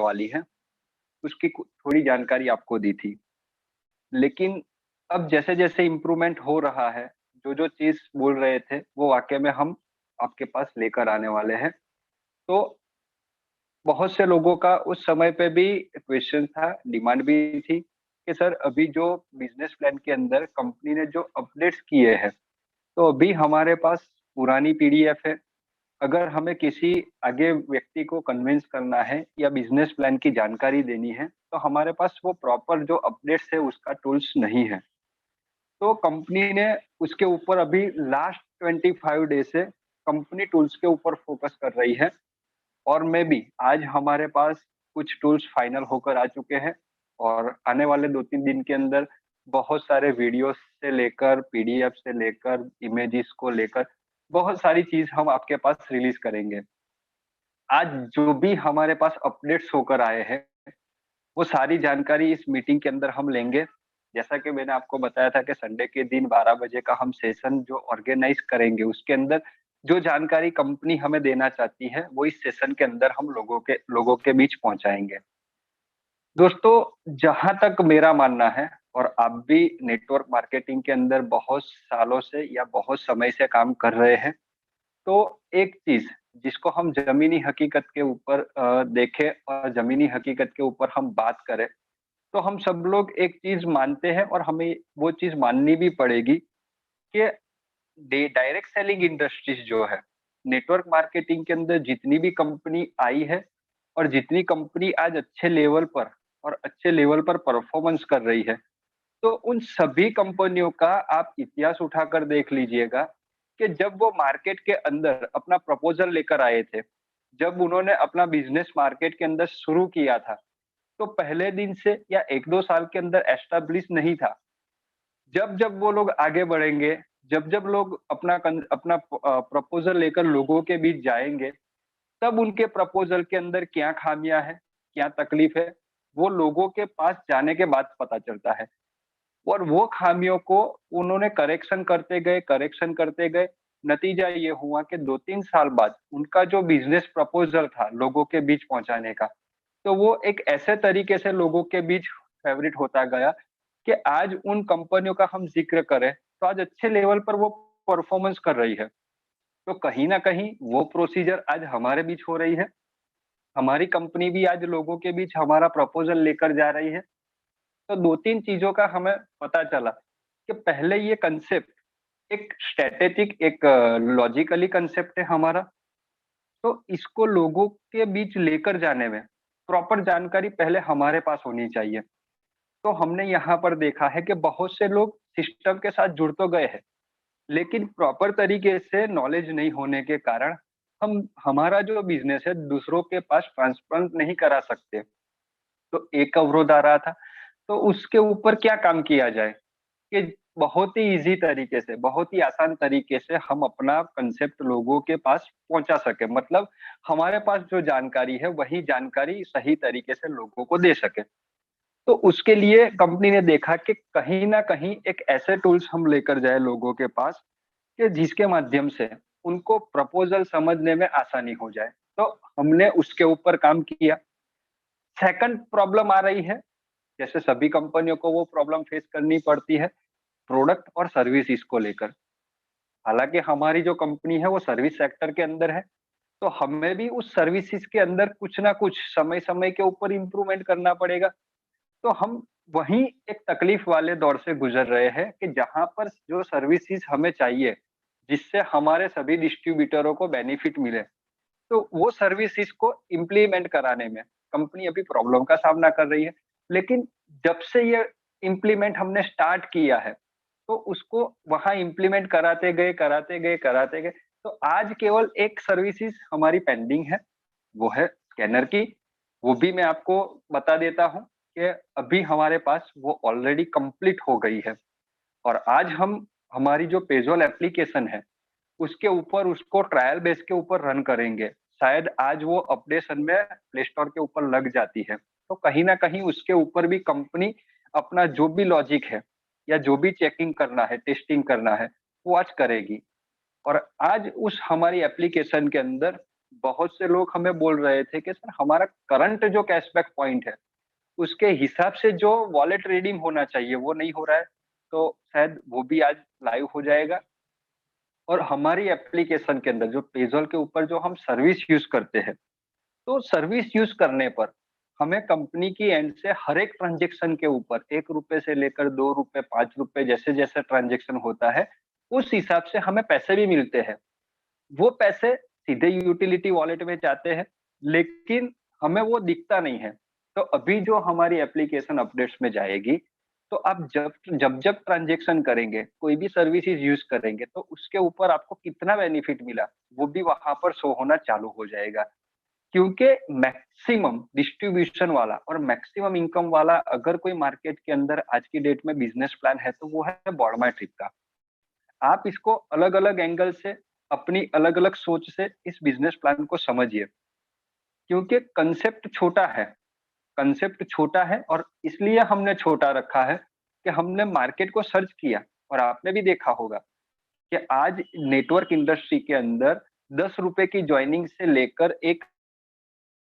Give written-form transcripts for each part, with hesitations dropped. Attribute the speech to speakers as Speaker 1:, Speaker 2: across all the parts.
Speaker 1: वाली है, उसकी थोड़ी जानकारी आपको दी थी। लेकिन अब जैसे-जैसे इम्प्रूवमेंट हो रहा है, जो-जो चीज़ बोल रहे थे, वो वाक़ई में हम आपके पास लेकर आने वाले हैं। तो बहुत से लोगों का उस समय पे भी क्वेश्चन था, डिमांड भी थी कि सर अभी जो बिज़नेस प्लान के अंदर कंपनी ने जो अपडेट्स किए हैं, तो अभी हमारे पास पुरानी पीडीएफ है। अगर हमें किसी आगे व्यक्ति को कन्विंस करना है या बिज़नेस प्लान की जानकारी देनी है, तो हमारे पास वो प्रॉपर जो अपडेट्स है उसका टूल्स नहीं है। तो कंपनी ने उसके ऊपर अभी लास्ट 25 डे से कंपनी टूल्स के ऊपर फोकस कर रही है और मैं भी आज हमारे पास कुछ टूल्स फाइनल होकर आ चुके हैं और आने वाले 2-3 दिन के अंदर बहुत सारे वीडियोस से लेकर, पीडीएफ से लेकर, इमेजेस को लेकर बहुत सारी चीज़ हम आपके पास रिलीज़ करेंगे। आज जो भी हमारे पास अपडेट्स होकर आए हैं, वो सारी जानकारी इस मीटिंग के अंदर हम लेंगे। जैसा कि मैंने आपको बताया था कि संडे के दिन 12 बजे का हम सेशन जो ऑर्गेनाइज़ करेंगे, उसके अंदर जो जानकारी कंपनी हमें देना चाहती है, वो इस सेशन के अंदर हम लोगों के बीच पहुँचाएँगे। दोस्तों, जहाँ तक मेरा मानना है और आप भी नेटवर्क मार्केटिंग के अंदर बहुत सालों से या बहुत समय से काम कर रहे हैं, तो एक चीज़ जिसको हम ज़मीनी हकीकत के ऊपर देखें और ज़मीनी हकीकत के ऊपर हम बात करें, तो हम सब लोग एक चीज़ मानते हैं और हमें वो चीज़ माननी भी पड़ेगी कि डायरेक्ट सेलिंग इंडस्ट्रीज़ जो है, नेटवर्क मार्केटिंग के अंदर जितनी भी कंपनी आई है और जितनी कंपनी आज अच्छे लेवल पर और अच्छे लेवल पर परफ़ॉर्मेंस कर रही है, तो उन सभी कंपनियों का आप इतिहास उठाकर देख लीजिएगा कि जब वो मार्केट के अंदर अपना प्रपोज़ल लेकर आए थे, जब उन्होंने अपना बिज़नेस मार्केट के अंदर शुरू किया था, तो पहले दिन से या 1-2 साल के अंदर एस्टेब्लिश नहीं था। जब-जब वो लोग आगे बढ़ेंगे, जब-जब लोग अपना प्रपोज़ल लेकर लोगों के बीच जाएँगे, तब उनके प्रपोज़ल के अंदर क्या खामियाँ हैं, क्या तकलीफ है, वो लोगों के पास जाने के बाद पता चलता है। और वो खामियों को उन्होंने करेक्शन करते गए। नतीजा ये हुआ कि 2-3 साल बाद उनका जो बिज़नेस प्रपोज़ल था लोगों के बीच पहुँचाने का, तो वो एक ऐसे तरीके से लोगों के बीच फ़ेवरेट होता गया कि आज उन कंपनियों का हम ज़िक्र करें, तो आज अच्छे लेवल पर वो परफ़ॉर्मेंस कर रही है। तो कहीं न कहीं वो प्रोसीजर आज हमारे बीच हो रही है। हमारी कंपनी भी आज लोगों के बीच हमारा प्रपोज़ल लेकर जा रही है। तो 2-3 चीज़ों का हमें पता चला कि पहले ये कांसेप्ट एक स्ट्रैटेजिक एक लॉजिकली कांसेप्ट है हमारा, तो इसको लोगों के बीच लेकर जाने में प्रॉपर जानकारी पहले हमारे पास होनी चाहिए। तो हमने यहाँ पर देखा है कि बहुत से लोग सिस्टम के साथ जुड़ तो गए हैं, लेकिन प्रॉपर तरीके से नॉलेज नहीं होने के कारण हम हमारा जो बिज़नेस है दूसरों के पास ट्रांसफर नहीं करा सकते। तो एक अवरोध आ रहा था, तो उसके ऊपर क्या काम किया जाए कि बहुत ही ईज़ी तरीके से, बहुत ही आसान तरीके से हम अपना कांसेप्ट लोगों के पास पहुँचा सकें। मतलब हमारे पास जो जानकारी है, वही जानकारी सही तरीके से लोगों को दे सकें। तो उसके लिए कंपनी ने देखा कि कहीं न कहीं एक ऐसे टूल्स हम लेकर जाएँ लोगों के पास कि जिसके माध्यम से उनको प्रपोज़ल समझने में आसानी हो जाए। तो हमने उसके ऊपर काम किया। सेकंड प्रॉब्लम आ रही है, जैसे सभी कंपनियों को वो प्रॉब्लम फेस करनी पड़ती है, प्रोडक्ट और सर्विसेज़ को लेकर। हालाँकि हमारी जो कंपनी है वो सर्विस सेक्टर के अंदर है, तो हमें भी उस सर्विसेज़ के अंदर कुछ ना कुछ समय-समय के ऊपर इम्प्रूवमेंट करना पड़ेगा। तो हम वहीं एक तकलीफ वाले दौर से गुज़र रहे हैं कि जहाँ पर जो सर्विसेज़ हमें चाहिए, जिससे हमारे सभी डिस्ट्रीब्यूटरों को बेनिफिट मिले, तो वो सर्विसेज़ को इम्प्लीमेंट कराने में कंपनी अभी प्रॉब्लम का सामना कर रही है। लेकिन जब से ये इम्प्लीमेंट हमने स्टार्ट किया है, तो उसको वहाँ इम्प्लीमेंट कराते गए, तो आज केवल एक सर्विसेज़ हमारी पेंडिंग है, वो है स्कैनर की। वो भी मैं आपको बता देता हूँ कि अभी हमारे पास वो ऑलरेडी कंप्लीट हो गई है और आज हम हमारी जो पेज़ॉल एप्लीकेशन है, उसके ऊपर उसको ट्रायल बेस के ऊपर रन करेंगे। शायद आज वो अपडेशन में प्ले स्टोर के ऊपर लग जाती है। तो कहीं न कहीं उसके ऊपर भी कंपनी अपना जो भी लॉजिक है या जो भी चेकिंग करना है, टेस्टिंग करना है, वो आज करेगी। और आज उस हमारी एप्लीकेशन के अंदर बहुत से लोग हमें बोल रहे थे कि सर हमारा करंट जो कैशबैक पॉइंट है, उसके हिसाब से जो वॉलेट रिडीम होना चाहिए वो नहीं हो रहा है। तो शायद वो भी आज लाइव हो जाएगा। और हमारी एप्लीकेशन के अंदर जो पेज़ॉल के ऊपर जो हम सर्विस यूज़ करते हैं, तो सर्विस यूज़ करने पर हमें कंपनी की एंड से हर एक ट्रांज़ैक्शन के ऊपर ₹1 से लेकर ₹2, ₹5 जैसे-जैसे ट्रांज़ैक्शन होता है, उस हिसाब से हमें पैसे भी मिलते हैं। वो पैसे सीधे यूटिलिटी वॉलेट में जाते हैं, लेकिन हमें वो दिखता नहीं है। तो अभी जो हमारी एप्लीकेशन अपडेट्स में जाएगी, तो आप जब-जब ट्रांज़ैक्शन करेंगे, कोई भी सर्विसेज़ यूज़ करेंगे, तो उसके ऊपर आपको कितना बेनिफिट मिला, वो भी वहाँ पर शो होना चालू हो जाएगा। क्योंकि मैक्सिमम डिस्ट्रीब्यूशन वाला और मैक्सिमम इनकम वाला अगर कोई मार्केट के अंदर आज की डेट में बिज़नेस प्लान है, तो वो है बॉडमाई ट्रिप का। आप इसको अलग-अलग एंगल से, अपनी अलग-अलग सोच से इस बिज़नेस प्लान को समझिए, क्योंकि कांसेप्ट छोटा है और इसलिए हमने छोटा रखा है कि हमने मार्केट को सर्च किया और आपने भी देखा होगा कि आज नेटवर्क इंडस्ट्री के अंदर ₹10 की जॉइनिंग से लेकर 1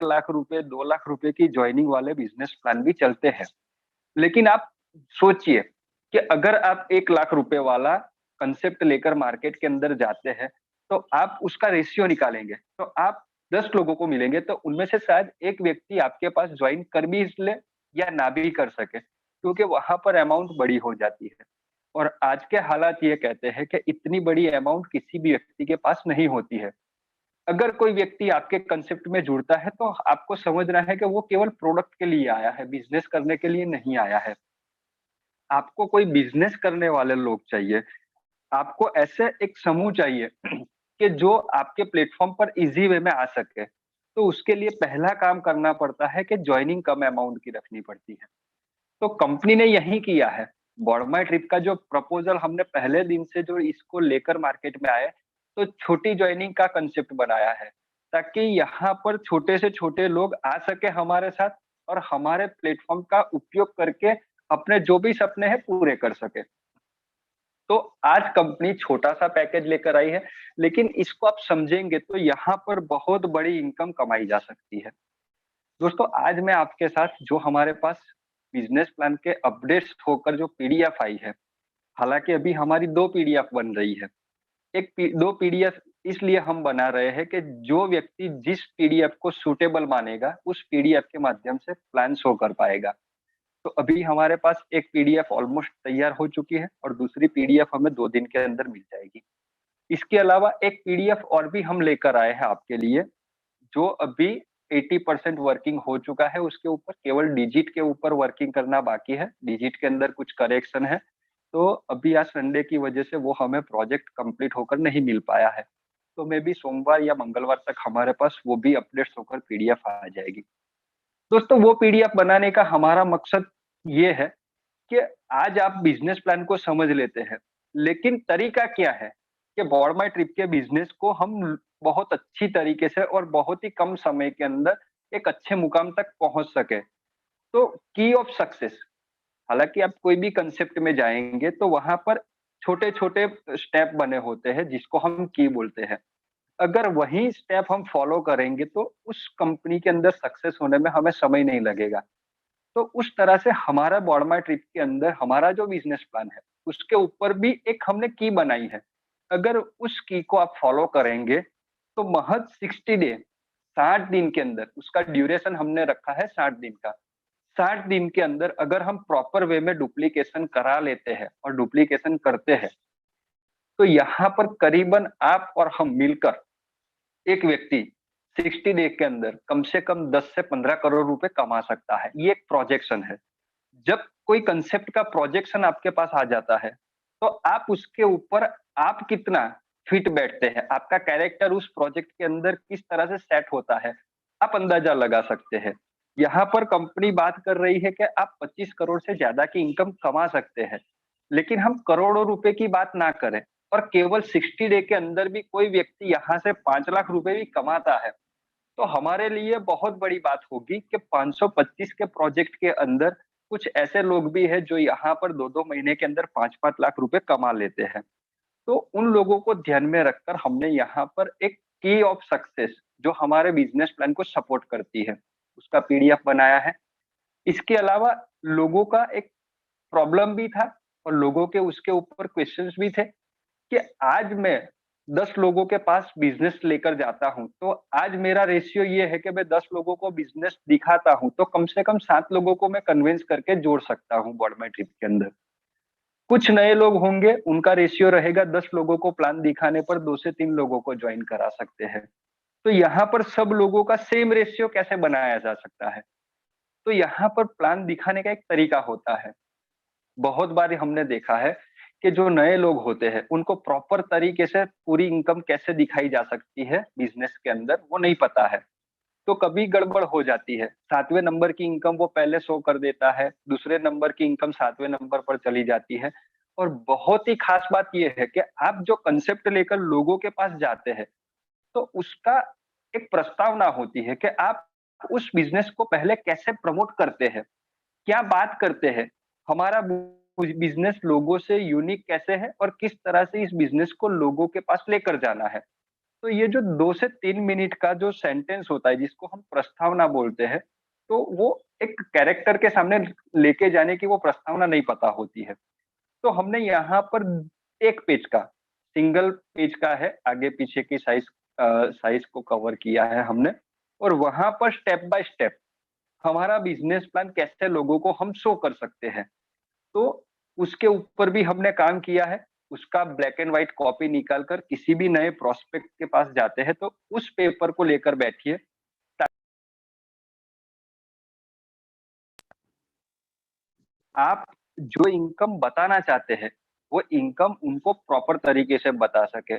Speaker 1: लाख रुपए, 2 लाख रुपए की जॉइनिंग वाले बिज़नेस प्लान भी चलते हैं। लेकिन आप सोचिए कि अगर आप 1 लाख रुपए वाला कांसेप्ट लेकर मार्केट के अंदर जाते हैं, तो आप उसका रेशियो निकालेंगे, तो आप 10 लोगों को मिलेंगे, तो उनमें से शायद 1 व्यक्ति आपके पास जॉइन कर भी ले या ना भी कर सके, क्योंकि वहाँ पर अमाउंट बड़ी हो जाती है। और आज के हालात ये कहते हैं कि इतनी बड़ी अमाउंट किसी भी व्यक्ति के पास नहीं होती है। अगर कोई व्यक्ति आपके कांसेप्ट में जुड़ता है, तो आपको समझना है कि वो केवल प्रोडक्ट के लिए आया है, बिज़नेस करने के लिए नहीं आया है। आपको कोई बिज़नेस करने वाले लोग चाहिए। आपको ऐसे एक समूह चाहिए कि जो आपके प्लेटफ़ॉर्म पर ईज़ी वे में आ सके। तो उसके लिए पहला काम करना पड़ता है कि जॉइनिंग कम अमाउंट की रखनी पड़ती है। तो कंपनी ने यही किया है। बॉडमाई ट्रिप का जो प्रपोज़ल हमने पहले दिन से जो इसको लेकर मार्केट में आए, तो छोटी जॉइनिंग का कांसेप्ट बनाया है, ताकि यहाँ पर छोटे से छोटे लोग आ सके हमारे साथ और हमारे प्लेटफ़ॉर्म का उपयोग करके अपने जो भी सपने हैं पूरे कर सके। तो आज कंपनी छोटा-सा पैकेज लेकर आई है, लेकिन इसको आप समझेंगे तो यहाँ पर बहुत बड़ी इनकम कमाई जा सकती है। दोस्तों, आज मैं आपके साथ जो हमारे पास बिज़नेस प्लान के अपडेट्स होकर जो पीडीएफ आई है, हालाँकि अभी हमारी 2 पीडीएफ बन रही है। 2 पीडीएफ इसलिए हम बना रहे हैं कि जो व्यक्ति जिस पीडीएफ को सूटेबल मानेगा, उस पीडीएफ के माध्यम से प्लान शो कर पाएगा। तो अभी हमारे पास एक पीडीएफ ऑलमोस्ट तैयार हो चुकी है और दूसरी पीडीएफ हमें 2 दिन के अंदर मिल जाएगी। इसके अलावा एक पीडीएफ और भी हम लेकर आए हैं आपके लिए, जो अभी 80% वर्किंग हो चुका है, उसके ऊपर केवल डिजिट के ऊपर वर्किंग करना बाकी है। डिजिट के अंदर कुछ करेक्शन है, तो अभी आज संडे की वजह से वो हमें प्रोजेक्ट कंप्लीट होकर नहीं मिल पाया है। तो मे बी सोमवार या मंगलवार तक हमारे पास वो भी अपडेट्स होकर पीडीएफ आ जाएगी। दोस्तों, वो पीडीएफ बनाने का हमारा मकसद ये है कि आज आप बिज़नेस प्लान को समझ लेते हैं, लेकिन तरीका क्या है कि बॉर्ड माय ट्रिप के बिज़नेस को हम बहुत अच्छी तरीके से और बहुत ही कम समय के अंदर एक अच्छे मुकाम तक पहुँच सकें। तो की ऑफ सक्सेस, हालाँकि आप कोई भी कांसेप्ट में जाएँगे तो वहाँ पर छोटे-छोटे स्टेप बने होते हैं जिसको हम की बोलते हैं। अगर वही स्टेप हम फॉलो करेंगे तो उस कंपनी के अंदर सक्सेस होने में हमें समय नहीं लगेगा। तो उस तरह से हमारा बॉडमाई ट्रिप के अंदर हमारा जो बिज़नेस प्लान है, उसके ऊपर भी एक हमने की बनाई है। अगर उस की को आप फ़ॉलो करेंगे, तो महज़ 60 डे 60 दिन के अंदर उसका ड्यूरेशन हमने रखा है 60 दिन का। 60 दिन के अंदर अगर हम प्रॉपर वे में डुप्लीकेशन करा लेते हैं और डुप्लीकेशन करते हैं, तो यहाँ पर करीबन आप और हम मिलकर एक व्यक्ति 60 डे के अंदर कम से कम 10 से 15 करोड़ रुपए कमा सकता है। ये एक प्रोजेक्शन है। जब कोई कांसेप्ट का प्रोजेक्शन आपके पास आ जाता है, तो आप उसके ऊपर आप कितना फिट बैठते हैं, आपका कैरेक्टर उस प्रोजेक्ट के अंदर किस तरह से सेट होता है, आप अंदाज़ा लगा सकते हैं। यहाँ पर कंपनी बात कर रही है कि आप 25 करोड़ से ज़्यादा की इनकम कमा सकते हैं, लेकिन हम करोड़ों रुपए की बात ना करें और केवल 60 डे के अंदर भी कोई व्यक्ति यहाँ से 5 लाख रुपए भी कमाता है, तो हमारे लिए बहुत बड़ी बात होगी कि 525 के प्रोजेक्ट के अंदर कुछ ऐसे लोग भी हैं जो यहाँ पर 2-2 महीने के अंदर 5-5 लाख रुपए कमा लेते हैं। तो उन लोगों को ध्यान में रखकर हमने यहाँ पर एक की ऑफ सक्सेस जो हमारे बिजनेस प्लान को सपोर्ट करती है, उसका पीडीएफ बनाया है। इसके अलावा लोगों का एक प्रॉब्लम भी था और लोगों के उसके ऊपर क्वेश्चंस भी थे कि आज मैं 10 लोगों के पास बिज़नेस लेकर जाता हूँ, तो आज मेरा रेशियो ये है कि मैं 10 लोगों को बिज़नेस दिखाता हूँ, तो कम से कम 7 लोगों को मैं कन्विंस करके जोड़ सकता हूँ बॉड माय ट्रिप के अंदर। कुछ नए लोग होंगे, उनका रेशियो रहेगा 10 लोगों को प्लान दिखाने पर 2 से 3 लोगों को जॉइन करा सकते हैं। तो यहाँ पर सब लोगों का सेम रेशियो कैसे बनाया जा सकता है? तो यहाँ पर प्लान दिखाने का एक तरीका होता है। बहुत बार हमने देखा है कि जो नए लोग होते हैं, उनको प्रॉपर तरीके से पूरी इनकम कैसे दिखाई जा सकती है बिज़नेस के अंदर, वो नहीं पता है। तो कभी गड़बड़ हो जाती है। 7वें नंबर की इनकम वो पहले शो कर देता है, दूसरे नंबर की इनकम 7वें नंबर पर चली जाती है। और बहुत ही खास बात ये है कि आप जो कांसेप्ट लेकर लोगों के पास जाते हैं, तो उसका एक प्रस्तावना होती है कि आप उस बिज़नेस को पहले कैसे प्रमोट करते हैं, क्या बात करते हैं, हमारा बिज़नेस लोगों से यूनिक कैसे है और किस तरह से इस बिज़नेस को लोगों के पास लेकर जाना है। तो ये जो 2 से 3 मिनट का जो सेंटेंस होता है जिसको हम प्रस्तावना बोलते हैं, तो वो एक कैरेक्टर के सामने लेके जाने की वो प्रस्तावना नहीं पता होती है। तो हमने यहाँ पर 1 पेज का, सिंगल पेज का है, आगे-पीछे की साइज़ को कवर किया है हमने और वहाँ पर स्टेप बाय स्टेप हमारा बिज़नेस प्लान कैसे लोगों को हम शो कर सकते हैं। तो उसके ऊपर भी हमने काम किया है। उसका ब्लैक एंड व्हाइट कॉपी निकाल कर किसी भी नए प्रोस्पेक्ट के पास जाते हैं तो उस पेपर को लेकर बैठिए। आप जो इनकम बताना चाहते हैं, वो इनकम उनको प्रॉपर तरीके से बता सकें।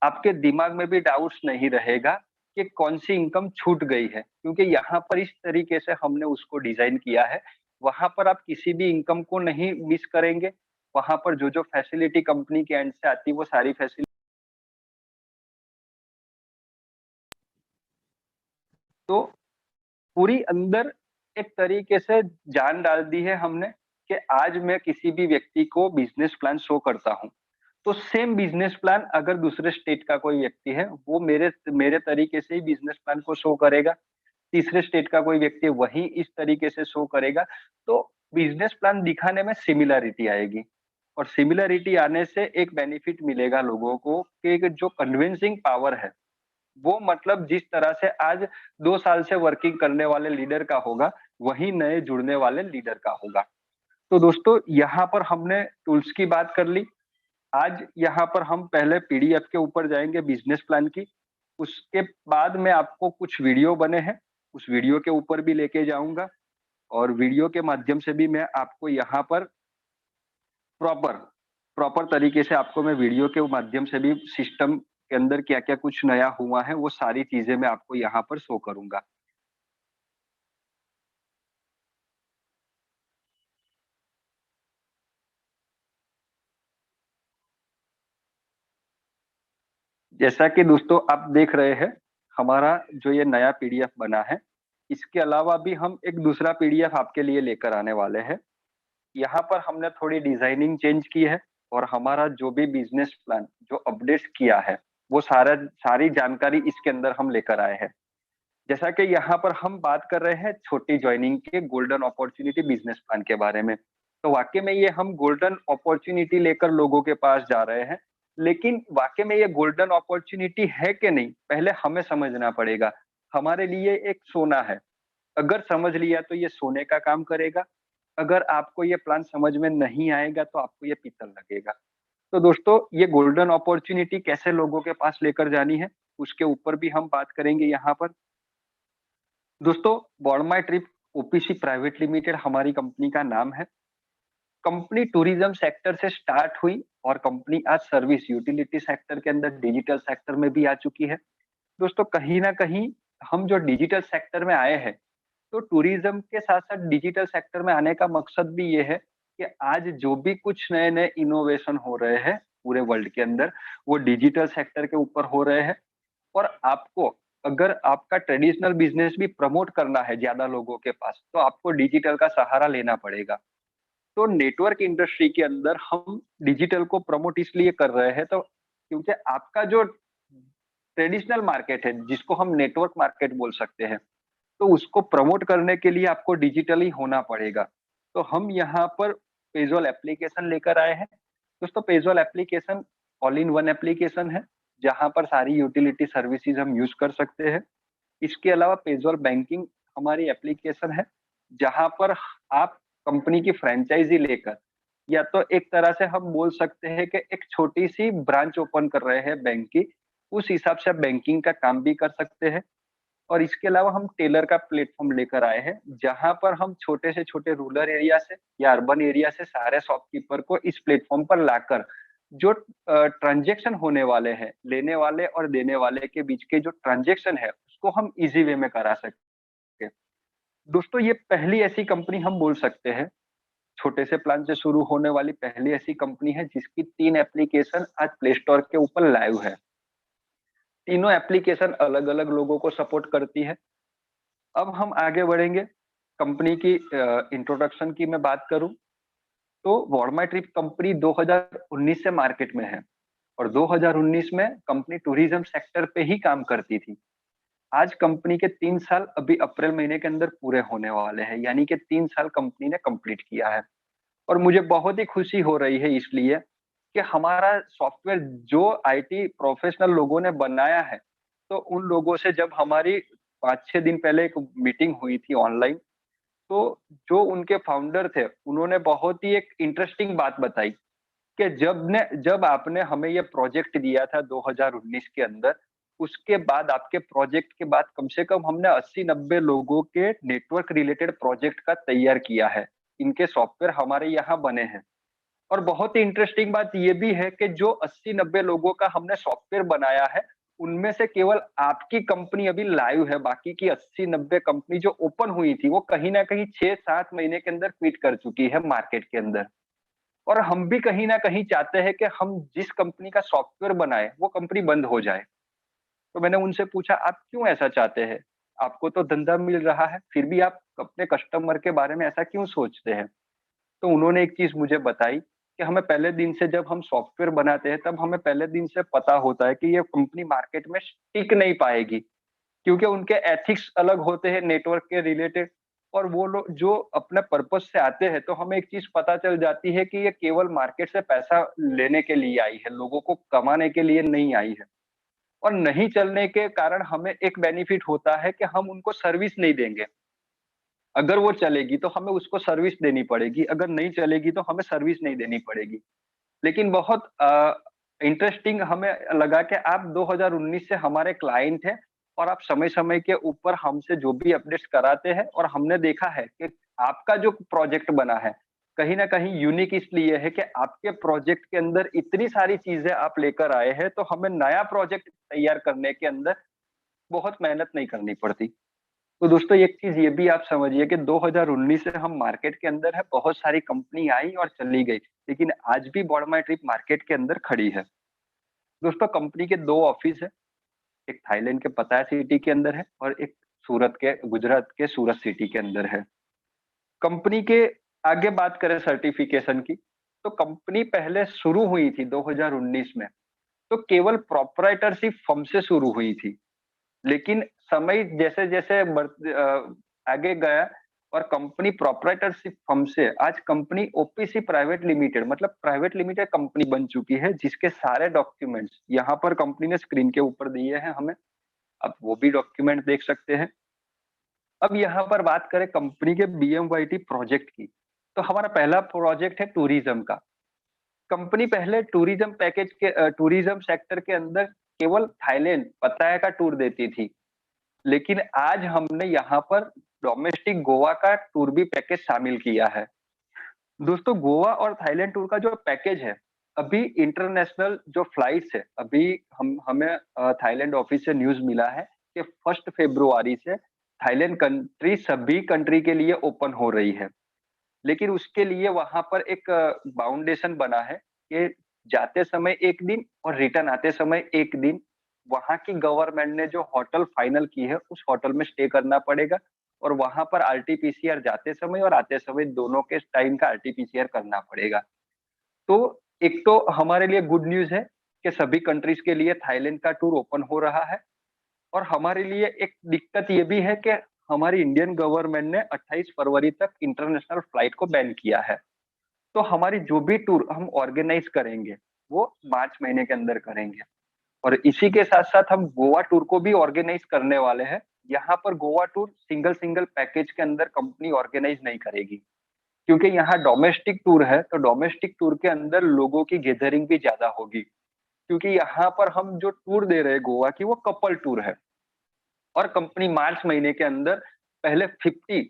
Speaker 1: आपके दिमाग में भी डाउट्स नहीं रहेगा कि कौन-सी इनकम छूट गई है, क्योंकि यहाँ पर इस तरीके से हमने उसको डिज़ाइन किया है। वहाँ पर आप किसी भी इनकम को नहीं मिस करेंगे। वहाँ पर जो-जो फैसिलिटी कंपनी के एंड से आती है, वो सारी फैसिलिटी तो पूरी अंदर एक तरीके से जान डाल दी है हमने कि आज मैं किसी भी व्यक्ति को बिज़नेस प्लान शो करता हूँ, तो सेम बिज़नेस प्लान अगर दूसरे स्टेट का कोई व्यक्ति है, वो मेरे मेरे तरीके से ही बिज़नेस प्लान को शो करेगा। तीसरे स्टेट का कोई व्यक्ति वही इस तरीके से शो करेगा, तो बिज़नेस प्लान दिखाने में सिमिलैरिटी आएगी और सिमिलैरिटी आने से एक बेनिफिट मिलेगा लोगों को कि एक जो कन्विंसिंग पावर है, वो मतलब जिस तरह से आज 2 साल से वर्किंग करने वाले लीडर का होगा, वही नए जुड़ने वाले लीडर का होगा। तो दोस्तों यहाँ पर हमने टूल्स की बात कर ली। आज यहाँ पर हम पहले पीडीएफ के ऊपर जाएँगे बिज़नेस प्लान की, उसके बाद में आपको कुछ वीडियो बने हैं, उस वीडियो के ऊपर भी लेके जाऊँगा और वीडियो के माध्यम से भी मैं आपको यहाँ पर प्रॉपर प्रॉपर तरीके से आपको मैं वीडियो के माध्यम से भी सिस्टम के अंदर क्या-क्या कुछ नया हुआ है, वो सारी चीज़ें मैं आपको यहाँ पर शो करूँगा। जैसा कि दोस्तों आप देख रहे हैं, हमारा जो ये नया पीडीएफ बना है, इसके अलावा भी हम एक दूसरा पीडीएफ आपके लिए लेकर आने वाले हैं। यहाँ पर हमने थोड़ी डिजाइनिंग चेंज की है और हमारा जो भी बिजनेस प्लान जो अपडेट्स किया है, वो सारी जानकारी इसके अंदर हम लेकर आए हैं। जैसा कि यहाँ पर हम बात कर रहे हैं छोटी जॉइनिंग के गोल्डन अपॉर्च्युनिटी बिजनेस प्लान के बारे में। तो वाक़ई में ये हम गोल्डन अपॉर्च्युनिटी लेकर लोगों के पास जा रहे हैं। लेकिन वाक़ई में ये गोल्डन अपॉर्च्युनिटी है कि नहीं, पहले हमें समझना पड़ेगा। हमारे लिए एक सोना है। अगर समझ लिया तो ये सोने का काम करेगा। अगर आपको ये प्लान समझ में नहीं आएगा तो आपको ये पीतल लगेगा। तो दोस्तों ये गोल्डन अपॉर्च्युनिटी कैसे लोगों के पास लेकर जानी है, उसके ऊपर भी हम बात करेंगे यहाँ पर। दोस्तों bond my trip OPC private limited हमारी कंपनी का नाम है। कंपनी टूरिज्म सेक्टर से स्टार्ट हुई और कंपनी आज सर्विस यूटिलिटी सेक्टर के अंदर डिजिटल सेक्टर में भी आ चुकी है। दोस्तों कहीं न कहीं हम जो डिजिटल सेक्टर में आए हैं, तो टूरिज्म के साथ-साथ डिजिटल सेक्टर में आने का मकसद भी ये है कि आज जो भी कुछ नए-नए इनोवेशन हो रहे हैं पूरे वर्ल्ड के अंदर, वो डिजिटल सेक्टर के ऊपर हो रहे हैं और आपको अगर आपका ट्रेडिशनल बिज़नेस भी प्रमोट करना है ज़्यादा लोगों के पास, तो आपको डिजिटल का सहारा लेना पड़ेगा। तो नेटवर्क इंडस्ट्री के अंदर हम डिजिटल को प्रमोट इसलिए कर रहे हैं तो क्योंकि आपका जो ट्रेडिशनल मार्केट है जिसको हम नेटवर्क मार्केट बोल सकते हैं, तो उसको प्रमोट करने के लिए आपको डिजिटली होना पड़ेगा। तो हम यहाँ पर पेज़ॉल एप्लीकेशन लेकर आए हैं। दोस्तों पेज़ॉल application all in one application है, जहाँ पर सारी यूटिलिटी सर्विसेज़ हम यूज़ कर सकते हैं। इसके अलावा पेज़ॉल बैंकिंग हमारी एप्लीकेशन है, जहाँ पर आप कंपनी की फ्रैंचाइज़ी लेकर या तो एक तरह से हम बोल सकते हैं कि एक छोटी-सी ब्रांच ओपन कर रहे हैं बैंक की, उस हिसाब से आप बैंकिंग का काम भी कर सकते हैं। और इसके अलावा हम टेलर का प्लेटफ़ॉर्म लेकर आए हैं, जहाँ पर हम छोटे से छोटे रूरल एरिया से या अर्बन एरिया से सारे शॉपकीपर को इस प्लेटफ़ॉर्म पर लाकर जो ट्रांज़ैक्शन होने वाले हैं, लेने वाले और देने वाले के बीच के जो ट्रांज़ैक्शन है, उसको हम ईज़ी वे में करा सकते हैं। दोस्तों ये पहली ऐसी कंपनी हम बोल सकते हैं, छोटे से प्लान से शुरू होने वाली पहली ऐसी कंपनी है जिसकी 3 एप्लीकेशन आज प्ले स्टोर के ऊपर लाइव है। तीनों एप्लीकेशन अलग-अलग लोगों को सपोर्ट करती है। अब हम आगे बढ़ेंगे, कंपनी की इंट्रोडक्शन की मैं बात करूँ, तो वॉर्माट्रिप कंपनी 2019 से मार्केट में है और 2019 में कंपनी टूरिज़्म सेक्टर पे ही काम करती थी। आज कंपनी के 3 साल अभी अप्रैल महीने के अंदर पूरे होने वाले हैं, यानी कि 3 साल कंपनी ने कंप्लीट किया है और मुझे बहुत ही खुशी हो रही है इसलिए कि हमारा सॉफ्टवेयर जो आईटी प्रोफेशनल लोगों ने बनाया है, तो उन लोगों से जब हमारी 5-6 दिन पहले एक मीटिंग हुई थी ऑनलाइन, तो जो उनके फाउंडर थे, उन्होंने बहुत ही एक इंटरेस्टिंग बात बताई कि जब आपने हमें ये प्रोजेक्ट दिया था 2019 के अंदर, उसके बाद आपके प्रोजेक्ट के बाद कम से कम हमने 80-90 लोगों के नेटवर्क रिलेटेड प्रोजेक्ट का तैयार किया है। इनके सॉफ्टवेयर हमारे यहाँ बने हैं। और बहुत ही इंटरेस्टिंग बात ये भी है कि जो 80-90 लोगों का हमने सॉफ्टवेयर बनाया है, उनमें से केवल आपकी कंपनी अभी लाइव है, बाकी की 80-90 कंपनी जो ओपन हुई थी, वो कहीं न कहीं 6-7 महीने के अंदर क्विट कर चुकी है मार्केट के अंदर। और हम भी कहीं न कहीं चाहते हैं कि हम जिस कंपनी का सॉफ्टवेयर बनाएँ, वो कंपनी बंद हो जाए। तो मैंने उनसे पूछा, "आप क्यों ऐसा चाहते हैं? आपको तो धंधा मिल रहा है, फिर भी आप अपने कस्टमर के बारे में ऐसा क्यों सोचते हैं?" तो उन्होंने एक चीज़ मुझे बताई कि हमें पहले दिन से जब हम सॉफ्टवेयर बनाते हैं, तब हमें पहले दिन से पता होता है कि ये कंपनी मार्केट में टिक नहीं पाएगी, क्योंकि उनके एथिक्स अलग होते हैं नेटवर्क के रिलेटेड और वो लोग जो अपने पर्पज़ से आते हैं, तो हमें एक चीज़ पता चल जाती है कि ये केवल मार्केट से पैसा लेने के लिए आई है, लोगों को कमाने के लिए नहीं आई है। और नहीं चलने के कारण हमें एक बेनिफिट होता है कि हम उनको सर्विस नहीं देंगे। अगर वो चलेगी तो हमें उसको सर्विस देनी पड़ेगी, अगर नहीं चलेगी तो हमें सर्विस नहीं देनी पड़ेगी। लेकिन बहुत इंटरेस्टिंग हमें लगा कि आप 2019 से हमारे क्लाइंट हैं और आप समय-समय के ऊपर हमसे जो भी अपडेट्स कराते हैं और हमने देखा है कि आपका जो प्रोजेक्ट बना है, कहीं न कहीं यूनिक इसलिए है कि आपके प्रोजेक्ट के अंदर इतनी सारी चीज़ें आप लेकर आए हैं, तो हमें नया प्रोजेक्ट तैयार करने के अंदर बहुत मेहनत नहीं करनी पड़ती। तो दोस्तों एक चीज़ ये भी आप समझिए कि 2019 से हम मार्केट के अंदर है, बहुत सारी कंपनी आई और चली गई, लेकिन आज भी बॉडमाई ट्रिप मार्केट के अंदर खड़ी है। दोस्तों कंपनी के 2 ऑफिस है, एक थाईलैंड के पताया सिटी के अंदर है और एक सूरत के गुजरात के सूरत सिटी के अंदर है। कंपनी के आगे बात करें सर्टिफ़िकेशन की, तो कंपनी पहले शुरू हुई थी 2019 में, तो केवल प्रोप्राइटरशिप फर्म से शुरू हुई थी। लेकिन समय जैसे-जैसे आगे गया और कंपनी प्रोप्राइटरशिप फर्म से आज कंपनी ओपीसी प्राइवेट लिमिटेड मतलब प्राइवेट लिमिटेड कंपनी बन चुकी है, जिसके सारे डॉक्यूमेंट्स यहाँ पर कंपनी ने स्क्रीन के ऊपर दिए हैं हमें। आप वो भी डॉक्यूमेंट देख सकते हैं। अब यहाँ पर बात करें कंपनी के बीएमवाईटी प्रोजेक्ट की, तो हमारा पहला प्रोजेक्ट है टूरिज़्म का। कंपनी पहले टूरिज़्म सेक्टर के अंदर केवल थाईलैंड, पत्ताया का टूर देती थी। लेकिन आज हमने यहाँ पर डोमेस्टिक गोवा का टूर भी पैकेज शामिल किया है। दोस्तों गोवा और थाईलैंड टूर का जो पैकेज है, अभी इंटरनेशनल जो फ्लाइट्स है, अभी हम हमें थाईलैंड ऑफिस से न्यूज़ मिला है कि 1 फ़रवरी से थाईलैंड कंट्री सभी कंट्री के लिए ओपन हो रही है। लेकिन उसके लिए वहाँ पर एक बाउंडेशन बना है कि जाते समय 1 दिन और रिटर्न आते समय 1 दिन, वहाँ की गवर्नमेंट ने जो होटल फाइनल की है, उस होटल में स्टे करना पड़ेगा और वहाँ पर आरटी-पीसीआर जाते समय और आते समय दोनों के टाइम का आरटी-पीसीआर करना पड़ेगा। तो एक तो हमारे लिए गुड न्यूज़ है के सभी कंट्रीज के लिए थाईलैंड का टूर ओपन हो रहा है। और हमारे लिए एक दिक्कत ये भी है कि हमारी इंडियन गवर्नमेंट ने 28 फरवरी तक इंटरनेशनल फ्लाइट को बैन किया है। तो हमारी जो भी टूर हम ऑर्गेनाइज करेंगे, वो मार्च महीने के अंदर करेंगे। और इसी के साथ-साथ हम गोवा टूर को भी ऑर्गेनाइज करने वाले हैं। यहाँ पर गोवा टूर सिंगल-सिंगल पैकेज के अंदर कंपनी ऑर्गेनाइज नहीं करेगी, क्योंकि यहाँ डोमेस्टिक टूर है, तो डोमेस्टिक टूर के अंदर लोगों की गैदरिंग भी ज़्यादा होगी। क्योंकि यहाँ पर हम जो टूर दे रहे हैं गोवा की, वो कपल टूर है। और कंपनी मार्च महीने के अंदर पहले 50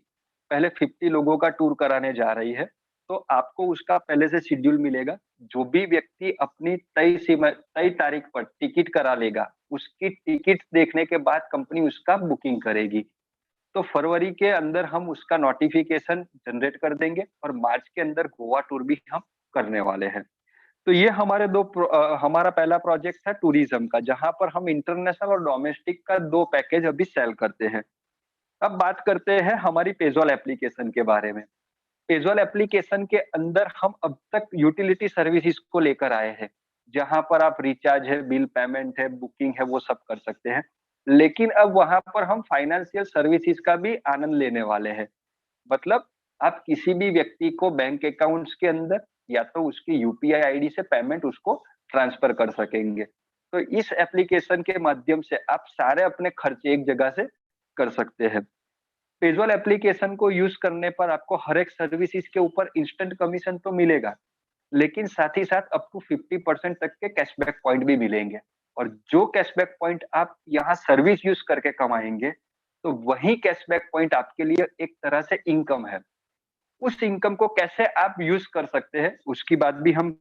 Speaker 1: पहले 50 लोगों का टूर कराने जा रही है। तो आपको उसका पहले से शेड्यूल मिलेगा। जो भी व्यक्ति अपनी तय तारीख पर टिकट करा लेगा, उसकी टिकट देखने के बाद कंपनी उसका बुकिंग करेगी। तो फरवरी के अंदर हम उसका नोटिफिकेशन जनरेट कर देंगे और मार्च के अंदर गोवा टूर भी हम करने वाले हैं। तो ये हमारा पहला प्रोजेक्ट था टूरिज्म का, जहाँ पर हम इंटरनेशनल और डोमेस्टिक का 2 पैकेज अभी सेल करते हैं। अब बात करते हैं हमारी पेज़ॉल एप्लीकेशन के बारे में। पेज़ॉल एप्लीकेशन के अंदर हम अब तक यूटिलिटी सर्विसेज़ को लेकर आए हैं, जहाँ पर आप रिचार्ज है, बिल पेमेंट है, बुकिंग है, वो सब कर सकते हैं। लेकिन अब वहाँ पर हम फाइनेंशियल सर्विसेज़ का भी आनंद लेने वाले हैं। मतलब आप किसी भी व्यक्ति को बैंक अकाउंट्स के अंदर या तो उसकी यूपीआई आईडी से पेमेंट उसको ट्रांसफर कर सकेंगे। तो इस एप्लीकेशन के माध्यम से आप सारे अपने खर्चे एक जगह से कर सकते हैं। पेज़ॉल एप्लीकेशन को यूज़ करने पर आपको हर एक सर्विसेज़ के ऊपर इंस्टेंट कमीशन तो मिलेगा, लेकिन साथ ही साथ अप टू 50% तक के कैशबैक पॉइंट भी मिलेंगे। और जो कैशबैक पॉइंट आप यहाँ सर्विस यूज़ करके कमाएँगे, तो वही कैशबैक पॉइंट आपके लिए एक तरह से इनकम है। उस इनकम को कैसे आप यूज़ कर सकते हैं, उसकी बात भी हम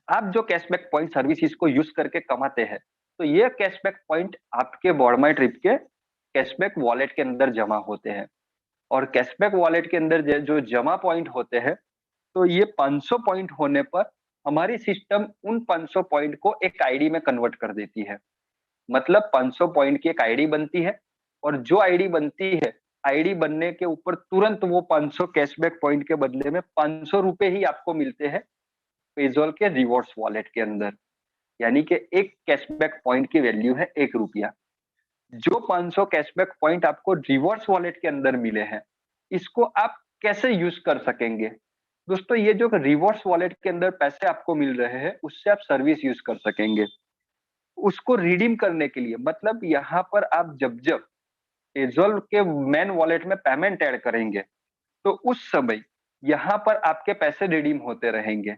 Speaker 1: आप जो कैशबैक पॉइंट सर्विसेज़ को यूज़ करके कमाते हैं, तो ये कैशबैक पॉइंट आपके बॉडमाई ट्रिप के कैशबैक वॉलेट के अंदर जमा होते हैं। और कैशबैक वॉलेट के अंदर जो जमा पॉइंट होते हैं, तो ये 500 पॉइंट होने पर हमारी सिस्टम उन 500 पॉइंट को एक आईडी में कन्वर्ट कर देती है। मतलब 500 पॉइंट की एक आईडी बनती है और जो आईडी बनती है, आईडी बनने के ऊपर तुरंत वो 500 कैशबैक पॉइंट के बदले में ₹500 ही आपको मिलते हैं पेज़ॉल के रिवॉर्ड्स वॉलेट के अंदर। यानी कि एक कैशबैक पॉइंट की वैल्यू है ₹1। जो 500 कैशबैक पॉइंट आपको रिवॉर्ड्स वॉलेट के अंदर मिले हैं, इसको आप कैसे यूज़ कर सकेंगे? दोस्तों, ये जो रिवॉर्ड्स वॉलेट के अंदर पैसे आपको मिल रहे हैं, उससे आप सर्विस यूज़ कर सकेंगे। उसको रिडीम करने के लिए मतलब यहाँ पर आप जब-जब पेज़ॉल के मेन वॉलेट में पेमेंट ऐड करेंगे, तो उस समय यहाँ पर आपके पैसे रिडीम होते रहेंगे।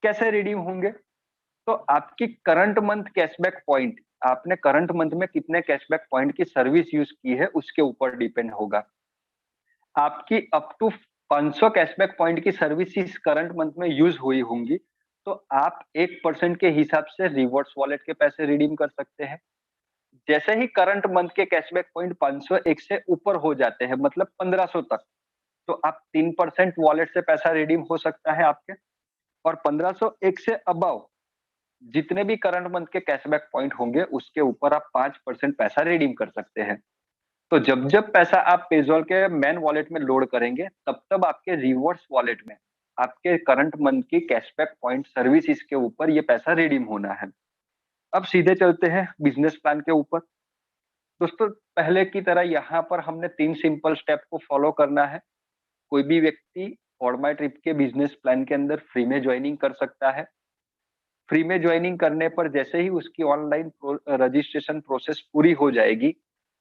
Speaker 1: कैसे रिडीम होंगे? तो आपकी करंट मंथ कैशबैक पॉइंट, आपने करंट मंथ में कितने कैशबैक पॉइंट की सर्विस यूज़ की है, उसके ऊपर डिपेंड होगा। आपकी अप टू 500 कैशबैक पॉइंट की सर्विसेज़ करंट मंथ में यूज़ हुई होंगी, तो आप 1% के हिसाब से रिवॉर्ड्स वॉलेट के पैसे रिडीम कर सकते हैं। जैसे ही करंट मंथ के कैशबैक पॉइंट 501 से ऊपर हो जाते हैं, मतलब 1500 तक, तो आप 3% वॉलेट से पैसा रिडीम हो सकता है आपके। और 1501 से अबव जितने भी करंट मंथ के कैशबैक पॉइंट होंगे, उसके ऊपर आप 5% पैसा रिडीम कर सकते हैं। तो जब-जब पैसा आप पेज़ॉल के मेन वॉलेट में लोड करेंगे, तब-तब आपके रिवॉर्ड्स वॉलेट में आपके करंट मंथ की कैशबैक पॉइंट सर्विसेज़ के ऊपर ये पैसा रिडीम होना है। अब सीधे चलते हैं बिज़नेस प्लान के ऊपर। दोस्तों, पहले की तरह यहाँ पर हमने 3 सिंपल स्टेप को फॉलो करना है। कोई भी व्यक्ति फॉर माई ट्रिप के बिज़नेस प्लान के अंदर फ्री में जॉइनिंग कर सकता है। फ्री में जॉइनिंग करने पर जैसे ही उसकी ऑनलाइन रजिस्ट्रेशन प्रोसेस पूरी हो जाएगी,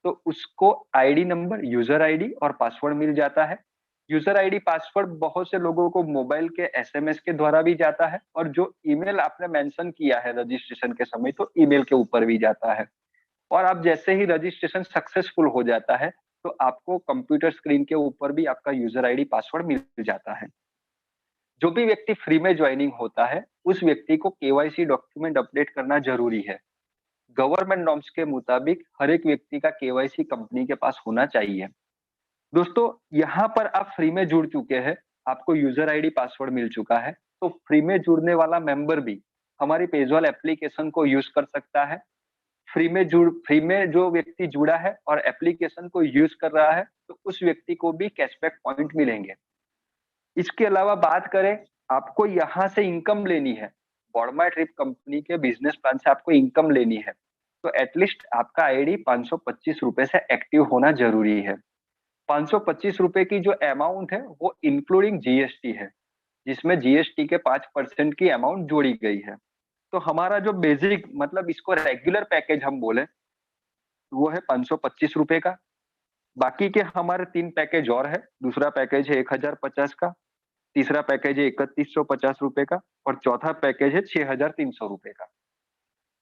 Speaker 1: तो उसको आईडी नंबर, यूज़र आईडी और पासवर्ड मिल जाता है। यूज़र आईडी, पासवर्ड बहुत से लोगों को मोबाइल के एसएमएस के द्वारा भी जाता है और जो ईमेल आपने मेंशन किया है रजिस्ट्रेशन के समय, तो ईमेल के ऊपर भी जाता है। और आप जैसे ही रजिस्ट्रेशन सक्सेसफुल हो जाता है, तो आपको कंप्यूटर स्क्रीन के ऊपर भी आपका यूज़र आईडी, पासवर्ड मिल जाता है। जो भी व्यक्ति फ्री में जॉइनिंग होता है, उस व्यक्ति को केवाईसी डॉक्यूमेंट अपडेट करना ज़रूरी है। गवर्नमेंट नॉर्म्स के मुताबिक हर एक व्यक्ति का केवाईसी कंपनी के पास होना चाहिए। दोस्तों, यहाँ पर आप फ्री में जुड़ चुके हैं, आपको यूज़र आईडी, पासवर्ड मिल चुका है, तो फ्री में जुड़ने वाला मेंबर भी हमारी पेज़ॉल एप्लीकेशन को यूज़ कर सकता है। फ्री में जो व्यक्ति जुड़ा है और एप्लीकेशन को यूज़ कर रहा है, तो उस व्यक्ति को भी कैशबैक पॉइंट मिलेंगे। इसके अलावा बात करें, आपको यहाँ से इनकम लेनी है, बॉडमा ट्रिप कंपनी के बिजनेस प्लान से आपको इनकम लेनी है, तो एटलीस्ट आपका आईडी 525 रुपए से एक्टिव होना जरूरी है। 525 रुपए की जो अमाउंट है वो इंक्लूडिंग जीएसटी है, जिसमें जीएसटी के 5% की अमाउंट जोड़ी गई है। तो हमारा जो बेसिक मतलब इसको रेगुलर पैकेज हम बोले, वो है 525 रुपए का। बाकी के हमारे 3 पैकेज और है। दूसरा पैकेज है 1050 का, तीसरा पैकेज है 3150 रुपए का और चौथा पैकेज है 6300 रुपए का।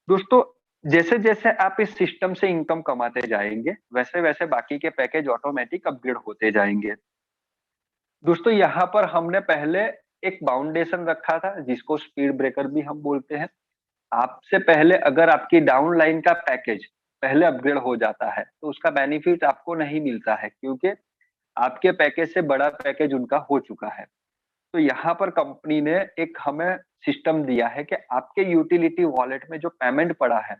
Speaker 1: दोस्तों, जैसे-जैसे आप इस सिस्टम से इनकम कमाते जाएँगे, वैसे-वैसे बाकी के पैकेज ऑटोमैटिक अपग्रेड होते जाएँगे। दोस्तों, यहाँ पर हमने पहले एक बाउंडेशन रखा था, जिसको स्पीड ब्रेकर भी हम बोलते हैं। आपसे पहले अगर आपकी डाउन लाइन का पैकेज पहले अपग्रेड हो जाता है, तो उसका बेनिफिट आपको नहीं मिलता है, क्योंकि आपके पैकेज से बड़ा पैकेज उनका हो चुका है। तो यहाँ पर कंपनी ने एक हमें सिस्टम दिया है कि आपके यूटिलिटी वॉलेट में जो पेमेंट पड़ा है,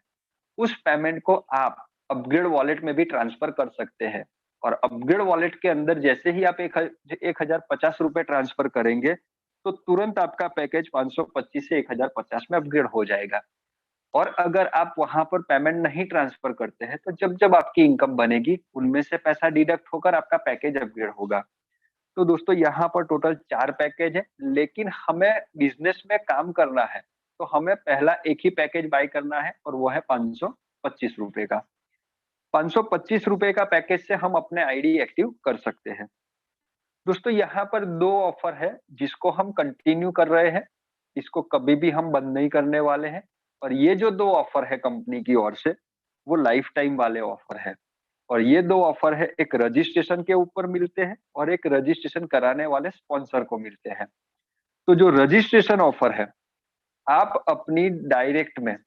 Speaker 1: उस पेमेंट को आप अपग्रेड वॉलेट में भी ट्रांसफर कर सकते हैं। और अपग्रेड वॉलेट के अंदर जैसे ही आप 1050 रुपए ट्रांसफर करेंगे, तो तुरंत आपका पैकेज 525 से 1050 में अपग्रेड हो जाएगा। और अगर आप वहां पर पेमेंट नहीं ट्रांसफर करते हैं, तो जब जब आपकी इनकम बनेगी, उनमें से पैसा डिडक्ट होकर आपका पैकेज अपग्रेड होगा। तो दोस्तों, यहाँ पर टोटल 4 पैकेज है, लेकिन हमें बिज़नेस में काम करना है, तो हमें पहला एक ही पैकेज बाय करना है और वो है 525 रुपए का। 525 रुपए का पैकेज से हम अपने आईडी एक्टिव कर सकते हैं। दोस्तों, यहाँ पर 2 ऑफर है, जिसको हम कंटिन्यू कर रहे हैं, इसको कभी भी हम बंद नहीं करने वाले हैं। और ये जो 2 ऑफर है कंपनी की ओर से, वो लाइफ टाइम वाले ऑफर है। और ये 2 ऑफर है, एक रजिस्ट्रेशन के ऊपर मिलते हैं और एक रजिस्ट्रेशन कराने वाले स्पॉन्सर को मिलते हैं। तो जो रजिस्ट्रेशन ऑफर है, आप अपनी डायरेक्ट में,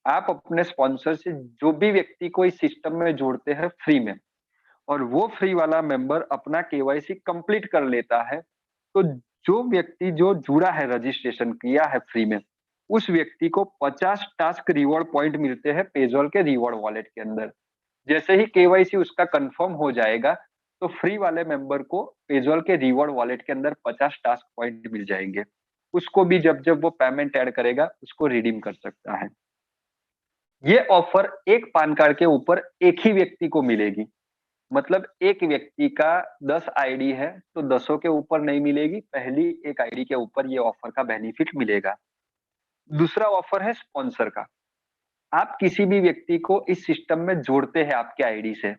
Speaker 1: आप अपने स्पॉन्सर से जो भी व्यक्ति को इस सिस्टम में जोड़ते हैं फ्री में, और वो फ्री वाला मेंबर अपना केवाईसी कंप्लीट कर लेता है, तो जो व्यक्ति जो जुड़ा है, रजिस्ट्रेशन किया है फ्री में, उस व्यक्ति को 50 टास्क रिवॉर्ड पॉइंट मिलते हैं पेज़ॉल के रिवॉर्ड वॉलेट के अंदर। जैसे ही केवाईसी उसका कंफर्म हो जाएगा, तो फ्री वाले मेंबर को पेज़ॉल के रिवॉर्ड वॉलेट के अंदर 50 टास्क पॉइंट मिल जाएँगे। उसको भी जब-जब वो पेमेंट ऐड करेगा, उसको रिडीम कर सकता है। ये ऑफर एक पान कार्ड के ऊपर एक ही व्यक्ति को मिलेगी। मतलब एक व्यक्ति का 10 आईडी है, तो दसों के ऊपर नहीं मिलेगी, पहली एक आईडी के ऊपर ये ऑफर का बेनिफिट मिलेगा। दूसरा ऑफर है स्पॉन्सर का। आप किसी भी व्यक्ति को इस सिस्टम में जोड़ते हैं आपके आईडी से,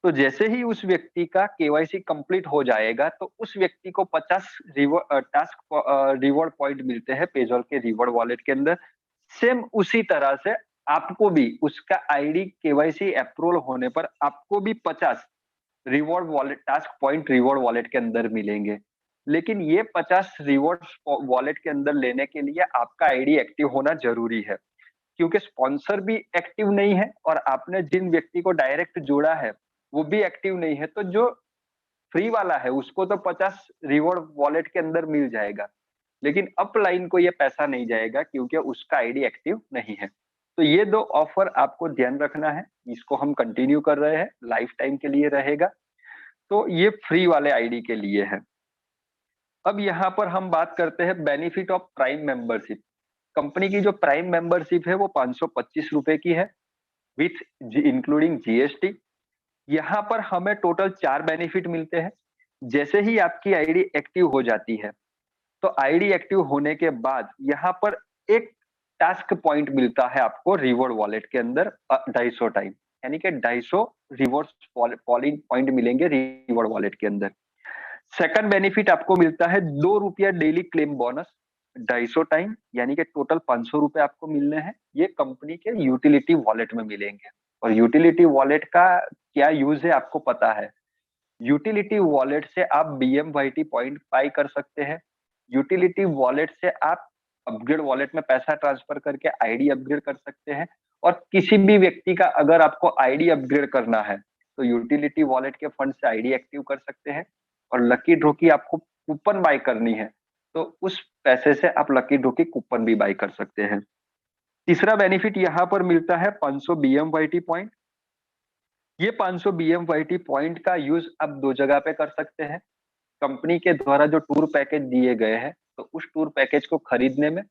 Speaker 1: तो जैसे ही उस व्यक्ति का केवाईसी कंप्लीट हो जाएगा, तो उस व्यक्ति को 50 रिवॉर्ड पॉइंट मिलते हैं पेज़ॉल के रिवॉर्ड वॉलेट के अंदर। सेम उसी तरह से आपको भी उसका आईडी केवाईसी अप्रूवल होने पर आपको भी 50 reward wallet task point reward wallet के अंदर मिलेंगे। लेकिन ये 50 रिवॉर्ड्स वॉलेट के अंदर लेने के लिए आपका आईडी एक्टिव होना ज़रूरी है, क्योंकि स्पॉन्सर भी एक्टिव नहीं है और आपने जिन व्यक्ति को डायरेक्ट जोड़ा है, वो भी एक्टिव नहीं है, तो जो फ्री वाला है उसको तो 50 रिवॉर्ड वॉलेट के अंदर मिल जाएगा, लेकिन अपलाइन को ये पैसा नहीं जाएगा, क्योंकि उसका आईडी एक्टिव नहीं है। तो ये 2 ऑफर आपको ध्यान रखना है, इसको हम कंटिन्यू कर रहे हैं, लाइफ टाइम के लिए रहेगा। तो ये फ्री वाले आईडी के लिए है। अब यहाँ पर हम बात करते हैं benefit of prime membership. Company की जो प्राइम मेंबरशिप है वो 525 रुपए की है, विथ इंक्लूडिंग जीएसटी। यहाँ पर हमें टोटल 4 बेनिफिट मिलते हैं। जैसे ही आपकी आईडी एक्टिव हो जाती है, तो आईडी एक्टिव होने के बाद यहाँ पर एक टास्क पॉइंट मिलता है आपको रिवॉर्ड वॉलेट के अंदर 250 टाइम, यानी कि 250 रिवॉर्ड पॉलिंग पॉइंट मिलेंगे रिवॉर्ड वॉलेट के अंदर। सेकंड बेनिफिट आपको मिलता है ₹2 डेली क्लेम बोनस 250 टाइम, यानी कि टोटल ₹500 आपको मिलने हैं। ये कंपनी के यूटिलिटी वॉलेट में मिलेंगे। और यूटिलिटी वॉलेट का क्या यूज है आपको पता है। यूटिलिटी वॉलेट से आप बीएमवाईटी पॉइंट बाय कर सकते हैं। यूटिलिटी वॉलेट से आप अपग्रेड वॉलेट में पैसा ट्रांसफर करके आईडी अपग्रेड कर सकते हैं। और किसी भी व्यक्ति का अगर आपको आईडी अपग्रेड करना है, तो यूटिलिटी वॉलेट के फंड से आईडी एक्टिव कर सकते हैं। और लकी ड्रॉ की आपको कूपन बाय करनी है, तो उस पैसे से आप लकी ड्रॉ की कूपन भी बाय कर सकते हैं। तीसरा बेनिफिट यहाँ पर मिलता है 500 बीएमवाईटी पॉइंट। ये 500 बीएमवाईटी पॉइंट का यूज आप 2 जगह पे कर सकते हैं। कंपनी के द्वारा जो टूर पैकेज दिए गए हैं, तो उस टूर पैकेज को खरीदने में,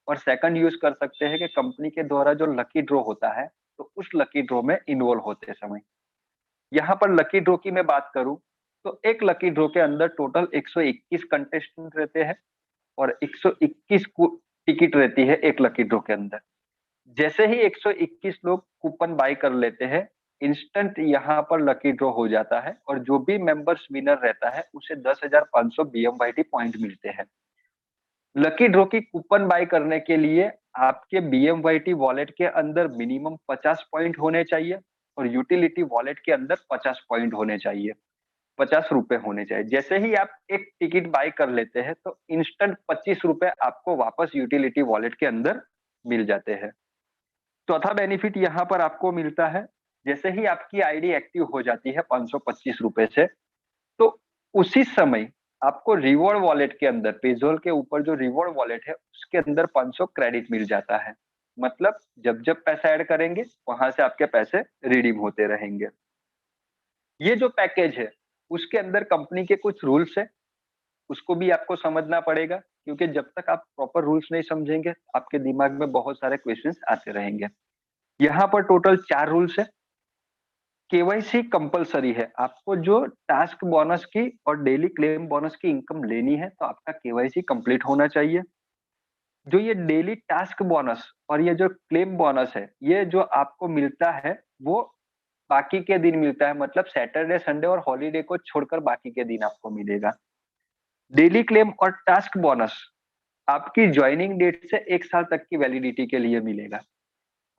Speaker 1: और सेकंड यूज कर सकते हैं कि कंपनी के द्वारा जो लकी ड्रॉ होता है, तो उस लकी ड्रॉ में इन्वॉल्व होते समय। यहाँ पर लकी ड्रॉ की मैं बात करूं, तो एक लकी ड्रॉ के अंदर टोटल 121 कंटेस्टेंट रहते हैं और 121 टिकट रहती है एक लकी ड्रॉ के अंदर। जैसे ही 121 लोग कूपन बाय कर लेते हैं, इंस्टेंट यहाँ पर लकी ड्रॉ हो जाता है और जो भी मेंबर्स विनर रहता है उसे 10,500 बीएमवाईटी पॉइंट मिलते हैं। लकी ड्रॉ की कूपन बाय करने के लिए आपके बीएमवाईटी वॉलेट के अंदर मिनिमम 50 पॉइंट होने चाहिए और यूटिलिटी वॉलेट के अंदर 50 पॉइंट होने चाहिए, 50 रुपए होने चाहिए। जैसे ही आप एक टिकट बाय कर लेते हैं तो इंस्टेंट 25 रुपए आपको वापस यूटिलिटी वॉलेट के अंदर मिल जाते हैं। चौथा बेनिफिट यहाँ पर आपको मिलता है, जैसे ही आपकी आईडी एक्टिव हो जाती है 525 रुपए से, तो उसी समय आपको रिवॉर्ड वॉलेट के अंदर, पेज़ोल के ऊपर जो रिवॉर्ड वॉलेट है उसके अंदर 500 क्रेडिट मिल जाता है। मतलब जब जब पैसा ऐड करेंगे वहां से आपके पैसे रिडीम होते रहेंगे। ये जो पैकेज है उसके अंदर कंपनी के कुछ रूल्स है, उसको भी आपको समझना पड़ेगा, क्योंकि जब तक आप प्रॉपर रूल्स नहीं समझेंगे आपके दिमाग में बहुत सारे क्वेश्चंस आते रहेंगे। यहाँ पर टोटल 4 रूल्स है। केवाईसी कंपलसरी है, आपको जो टास्क बोनस की और डेली क्लेम बोनस की इनकम लेनी है तो आपका केवाईसी कंप्लीट होना चाहिए। जो ये डेली टास्क बोनस और ये जो क्लेम बोनस है, ये जो आपको मिलता है वो बाकी के दिन मिलता है, मतलब सैटरडे संडे और हॉलीडे को छोड़कर बाकी के दिन आपको मिलेगा। डेली क्लेम और टास्क बोनस आपकी ज्वाइनिंग डेट से 1 साल तक की वैलिडिटी के लिए मिलेगा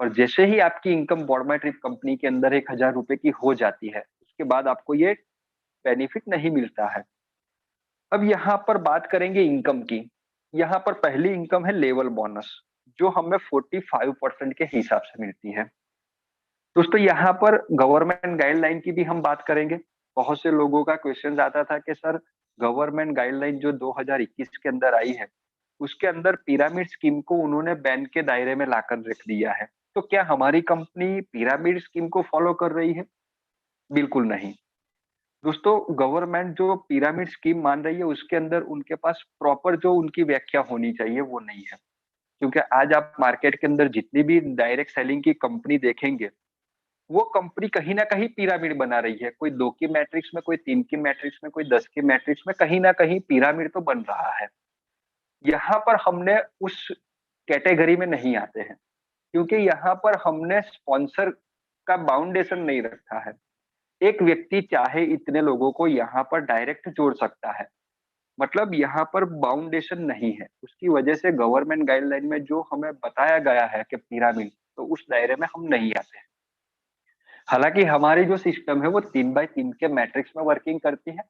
Speaker 1: और जैसे ही आपकी इनकम बॉडमाई ट्रिप कंपनी के अंदर 1,000 रुपए की हो जाती है, उसके बाद आपको ये बेनिफिट नहीं मिलता है। अब यहाँ पर बात करेंगे इनकम की। यहाँ पर पहली इनकम है लेवल बोनस, जो हमें 45% के हिसाब से मिलती है। दोस्तों यहाँ पर गवर्नमेंट गाइडलाइन की भी हम बात करेंगे। बहुत से लोगों का क्वेश्चन आता था कि सर, गवर्नमेंट गाइडलाइन जो 2021 के अंदर आई है, उसके अंदर पिरामिड स्कीम को उन्होंने बैन के दायरे में लाकर रख दिया है। तो क्या हमारी कंपनी पिरामिड स्कीम को फॉलो कर रही है? बिल्कुल नहीं। दोस्तों, गवर्नमेंट जो पिरामिड स्कीम मान रही है उसके अंदर उनके पास प्रॉपर जो उनकी व्याख्या होनी चाहिए वो नहीं है। क्योंकि आज आप मार्केट के अंदर जितनी भी डायरेक्ट सेलिंग की कंपनी देखेंगे, वो कंपनी कहीं न कहीं पिरामिड बना रही है। कोई 2 की मैट्रिक्स में, कोई 3 की मैट्रिक्स में, कोई 10 की मैट्रिक्स में, कहीं न कहीं पिरामिड तो बन रहा है। यहाँ पर हमने उस कैटेगरी में नहीं आते हैं, क्योंकि यहाँ पर हमने स्पॉन्सर का बाउंडेशन नहीं रखा है। एक व्यक्ति चाहे इतने लोगों को यहाँ पर डायरेक्ट जोड़ सकता है, मतलब यहाँ पर बाउंडेशन नहीं है। उसकी वजह से गवर्नमेंट गाइडलाइन में जो हमें बताया गया है कि पिरामिड, तो उस दायरे में हम नहीं आते हैं। हालाँकि हमारी जो सिस्टम है वो 3 बाय 3 के मैट्रिक्स में वर्किंग करती है।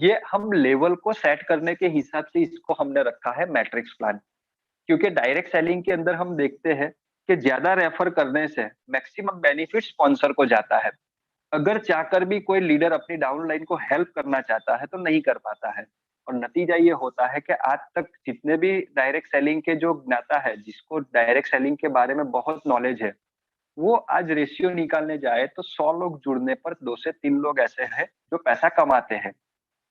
Speaker 1: ये हम लेवल को सेट करने के हिसाब से इसको हमने रखा है मैट्रिक्स प्लान। क्योंकि डायरेक्ट सेलिंग के अंदर हम देखते हैं कि ज़्यादा रेफर करने से मैक्सिमम बेनिफिट स्पॉन्सर को जाता है। अगर चाहकर भी कोई लीडर अपनी डाउनलाइन को हेल्प करना चाहता है तो नहीं कर पाता है और नतीजा ये होता है कि आज तक जितने भी डायरेक्ट सेलिंग के जो ज्ञाता है, जिसको डायरेक्ट सेलिंग के बारे में बहुत नॉलेज है, वो आज रेशियो निकालने जाए तो 100 लोग जुड़ने पर 2 से 3 लोग ऐसे हैं जो पैसा कमाते हैं।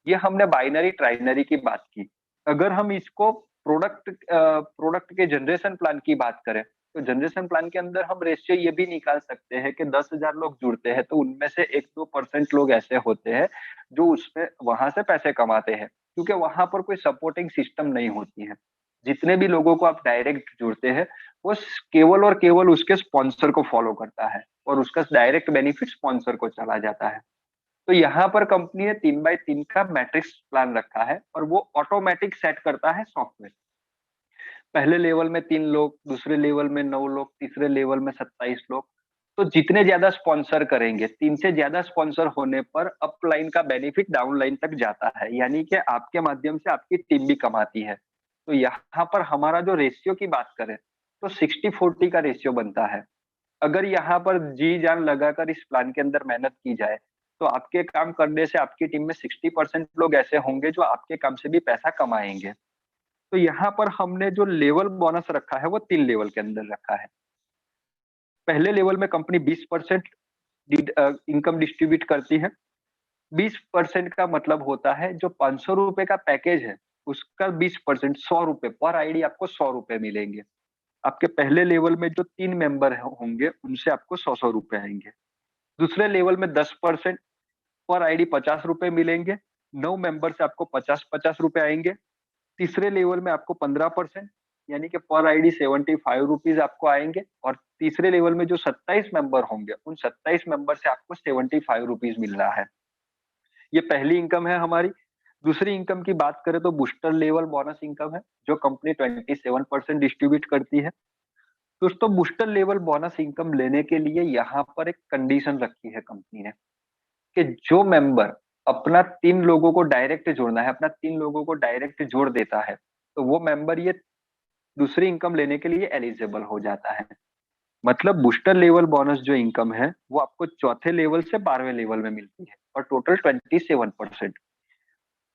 Speaker 1: ये हमने बाइनरी ट्राइनरी की बात की। अगर हम इसको प्रोडक्ट के जनरेशन प्लान की बात करें, तो जनरेशन प्लान के अंदर हम रेशियो ये भी निकाल सकते हैं कि 10,000 लोग जुड़ते हैं तो उनमें से 1-2% लोग ऐसे होते हैं जो उसमें वहां से पैसे कमाते हैं, क्योंकि वहां पर कोई सपोर्टिंग सिस्टम नहीं होती है। जितने भी लोगों को आप डायरेक्ट जुड़ते हैं, वो केवल और केवल उसके स्पॉन्सर को फॉलो करता है और उसका डायरेक्ट बेनिफिट स्पॉन्सर को चला जाता है। तो यहाँ पर कंपनी ने 3 बाय 3 का मैट्रिक्स प्लान रखा है और वो ऑटोमेटिक सेट करता है सॉफ्टवेयर। पहले लेवल में 3 लोग, दूसरे लेवल में 9 लोग, तीसरे लेवल में 27 लोग। तो जितने ज़्यादा स्पॉन्सर करेंगे, 3 से ज़्यादा स्पॉन्सर होने पर अपलाइन का बेनिफिट डाउनलाइन तक जाता है, यानी कि आपके माध्यम से आपकी टीम भी कमाती है। तो यहाँ पर हमारा जो रेशियो की बात करें, तो 60-40 का रेशियो बनता है। अगर यहाँ पर जी-जान लगाकर इस प्लान के अंदर मेहनत की जाए, तो आपके काम करने से आपकी टीम में 60% लोग ऐसे होंगे जो आपके काम से भी पैसा कमाएँगे। तो यहाँ पर हमने जो लेवल बोनस रखा है वो 3 लेवल के अंदर रखा है। पहले लेवल में कंपनी 20% इनकम डिस्ट्रीब्यूट करती है। 20% का मतलब होता है जो ₹500 का पैकेज है, उसका 20% ₹100 पर आईडी आपको ₹100 मिलेंगे। आपके पहले लेवल में जो 3 मेंबर होंगे उनसे आपको ₹100 आएँगे। दूसरे लेवल में 10% पर आईडी ₹50 मिलेंगे। 9 मेंबर से आपको 50-50 आएँगे। तीसरे लेवल में आपको 15% यानी कि पर आईडी ₹75 आपको आएँगे और तीसरे लेवल में जो 27 मेंबर होंगे, उन 27 मेंबर से आपको ₹75 मिल रहा है। ये पहली इनकम है हमारी। दूसरी इनकम की बात करें तो बूस्टर लेवल बोनस इनकम है, जो कंपनी 27% डिस्ट्रीब्यूट करती है। दोस्तों बूस्टर लेवल बोनस इनकम लेने के लिए यहाँ पर एक कंडीशन रखी है कंपनी ने कि जो मेंबर अपना 3 लोगों को डायरेक्ट जोड़ना है, अपना 3 लोगों को डायरेक्ट जोड़ देता है, तो वो मेंबर ये दूसरी इनकम लेने के लिए एलिजिबल हो जाता है। मतलब बूस्टर लेवल बोनस जो इनकम है, वो आपको चौथे लेवल से 12वें लेवल में मिलती है और टोटल 27%।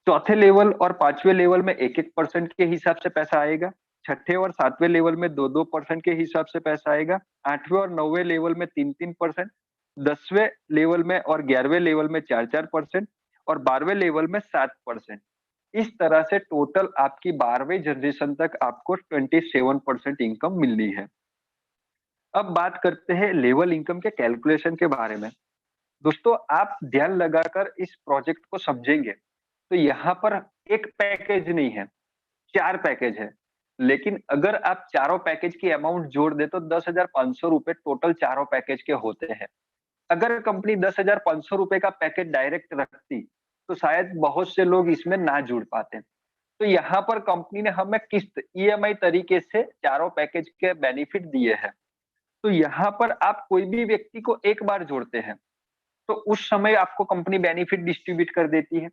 Speaker 1: चौथे लेवल और 5वें लेवल में 1-1% के हिसाब से पैसा आएगा। छठे और 7वें लेवल में 2-2% के हिसाब से पैसा आएगा। 8वें और 9वें लेवल में 3-3%, 10वें लेवल में और 11वें लेवल में 4-4% और 12वें लेवल में 7%। इस तरह से टोटल आपकी 12वीं जनरेशन तक आपको 27% इनकम मिलनी है। अब बात करते हैं लेवल इनकम के कैलकुलेशन के बारे में। दोस्तों आप ध्यान लगाकर इस प्रोजेक्ट को समझेंगे तो यहाँ पर एक पैकेज नहीं है, 4 पैकेज है। लेकिन अगर आप चारों पैकेज की अमाउंट जोड़ दें तो ₹10,500 टोटल चारों पैकेज के होते हैं। अगर कंपनी ₹10,500 का पैकेज डायरेक्ट रखती, तो शायद बहुत से लोग इसमें ना जुड़ पाते। तो यहाँ पर कंपनी ने हमें किस्त ईएमआई तरीके से चारों पैकेज के बेनिफिट दिए हैं। तो यहाँ पर आप कोई भी व्यक्ति को एक बार जोड़ते हैं, तो उस समय आपको कंपनी बेनिफिट डिस्ट्रीब्यूट कर देती है।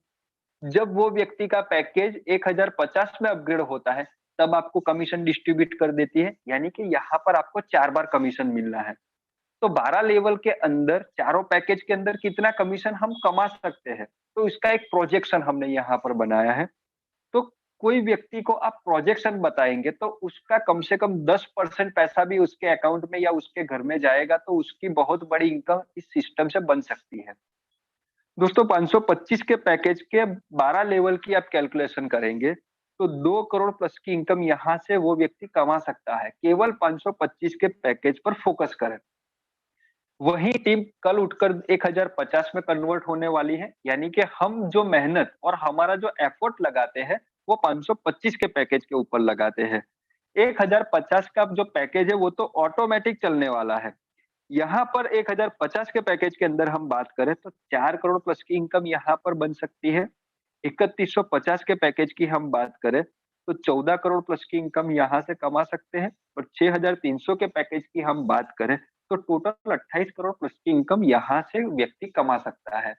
Speaker 1: जब वो व्यक्ति का पैकेज 1050 में अपग्रेड होता है, तब आपको कमीशन डिस्ट्रीब्यूट कर देती है, यानी कि यहाँ पर आपको 4 बार कमीशन मिलना है। तो 12 लेवल के अंदर चारों पैकेज के अंदर कितना कमीशन हम कमा सकते हैं, तो इसका एक प्रोजेक्शन हमने यहाँ पर बनाया है। तो कोई व्यक्ति को आप प्रोजेक्शन बताएँगे तो उसका कम से कम 10% पैसा भी उसके अकाउंट में या उसके घर में जाएगा, तो उसकी बहुत बड़ी इनकम इस सिस्टम से बन सकती है। दोस्तों 525 के पैकेज के 12 लेवल की आप कैलकुलेशन करेंगे, तो 2 करोड़ प्लस की इनकम यहाँ से वो व्यक्ति कमा सकता है, केवल 525 के पैकेज पर फोकस करें। वही टीम कल उठकर 1050 में कन्वर्ट होने वाली है, यानी कि हम जो मेहनत और हमारा जो एफर्ट लगाते हैं, वो 525 के पैकेज के ऊपर लगाते हैं। 1050 का जो पैकेज है, वो तो ऑटोमैटिक चलने वाला है। यहाँ पर 1050 के पैकेज के अंदर हम बात करें तो 4 करोड़ प्लस की इनकम यहाँ पर बन सकती है। 3150 के पैकेज की हम बात करें तो 14 करोड़ प्लस की इनकम यहाँ से कमा सकते हैं और 6300 के पैकेज की हम बात करें तो टोटल 28 करोड़ प्लस की इनकम यहाँ से व्यक्ति कमा सकता है।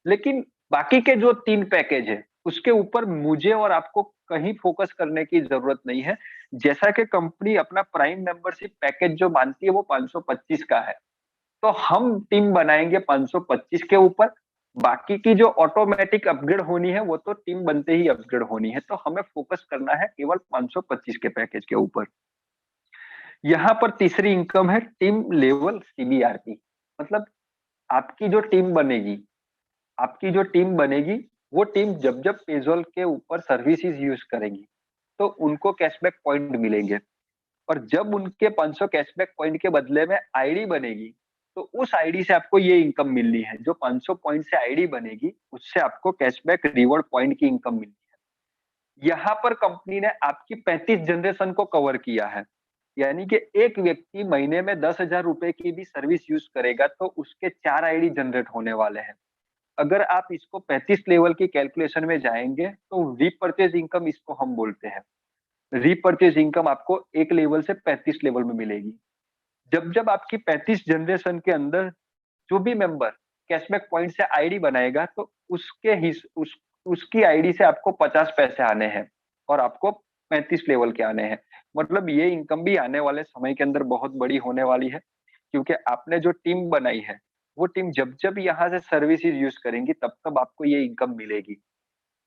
Speaker 1: लेकिन बाकी के जो 3 पैकेज है, उसके ऊपर मुझे और आपको कहीं फोकस करने की ज़रूरत नहीं है। जैसा कि कंपनी अपना प्राइम मेंबरशिप पैकेज जो मानती है वो 525 का है। तो हम टीम बनाएँगे 525 के ऊपर, बाकी की जो ऑटोमैटिक अपग्रेड होनी है वो तो टीम बनते ही अपग्रेड होनी है। तो हमें फोकस करना है केवल 525 के पैकेज के ऊपर। यहाँ पर तीसरी इनकम है टीम लेवल सीबीआरपी। मतलब आपकी जो टीम बनेगी आपकी जो टीम बनेगी, वो टीम जब-जब पेज़ोल के ऊपर सर्विसेज़ यूज़ करेगी, तो उनको कैशबैक पॉइंट मिलेंगे और जब उनके 500 कैशबैक पॉइंट के बदले में आईडी बनेगी, तो उस आईडी से आपको ये इनकम मिलनी है। जो 500 पॉइंट से आईडी बनेगी, उससे आपको कैशबैक रिवॉर्ड पॉइंट की इनकम मिलनी है। यहाँ पर कंपनी ने आपकी 35 जनरेशन को कवर किया है। यानी कि एक व्यक्ति महीने में ₹10,000 की भी सर्विस यूज़ करेगा, तो उसके 4 आईडी जनरेट होने वाले हैं। अगर आप इसको 35 लेवल की कैलकुलेशन में जाएँगे, तो रीपरचेज़ इनकम इसको हम बोलते हैं। रीपरचेज़ इनकम आपको 1 लेवल से 35 लेवल में मिलेगी। जब-जब आपकी 35 जनरेशन के अंदर जो भी मेंबर कैशबैक पॉइंट से आईडी बनाएगा, तो उसके हिस उस उसकी आईडी से आपको 50 पैसे आने हैं और आपको 35 लेवल के आने हैं। मतलब ये इनकम भी आने वाले समय के अंदर बहुत बड़ी होने वाली है, क्योंकि आपने जो टीम बनाई है, वो टीम जब-जब यहाँ से सर्विसेज़ यूज़ करेंगी, तब-तब आपको ये इनकम मिलेगी।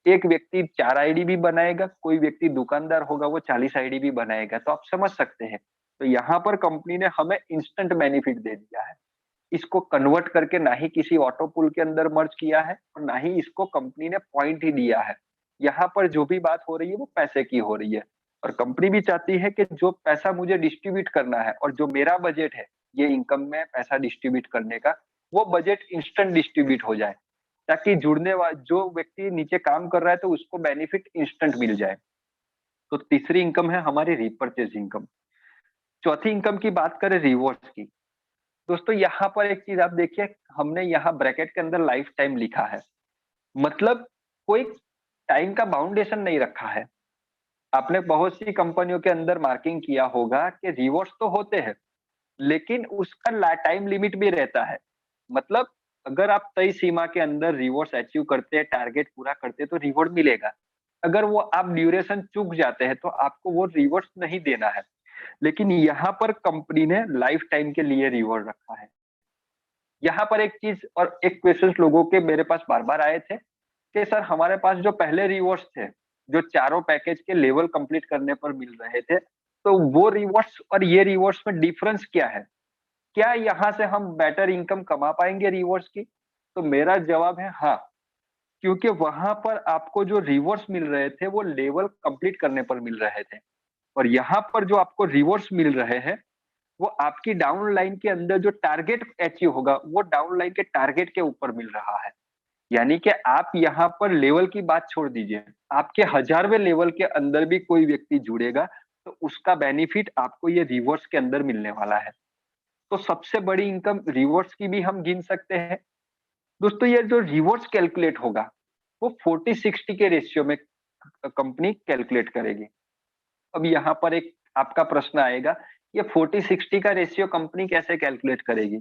Speaker 1: एक व्यक्ति 4 आईडी भी बनाएगा, कोई व्यक्ति दुकानदार होगा वो 40 आईडी भी बनाएगा, तो आप समझ सकते हैं। तो यहाँ पर कंपनी ने हमें इंस्टेंट बेनिफिट दे दिया है। इसको कन्वर्ट करके ना ही किसी ऑटो पूल के अंदर मर्ज किया है और ना ही इसको कंपनी ने पॉइंट ही दिया है। यहाँ पर जो भी बात हो रही है वो पैसे की हो रही है और कंपनी भी चाहती है कि जो पैसा मुझे डिस्ट्रीब्यूट करना है और जो मेरा बजट है ये इनकम में पैसा डिस्ट्रीब्यूट करने का, वो बजट इंस्टेंट डिस्ट्रीब्यूट हो जाए, ताकि जुड़ने वा जो व्यक्ति नीचे काम कर रहा है तो उसको बेनिफिट इंस्टेंट मिल जाए। तो तीसरी इनकम है हमारी रीपरचेज इनकम। चौथी इनकम की बात करें रिवॉर्ड्स की। दोस्तों यहाँ पर एक चीज आप देखिए, हमने यहाँ ब्रैकेट के अंदर लाइफ टाइम लिखा है, मतलब कोई टाइम का बाउंडेशन नहीं रखा है। आपने बहुत सी कंपनियों के अंदर मार्किंग किया होगा कि रिवॉर्ड्स तो होते हैं, लेकिन उसका टाइम लिमिट भी रहता है। मतलब अगर आप तय सीमा के अंदर रिवॉर्ड्स अचीव करते हैं, टारगेट पूरा करते हैं तो रिवॉर्ड मिलेगा। अगर वो आप ड्यूरेशन चूक जाते हैं तो आपको वो रिवॉर्ड्स नहीं देना है। लेकिन यहाँ पर कंपनी ने लाइफ टाइम के लिए रिवॉर्ड रखा है। यहाँ पर एक चीज और एक क्वेश्चन लोगों के मेरे पास बार-बार आए थे कि सर हमारे पास जो पहले रिवॉर्ड्स थे, जो चारों पैकेज के लेवल कंप्लीट करने पर मिल रहे थे, तो वो रिवॉर्ड्स और ये रिवॉर्ड्स में डिफरेंस क्या है? क्या यहाँ से हम बेटर इनकम कमा पाएँगे रिवॉर्ड्स की? तो मेरा जवाब है हाँ, क्योंकि वहाँ पर आपको जो रिवॉर्ड्स मिल रहे थे, वो लेवल कंप्लीट करने पर मिल रहे थे और यहाँ पर जो आपको रिवॉर्ड्स मिल रहे हैं, वो आपकी डाउन लाइन के अंदर जो टारगेट अचीव होगा, वो डाउन लाइन के टारगेट के ऊपर मिल रहा है। यानी कि आप यहाँ पर लेवल की बात छोड़ दीजिए, आपके 1000वें लेवल के अंदर भी कोई व्यक्ति जुड़ेगा, तो उसका बेनिफिट आपको ये रिवॉर्ड्स के अंदर मिलने वाला है। तो सबसे बड़ी इनकम रिवॉर्ड्स की भी हम गिन सकते हैं। दोस्तों ये जो रिवॉर्ड्स कैलकुलेट होगा, वो 40-60 के रेशियो में कंपनी कैलकुलेट करेगी। अब यहाँ पर एक आपका प्रश्न आएगा, ये 40-60 का रेशियो कंपनी कैसे कैलकुलेट करेगी?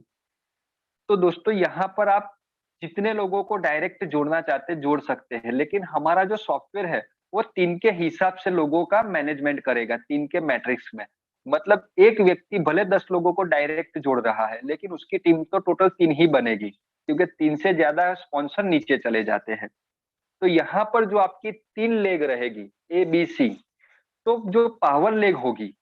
Speaker 1: तो दोस्तों यहाँ पर आप जितने लोगों को डायरेक्ट जोड़ना चाहते हैं, जोड़ सकते हैं, लेकिन हमारा जो सॉफ्टवेयर है, वो 3 के हिसाब से लोगों का मैनेजमेंट करेगा, 3 के मैट्रिक्स में। मतलब एक व्यक्ति भले 10 लोगों को डायरेक्ट जोड़ रहा है, लेकिन उसकी टीम तो टोटल 3 ही बनेगी, क्योंकि 3 से ज़्यादा स्पॉन्सर नीचे चले जाते हैं। तो यहाँ पर जो आपकी 3 लेग रहेगी, ए, बी, सी, तो जो पावर लेग होगी,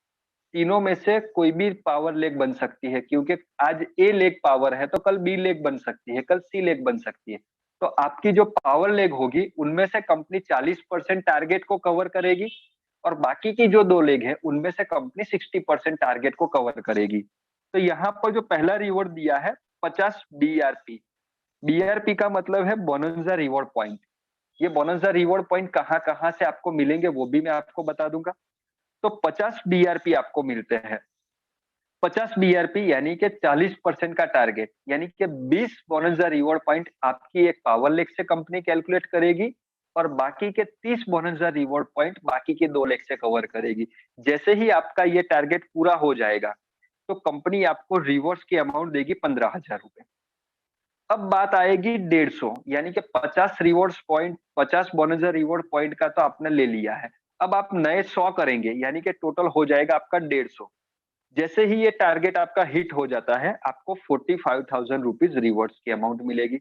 Speaker 1: तीनों में से कोई भी पावर लेग बन सकती है, क्योंकि आज ए लेग पावर है तो कल बी लेग बन सकती है, कल सी लेग बन सकती है। तो आपकी जो पावर लेग होगी उनमें से कंपनी 40% टारगेट को कवर करेगी और बाकी की जो 2 लेग है उनमें से कंपनी 60% टारगेट को कवर करेगी। तो यहाँ पर जो पहला रिवॉर्ड दिया है 50 बीआरपी। बीआरपी का मतलब है बोनंजा रिवॉर्ड पॉइंट। ये बोनंजा रिवॉर्ड पॉइंट कहाँ-कहाँ से आपको मिलेंगे वो भी मैं आपको बता दूंगा। तो 50 बीआरपी आपको मिलते हैं। 50 बीआरपी यानी कि 40% का टारगेट, यानी कि 20 बोनंजा रिवॉर्ड पॉइंट आपकी एक पावर लेग से कंपनी कैलकुलेट करेगी और बाकी के 30 बोनंजा रिवॉर्ड पॉइंट बाकी के 2 लेग से कवर करेगी। जैसे ही आपका ये टारगेट पूरा हो जाएगा, तो कंपनी आपको रिवॉर्ड्स की अमाउंट देगी ₹15,000। अब बात आएगी 150, यानी कि 50 rewards point, 50 bonus reward point का तो आपने ले लिया है। अब आप नए 100 करेंगे, यानी कि टोटल हो जाएगा आपका 150। जैसे ही ये टारगेट आपका हिट हो जाता है, आपको 45,000 रुपीज रिवॉर्ड्स की अमाउंट मिलेगी।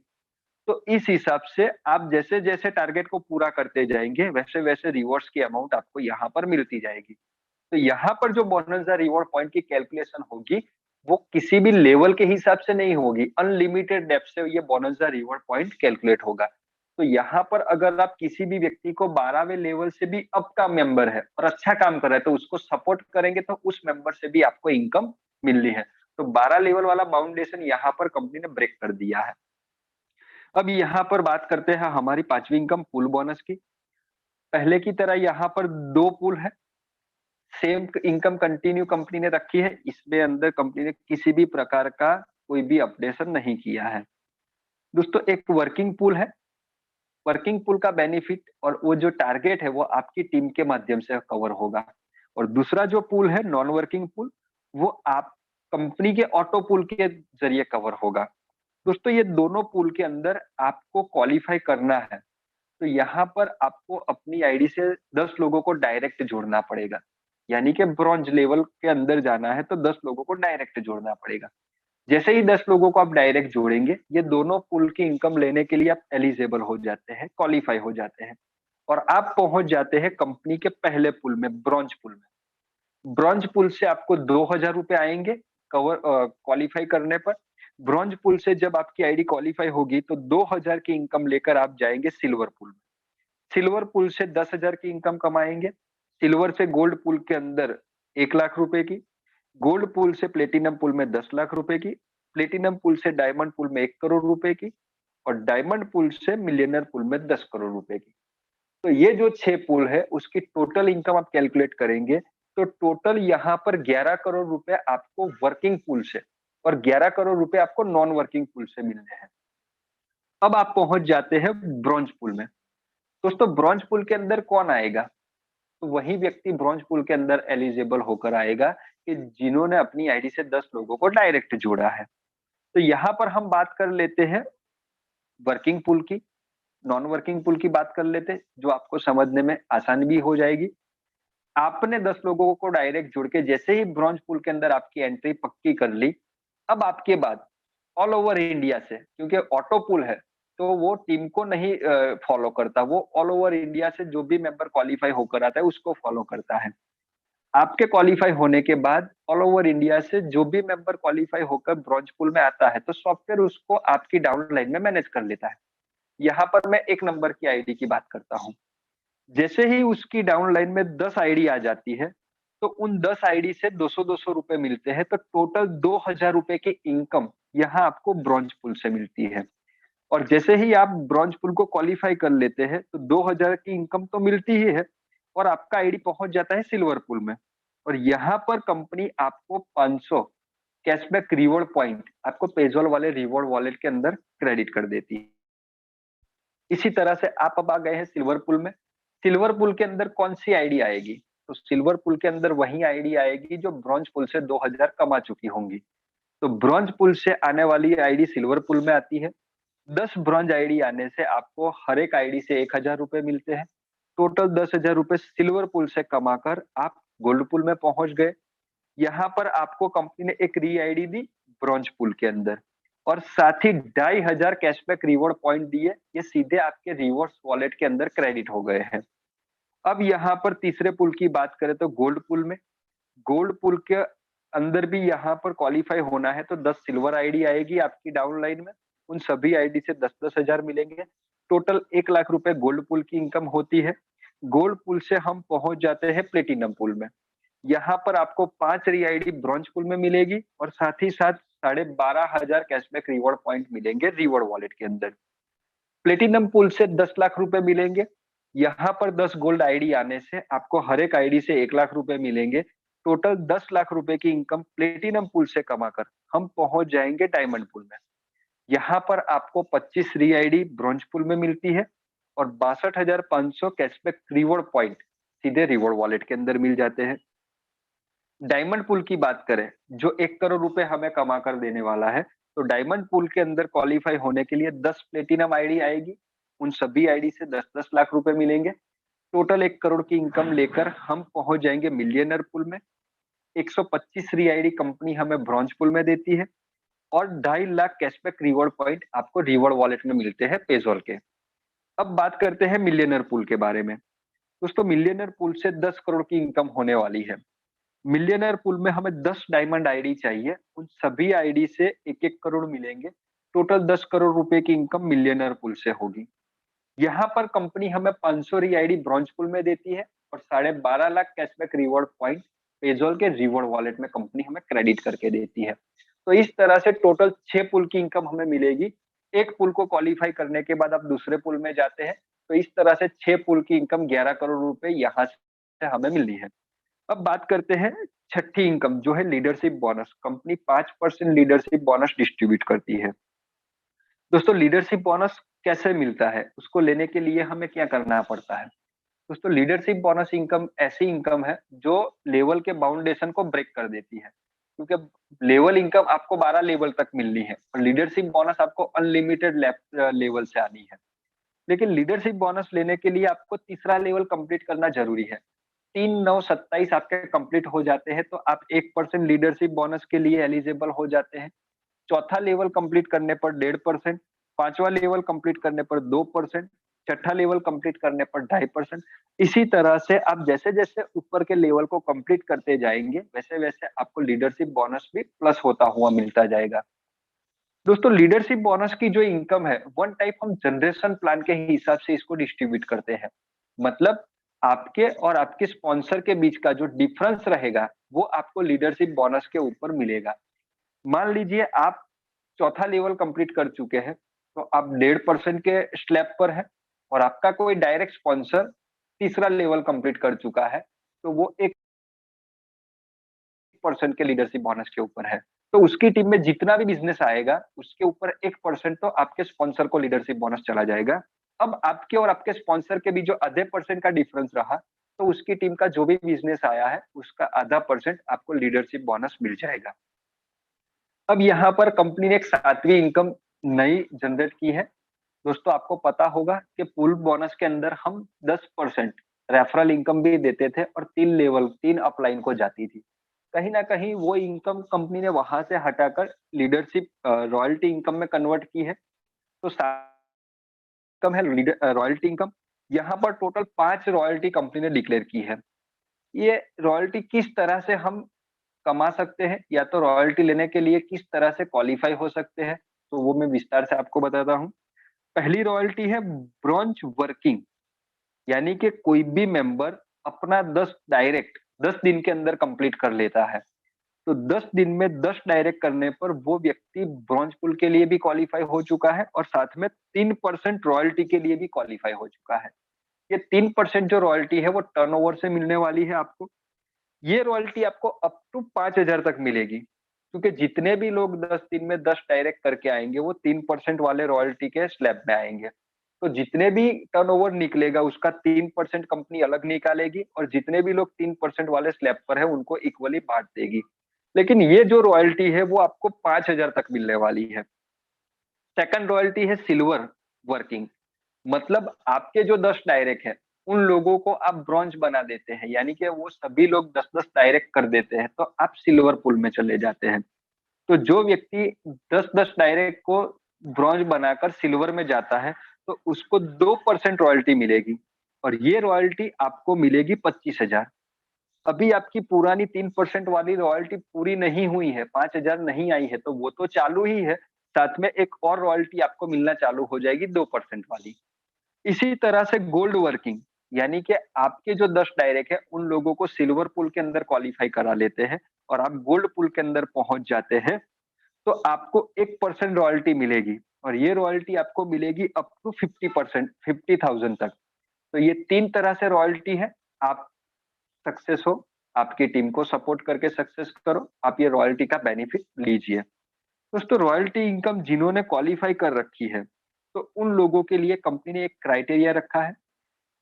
Speaker 1: तो इस हिसाब से आप जैसे-जैसे टारगेट को पूरा करते जाएँगे, वैसे-वैसे रिवॉर्ड्स की अमाउंट आपको यहाँ पर मिलती जाएगी। तो यहाँ पर जो बोनस रिवॉर्ड पॉइंट की कैलकुलेशन होगी, वो किसी भी लेवल के हिसाब से नहीं होगी, अनलिमिटेड डेप्थ से ये बोनस रिवॉर्ड पॉइंट कैलकुलेट होगा। तो यहाँ पर अगर आप किसी भी व्यक्ति को 12वें लेवल से भी अप का मेंबर है और अच्छा काम कर रहा है, तो उसको सपोर्ट करेंगे तो उस मेंबर से भी आपको इनकम मिलनी है। तो 12 लेवल वाला बाउंडेशन यहाँ पर कंपनी ने ब्रेक कर दिया है। अब यहाँ पर बात करते हैं हमारी 5वीं इनकम पूल बोनस की। पहले की तरह यहाँ पर 2 पूल है। सेम इनकम कंटिन्यू कंपनी ने रखी है। इसमें अंदर कंपनी ने किसी भी प्रकार का कोई भी अपडेशन नहीं किया है। दोस्तों एक वर्किंग पूल है। वर्किंग पूल का बेनिफिट और वो जो टारगेट है वो आपकी टीम के माध्यम से कवर होगा। और दूसरा जो पूल है नॉन वर्किंग पूल, वो आप कंपनी के ऑटो पूल के जरिए कवर होगा। दोस्तों ये दोनों पूल के अंदर आपको क्वालिफाई करना है। तो यहाँ पर आपको अपनी आईडी से 10 लोगों को डायरेक्ट जोड़ना पड़ेगा। यानी कि ब्रॉन्ज लेवल के अंदर जाना है तो 10 लोगों को डायरेक्ट जोड़ना पड़ेगा। जैसे ही 10 लोगों को आप डायरेक्ट जोड़ेंगे, ये दोनों पूल की इनकम लेने के लिए आप एलिजिबल हो जाते हैं, क्वालिफाई हो जाते हैं और आप पहुँच जाते हैं कंपनी के पहले पूल में, ब्रॉन्ज पूल में। ब्रॉन्ज पूल से आपको ₹2000 आएँगे क्वालिफाई करने पर। ब्रॉन्ज पूल से जब आपकी आईडी क्वालिफाई होगी तो 2000 की इनकम लेकर आप जाएँगे सिल्वर पूल में। सिल्वर पूल से 10,000 की इनकम कमाएंगे, सिल्वर से गोल्ड पूल के अंदर 1 लाख रुपए की, गोल्ड पूल से प्लेटिनम पूल में 10 लाख रुपए की, प्लेटिनम पूल से डायमंड पूल में 1 करोड़ रुपए की, और डायमंड पूल से मिलियनर पूल में 10 करोड़ रुपए की। तो ये जो 6 पूल है उसकी टोटल इनकम आप कैलकुलेट करेंगे तो टोटल यहाँ पर 11 करोड़ रुपए आपको वर्किंग पूल से और 11 करोड़ रुपए आपको नॉन वर्किंग पूल से मिलने हैं। अब आप पहुंच जाते हैं ब्रॉन्ज पूल में। दोस्तों ब्रॉन्ज पूल के अंदर कौन आएगा? तो वही व्यक्ति ब्रॉन्ज पूल के अंदर एलिजिबल होकर आएगा कि जिन्होंने अपनी आईडी से 10 लोगों को डायरेक्ट जोड़ा है। तो यहाँ पर हम बात कर लेते हैं वर्किंग पूल की, नॉन वर्किंग पूल की बात कर लेते हैं, जो आपको समझने में आसान भी हो जाएगी। आपने 10 लोगों को डायरेक्ट जुड़ के जैसे ही ब्रॉन्ज पूल के अंदर आपकी एंट्री पक्की कर ली, अब आपके बाद ऑल ओवर इंडिया से, क्योंकि ऑटो पूल है तो वो टीम को नहीं फॉलो करता, वो ऑल ओवर इंडिया से जो भी मेंबर क्वालिफाई होकर आता है उसको फॉलो करता है। आपके क्वालिफाई होने के बाद ऑल ओवर इंडिया से जो भी मेंबर क्वालिफाई होकर ब्रॉन्ज पूल में आता है तो सॉफ्टवेयर उसको आपकी डाउनलाइन में मैनेज कर लेता है। यहाँ पर मैं 1 नंबर की आईडी की बात करता हूँ। जैसे ही उसकी डाउनलाइन में 10 आईडी आ जाती है, तो उन 10 आईडी से 200-200 रुपए मिलते हैं, तो टोटल 2,000 रुपए की इनकम यहाँ आपको ब्रॉन्ज पूल से मिलती है। और जैसे ही आप ब्रॉन्ज पूल को क्वालिफाई कर लेते हैं, तो 2,000 की इनकम तो मिलती ही है और आपका आईडी पहुंच जाता है सिल्वर पूल में। और यहाँ पर कंपनी आपको 500 कैशबैक रिवॉर्ड पॉइंट आपको पेजॉल वाले रिवॉर्ड वॉलेट के अंदर क्रेडिट कर देती है। इसी तरह से आप अब आ गए हैं सिल्वर पूल में। सिल्वर पूल के अंदर कौन सी आईडी आएगी? तो सिल्वर पूल के अंदर वही आईडी आएगी जो ब्रॉन्ज पूल से 2,000 कमा चुकी होंगी। तो ब्रॉन्ज पूल से आने वाली आईडी सिल्वर पूल में आती है। 10 ब्रॉन्ज आईडी आने से आपको हर एक आईडी से 1,000 रुपए मिलते हैं। टोटल 10,000 रुपए सिल्वर पूल से कमाकर आप गोल्ड पूल में पहुंच गए। यहाँ पर आपको कंपनी ने एक री आईडी दी ब्रॉन्ज पूल के अंदर और साथ ही 2,500 कैशबैक रिवॉर्ड पॉइंट दिए। ये सीधे आपके रिवॉर्ड्स वॉलेट के अंदर क्रेडिट हो गए हैं। अब यहाँ पर तीसरे पुल की बात करें तो गोल्ड पुल में, गोल्ड पुल के अंदर भी यहाँ पर क्वालिफाई होना है तो 10 सिल्वर आईडी आएगी आपकी डाउनलाइन में। उन सभी आईडी से 10-10 हजार मिलेंगे। टोटल 1 लाख रुपए गोल्ड पुल की इनकम होती है। गोल्ड पुल से हम पहुंच जाते हैं प्लेटिनम पुल में। यहाँ पर आपको 5 री आईडी ब्रॉन्ज पुल में मिलेगी और साथ ही साथ 12,500 कैशबैक रिवॉर्ड पॉइंट मिलेंगे रिवॉर्ड वॉलेट के अंदर। प्लेटिनम पुल से 10 लाख रुपए मिलेंगे। यहाँ पर 10 गोल्ड आईडी आने से आपको हर एक आईडी से 1 लाख रुपए मिलेंगे। टोटल 10 लाख रुपए की इनकम प्लेटिनम पुल से कमाकर हम पहुंच जाएंगे डायमंड पुल में। यहाँ पर आपको 25 री आईडी ब्रॉन्ज पुल में मिलती है और 62,500 कैशबैक रिवॉर्ड पॉइंट सीधे रिवॉर्ड वॉलेट के अंदर मिल जाते हैं। डायमंड पुल की बात करें जो 1 करोड़ रुपए हमें कमा कर देने वाला है, तो डायमंड पुल के अंदर क्वालिफाई होने के लिए 10 प्लेटिनम आईडी आएगी। उन सभी आईडी से 10-10 लाख रुपए मिलेंगे। टोटल 1 करोड़ की इनकम लेकर हम पहुंच जाएंगे मिलियनर पुल में। 125 री आईडी कंपनी हमें ब्रॉन्ज पुल में देती है और 2.5 लाख कैशबैक रिवॉर्ड पॉइंट आपको रिवॉर्ड वॉलेट में मिलते हैं पेजॉल के। अब बात करते हैं मिलियनर पुल के बारे में। दोस्तों मिलियनर पुल से 10 करोड़ की इनकम होने वाली है। मिलियनर पूल में हमें 10 डायमंड आईडी चाहिए। उन सभी आईडी से 1-1 करोड़ मिलेंगे। टोटल 10 करोड़ रुपए की इनकम मिलियनर पूल से होगी। यहाँ पर कंपनी हमें 500 री आईडी ब्रॉन्ज पूल में देती है और 12.5 लाख कैशबैक रिवॉर्ड पॉइंट पेजॉल के रिवॉर्ड वॉलेट में कंपनी हमें क्रेडिट करके देती है। तो इस तरह से टोटल 6 पुल की इनकम हमें मिलेगी। एक पुल को क्वालिफाई करने के बाद आप दूसरे पुल में जाते हैं, तो इस तरह से 6 पुल की इनकम 11 करोड़ रुपए यहाँ से हमें मिलनी है। अब बात करते हैं छठी इनकम जो है leadership bonus. Company 5% leadership bonus distribute करती है। दोस्तों लीडरशिप बोनस कैसे मिलता है? उसको लेने के लिए हमें क्या करना पड़ता है? दोस्तों लीडरशिप बोनस इनकम ऐसी इनकम है जो लेवल के बाउंडेशन को ब्रेक कर देती है, क्योंकि लेवल इनकम आपको 12 लेवल तक मिलनी है और लीडरशिप बोनस आपको अनलिमिटेड लेवल से आनी है। लेकिन लीडरशिप बोनस लेने के लिए आपको तीसरा लेवल कंप्लीट करना जरूरी है। 3, 9, 27 आपके कंप्लीट हो जाते हैं तो आप 1% लीडरशिप बोनस के लिए एलिजिबल हो जाते हैं। चौथा लेवल कंप्लीट करने पर 1.5%, पांचवा लेवल कंप्लीट करने पर 2%, छठा लेवल कंप्लीट करने पर 2.5%। इसी तरह से आप जैसे जैसे ऊपर के लेवल को कंप्लीट करते जाएंगे वैसे वैसे आपको लीडरशिप बोनस भी प्लस होता हुआ मिलता जाएगा। दोस्तों लीडरशिप बोनस की जो इनकम है, वन टाइप हम जनरेशन प्लान के हिसाब से इसको डिस्ट्रीब्यूट करते हैं। मतलब आपके और आपके स्पॉन्सर के बीच का जो डिफरेंस रहेगा, वो आपको लीडरशिप बोनस के ऊपर मिलेगा। मान लीजिए आप चौथा लेवल कंप्लीट कर चुके हैं, तो आप 1.5% के स्लैब पर हैं और आपका कोई डायरेक्ट स्पॉन्सर तीसरा लेवल कंप्लीट कर चुका है, तो वो 1% के लीडरशिप बोनस के ऊपर है। तो उसकी टीम में जितना भी बिज़नेस आएगा, उसके ऊपर 1% तो आपके स्पॉन्सर को लीडरशिप बोनस चला जाएगा। अब आपके और आपके स्पॉन्सर के बीच जो आधे परसेंट का डिफरेंस रहा, तो उसकी टीम का जो भी बिज़नेस आया है, उसका आधा परसेंट आपको लीडरशिप बोनस मिल जाएगा। अब यहाँ पर कंपनी ने एक 7वीं इनकम नई जनरेट की है। दोस्तों आपको पता होगा कि पूल बोनस के अंदर हम 10% रेफरल इनकम भी देते थे और 3 अपलाइन को जाती थी। कहीं न कहीं वो इनकम कंपनी ने वहाँ से हटाकर लीडरशिप रॉयल्टी इनकम में कन्वर्ट की है। तो इनकम है रॉयल्टी इनकम। यहाँ पर टोटल 5 रॉयल्टी कंपनी ने डिक्लेयर की है। ये रॉयल्टी किस तरह से हम कमा सकते हैं या तो रॉयल्टी लेने के लिए किस तरह से क्वालीफाई हो सकते हैं, तो वो मैं विस्तार से आपको बताता हूँ। पहली रॉयल्टी है ब्रोंज वर्किंग, यानी कि कोई भी मेंबर अपना 10 दिन के अंदर कंप्लीट कर लेता है। तो 10 दिन में 10 डायरेक्ट करने पर वो व्यक्ति ब्रॉन्ज पूल के लिए भी क्वालीफाई हो चुका है और साथ में 3% रॉयल्टी के लिए भी क्वालीफाई हो चुका है। ये 3% जो रॉयल्टी है वो टर्नओवर से मिलने वाली है आपको। ये रॉयल्टी आपको अप टू 5,000 तक मिलेगी, क्योंकि जितने भी लोग 10 दिन में 10 डायरेक्ट करके आएँगे, वो 3% वाले रॉयल्टी के स्लैब में आएँगे। तो जितने भी टर्नओवर निकलेगा, उसका 3% कंपनी अलग निकालेगी और जितने भी लोग 3% वाले स्लैब पर हैं, उनको इक्वली बाँट देगी। लेकिन ये जो रॉयल्टी है, वो आपको 5,000 तक मिलने वाली है। सेकंड रॉयल्टी है सिल्वर वर्किंग। मतलब आपके जो 10 डायरेक्ट हैं, उन लोगों को आप ब्रॉन्ज बना देते हैं, यानी कि वो सभी लोग 10-10 डायरेक्ट कर देते हैं, तो आप सिल्वर पूल में चले जाते हैं। तो जो व्यक्ति 10-10 डायरेक्ट को ब्रॉन्ज बनाकर सिल्वर में जाता है, तो उसको 2% रॉयल्टी मिलेगी और ये रॉयल्टी आपको मिलेगी 25,000। अभी आपकी पुरानी 3% वाली रॉयल्टी पूरी नहीं हुई है, 5,000 नहीं आई है, तो वो तो चालू ही है, साथ में एक और रॉयल्टी आपको मिलना चालू हो जाएगी 2% वाली। इसी तरह से गोल्ड वर्किंग, यानी कि आपके जो 10 डायरेक्ट है, उन लोगों को सिल्वर पूल के अंदर क्वालीफाई करा लेते हैं और आप गोल्ड पूल के अंदर पहुँच जाते हैं, तो आपको 1% रॉयल्टी मिलेगी और ये रॉयल्टी आपको मिलेगी अप टू 50%, 50,000 तक। तो ये 3 तरह से रॉयल्टी है। आप सक्सेस हो, आपकी टीम को सपोर्ट करके सक्सेस करो, आप ये रॉयल्टी का बेनिफिट लीजिए। दोस्तों रॉयल्टी इनकम जिन्होंने क्वालीफाई कर रखी है, तो उन लोगों के लिए कंपनी ने एक क्राइटेरिया रखा है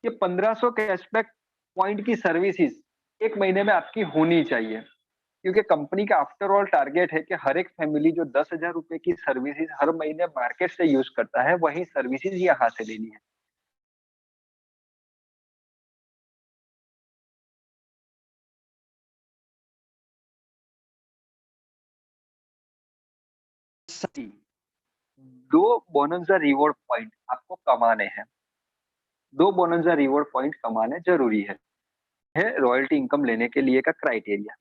Speaker 1: कि 1500 कैशबैक पॉइंट की सर्विसेज 1 महीने में आपकी होनी चाहिए। क्योंकि कंपनी का आफ्टर ऑल टारगेट है कि हर एक फैमिली जो 10,000 रुपए की सर्विसेज हर महीने मार्केट से यूज़ करता है, वही सर्विसेज यहाँ से लेनी है। सही 2 बोनस रिवॉर्ड पॉइंट आपको कमाने हैं। 2 बोनस रिवॉर्ड पॉइंट कमाने ज़रूरी है रॉयल्टी इनकम लेने के लिए का क्राइटेरिया।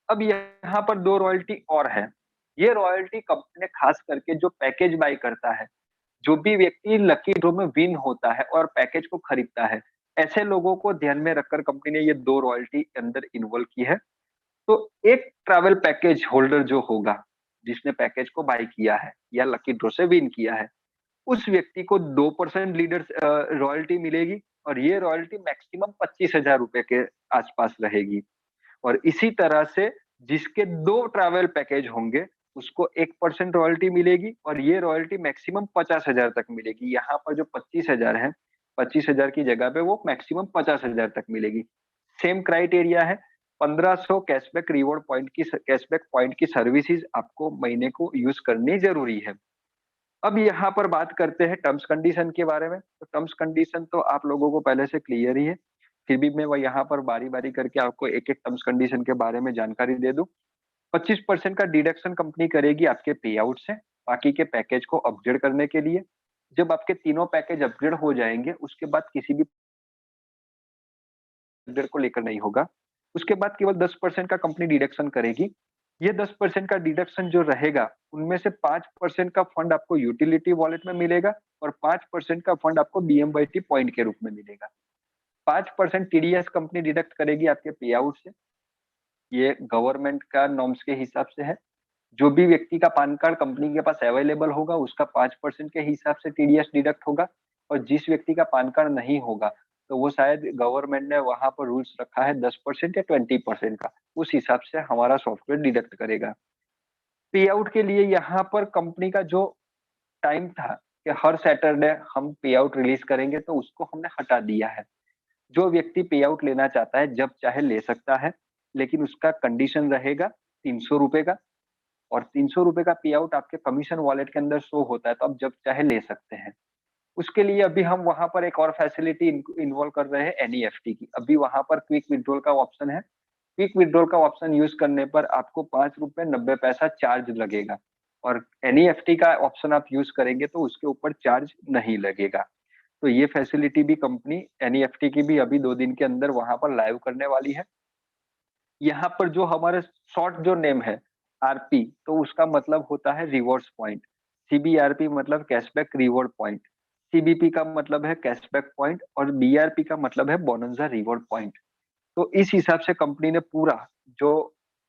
Speaker 1: अब यहाँ पर 2 रॉयल्टी और है। ये रॉयल्टी कंपनी ने खास करके जो पैकेज बाय करता है, जो भी व्यक्ति लकी ड्रॉ में विन होता है और पैकेज को खरीदता है, ऐसे लोगों को ध्यान में रखकर कंपनी ने ये 2 रॉयल्टी अंदर इन्वॉल्व की है। तो एक ट्रैवल पैकेज होल्डर जो होगा, जिसने पैकेज को बाय किया है या लकी ड्रॉ से विन किया है, उस व्यक्ति को 2% लीडर्स रॉयल्टी मिलेगी और ये रॉयल्टी मैक्सिमम 25,000 रुपए के आसपास रहेगी। और इसी तरह से जिसके 2 ट्रैवल पैकेज होंगे, उसको 1% रॉयल्टी मिलेगी और ये रॉयल्टी मैक्सिमम 50,000 तक मिलेगी। यहाँ पर जो 25,000 है, 25,000 की जगह पे वो मैक्सिमम 50,000 तक मिलेगी। सेम क्राइटेरिया है, 1500 कैशबैक पॉइंट की सर्विसेज आपको महीने को यूज़ करनी ज़रूरी है। अब यहाँ पर बात करते हैं टर्म्स कंडीशन के बारे में। तो टर्म्स कंडीशन तो आप लोगों को पहले से क्लियर ही है। फिर भी मैं वो यहाँ पर बारी-बारी करके आपको एक-एक टर्म्स कंडीशन के बारे में जानकारी दे दूँ। 25% का डिडक्शन कंपनी करेगी आपके पे आउट से, बाकी के पैकेज को अपग्रेड करने के लिए। जब आपके तीनों पैकेज अपग्रेड हो जाएँगे, उसके बाद किसी भी अपग्रेड को लेकर नहीं होगा। उसके बाद केवल 10% का कंपनी डिडक्शन करेगी ये 10% का डिडक्शन जो रहेगा, उनमें से 5% का फंड आपको यूटिलिटी वॉलेट में मिलेगा और 5% का फंड आपको बीएमवाईटी पॉइंट के रूप में मिलेगा। 5% टीडीएस कंपनी डिडक्ट करेगी आपके पे आउट से, ये गवर्नमेंट का नॉर्म्स के हिसाब से है। जो भी व्यक्ति का पैन कार्ड कंपनी के पास अवेलेबल होगा, उसका 5% के हिसाब से टीडीएस डिडक्ट होगा और जिस व्यक्ति का पैन कार्ड नहीं होगा, तो वो शायद गवर्नमेंट ने वहाँ पर रूल्स रखा है 10% या 20% का, उस हिसाब से हमारा सॉफ्टवेयर डिडक्ट करेगा। पे आउट के लिए यहाँ पर कंपनी का जो टाइम था कि हर सैटरडे हम पे आउट रिलीज़ करेंगे, तो उसको हमने हटा दिया है। जो व्यक्ति पे आउट लेना चाहता है, जब चाहे ले सकता है, लेकिन उसका कंडीशन रहेगा ₹300 का और ₹300 का पे आउट आपके कमीशन वॉलेट के अंदर शो होता है, तो आप जब चाहे ले सकते हैं। उसके लिए अभी हम वहाँ पर एक और फैसिलिटी इन्वॉल्व कर रहे हैं एनईएफटी की। अभी वहाँ पर क्विक विथड्रॉल का ऑप्शन है। क्विक विथड्रॉल का ऑप्शन यूज़ करने पर आपको ₹5.90 चार्ज लगेगा और एनईएफटी का ऑप्शन आप यूज़ करेंगे तो उसके ऊपर चार्ज नहीं लगेगा। तो ये फैसिलिटी भी कंपनी एनईएफटी की भी अभी 2 दिन के अंदर वहाँ पर लाइव करने वाली है। यहाँ पर जो हमारे शॉर्ट जो नेम है आरपी, तो उसका मतलब होता है रिवॉर्ड्स पॉइंट। सीबीआरपी मतलब कैशबैक रिवॉर्ड पॉइंट। सीबीपी का मतलब है कैशबैक पॉइंट और बीआरपी का मतलब है बोनंजा रिवॉर्ड पॉइंट। तो इस हिसाब से कंपनी ने पूरा जो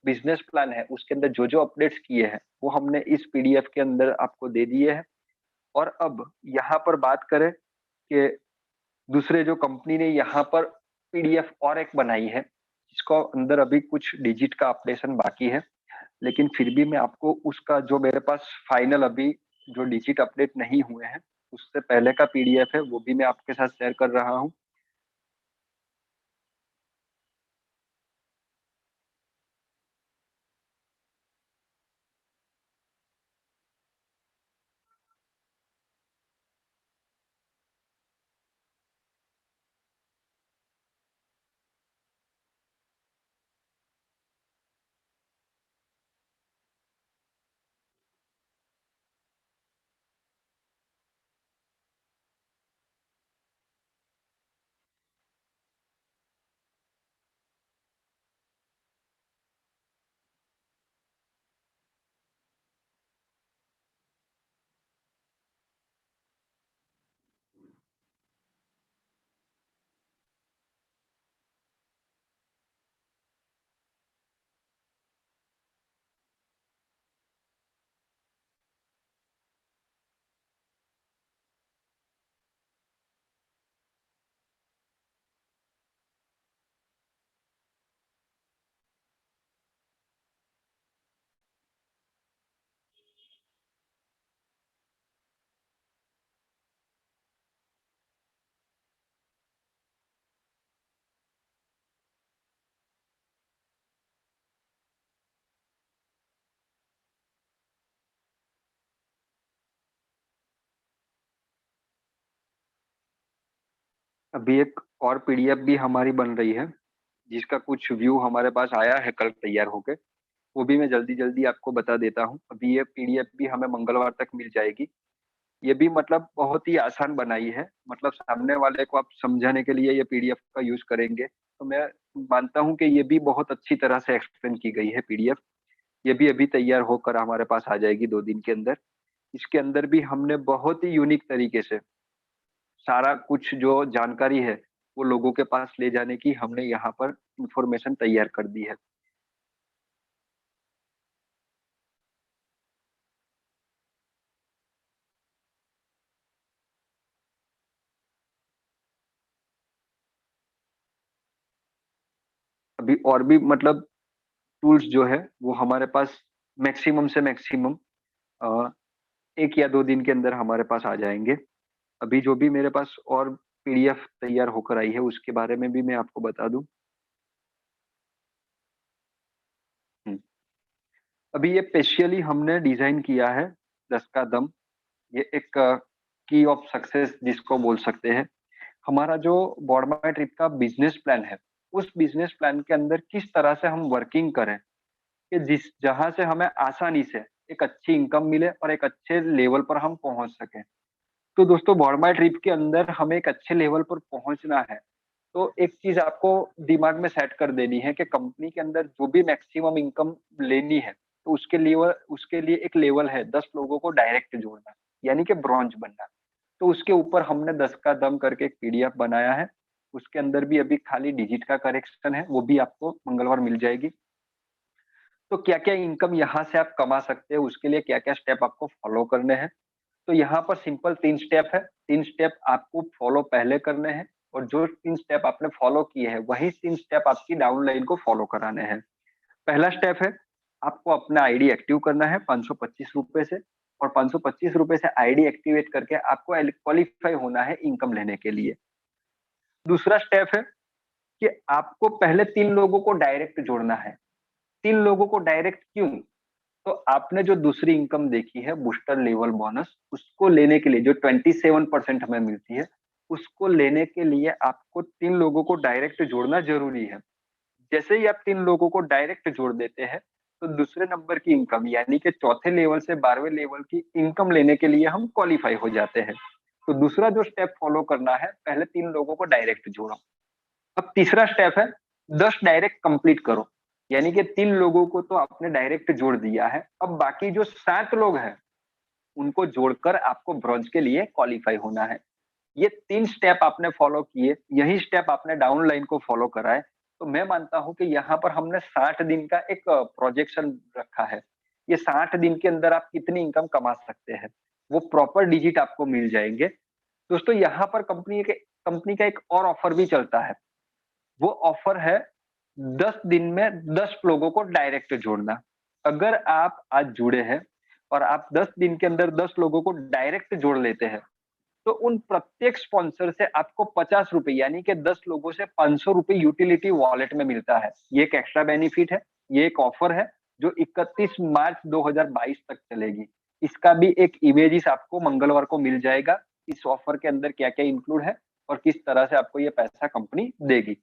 Speaker 1: बिज़नेस प्लान है, उसके अंदर जो-जो अपडेट्स किए हैं, वो हमने इस पीडीएफ के अंदर आपको दे दिए हैं। और अब यहाँ पर बात करें कि दूसरे जो कंपनी ने यहाँ पर पीडीएफ और एक बनाई है, जिसको अंदर अभी कुछ डिजिट का अपडेशन बाकी है, लेकिन फिर भी मैं आपको उसका जो मेरे पास फाइनल अभी जो डिजिट अपडेट नहीं हुए हैं, उससे पहले का पीडीएफ है, वो भी मैं आपके साथ शेयर कर रहा हूँ। अभी एक और पीडीएफ भी हमारी बन रही है, जिसका कुछ व्यू हमारे पास आया है कल तैयार होके, वो भी मैं जल्दी-जल्दी आपको बता देता हूँ। अभी ये पीडीएफ भी हमें मंगलवार तक मिल जाएगी। ये भी मतलब बहुत ही आसान बनाई है, मतलब सामने वाले को आप समझाने के लिए ये पीडीएफ का यूज़ करेंगे, तो मैं मानता हूँ कि ये भी बहुत अच्छी तरह से एक्सप्लेन की गई है पीडीएफ। ये भी अभी तैयार होकर हमारे पास आ जाएगी 2 दिन के अंदर। इसके अंदर भी हमने बहुत ही यूनिक तरीके से सारा कुछ जो जानकारी है, वो लोगों के पास ले जाने की हमने यहाँ पर इन्फॉर्मेशन तैयार कर दी है। अभी और भी मतलब टूल्स जो है, वो हमारे पास मैक्सिमम से मैक्सिमम अ, 1 या 2 दिन के अंदर हमारे पास आ जाएँगे। अभी जो भी मेरे पास और पीडीएफ तैयार होकर आई है, उसके बारे में भी मैं आपको बता दूँ। हुँ, अभी ये स्पेशली हमने डिज़ाइन किया है 10 का दम, ये एक की ऑफ सक्सेस जिसको बोल सकते हैं। हमारा जो बॉडमाई ट्रिप का बिज़नेस प्लान है, उस बिज़नेस प्लान के अंदर किस तरह से हम वर्किंग करें, कि जिस जहाँ से हमें आसानी से एक अच्छी इनकम मिले और एक अच्छे लेवल पर हम पहुँच सकें। तो दोस्तों बॉडमाई ट्रिप के अंदर हमें एक अच्छे लेवल पर पहुँचना है, तो एक चीज आपको दिमाग में सेट कर देनी है कि कंपनी के अंदर जो भी मैक्सिमम इनकम लेनी है, तो उसके लिए एक लेवल है 10 लोगों को डायरेक्ट जोड़ना, यानी कि ब्रॉन्ज बनना। तो उसके ऊपर हमने 10 का दम करके एक पीडीएफ बनाया है। उसके अंदर भी अभी खाली डिजिट का करेक्शन है, वो भी आपको मंगलवार मिल जाएगी। तो क्या-क्या इनकम यहाँ से आप कमा सकते हो, उसके लिए क्या-क्या स्टेप आपको फॉलो करने हैं। तो यहाँ पर सिंपल 3 स्टेप है। 3 स्टेप आपको फॉलो पहले करने हैं और जो 3 स्टेप आपने फॉलो किए हैं, वही 3 स्टेप आपकी डाउनलाइन को फॉलो कराने हैं। पहला स्टेप है, आपको अपना आईडी एक्टिव करना है ₹525 से और ₹525 से आईडी एक्टिवेट करके आपको क्वालिफाई होना है इनकम लेने के लिए। दूसरा स्टेप है कि आपको पहले 3 लोगों को डायरेक्ट जोड़ना है। 3 लोगों को डायरेक्ट क्यों? तो आपने जो दूसरी इनकम देखी है बूस्टर लेवल बोनस, उसको लेने के लिए जो 27% हमें मिलती है, उसको लेने के लिए आपको 3 लोगों को डायरेक्ट जोड़ना ज़रूरी है। जैसे ही आप 3 लोगों को डायरेक्ट जोड़ देते हैं, तो दूसरे नंबर की इनकम यानी कि चौथे लेवल से 12वें लेवल की इनकम लेने के लिए हम क्वालीफाई हो जाते हैं। तो दूसरा जो स्टेप फॉलो करना है, पहले 3 लोगों को डायरेक्ट जोड़ो। अब तीसरा स्टेप है 10 डायरेक्ट कंप्लीट करो। यानी कि 3 लोगों को तो आपने डायरेक्ट जोड़ दिया है। अब बाकी जो 7 लोग हैं, उनको जोड़कर आपको ब्रॉन्ज के लिए क्वालीफाई होना है। ये 3 स्टेप आपने फॉलो किए, यही स्टेप आपने डाउनलाइन को फॉलो करा है, तो मैं मानता हूँ कि यहाँ पर हमने 60 दिन का एक प्रोजेक्शन रखा है। ये 60 दिन के अंदर आप कितनी इनकम कमा सकते हैं, वो प्रॉपर डिजिट आपको मिल जाएँगे। दोस्तों यहाँ पर कंपनी का एक और ऑफर भी चलता है। वो ऑफर है 10 दिन में 10 लोगों को डायरेक्ट जोड़ना। अगर आप आज जुड़े हैं और आप 10 दिन के अंदर 10 लोगों को डायरेक्ट जोड़ लेते हैं, तो उन प्रत्येक स्पॉन्सर से आपको ₹50 यानी कि 10 लोगों से ₹500 यूटिलिटी वॉलेट में मिलता है। ये एक एक्स्ट्रा बेनिफिट है, ये एक ऑफर है जो 31 मार्च 2022 तक चलेगी। इसका भी एक इमेजेस आपको मंगलवार को मिल जाएगा, इस ऑफर के अंदर क्या-क्या इंक्लूड है और किस तरह से आपको ये पैसा कंपनी देगी।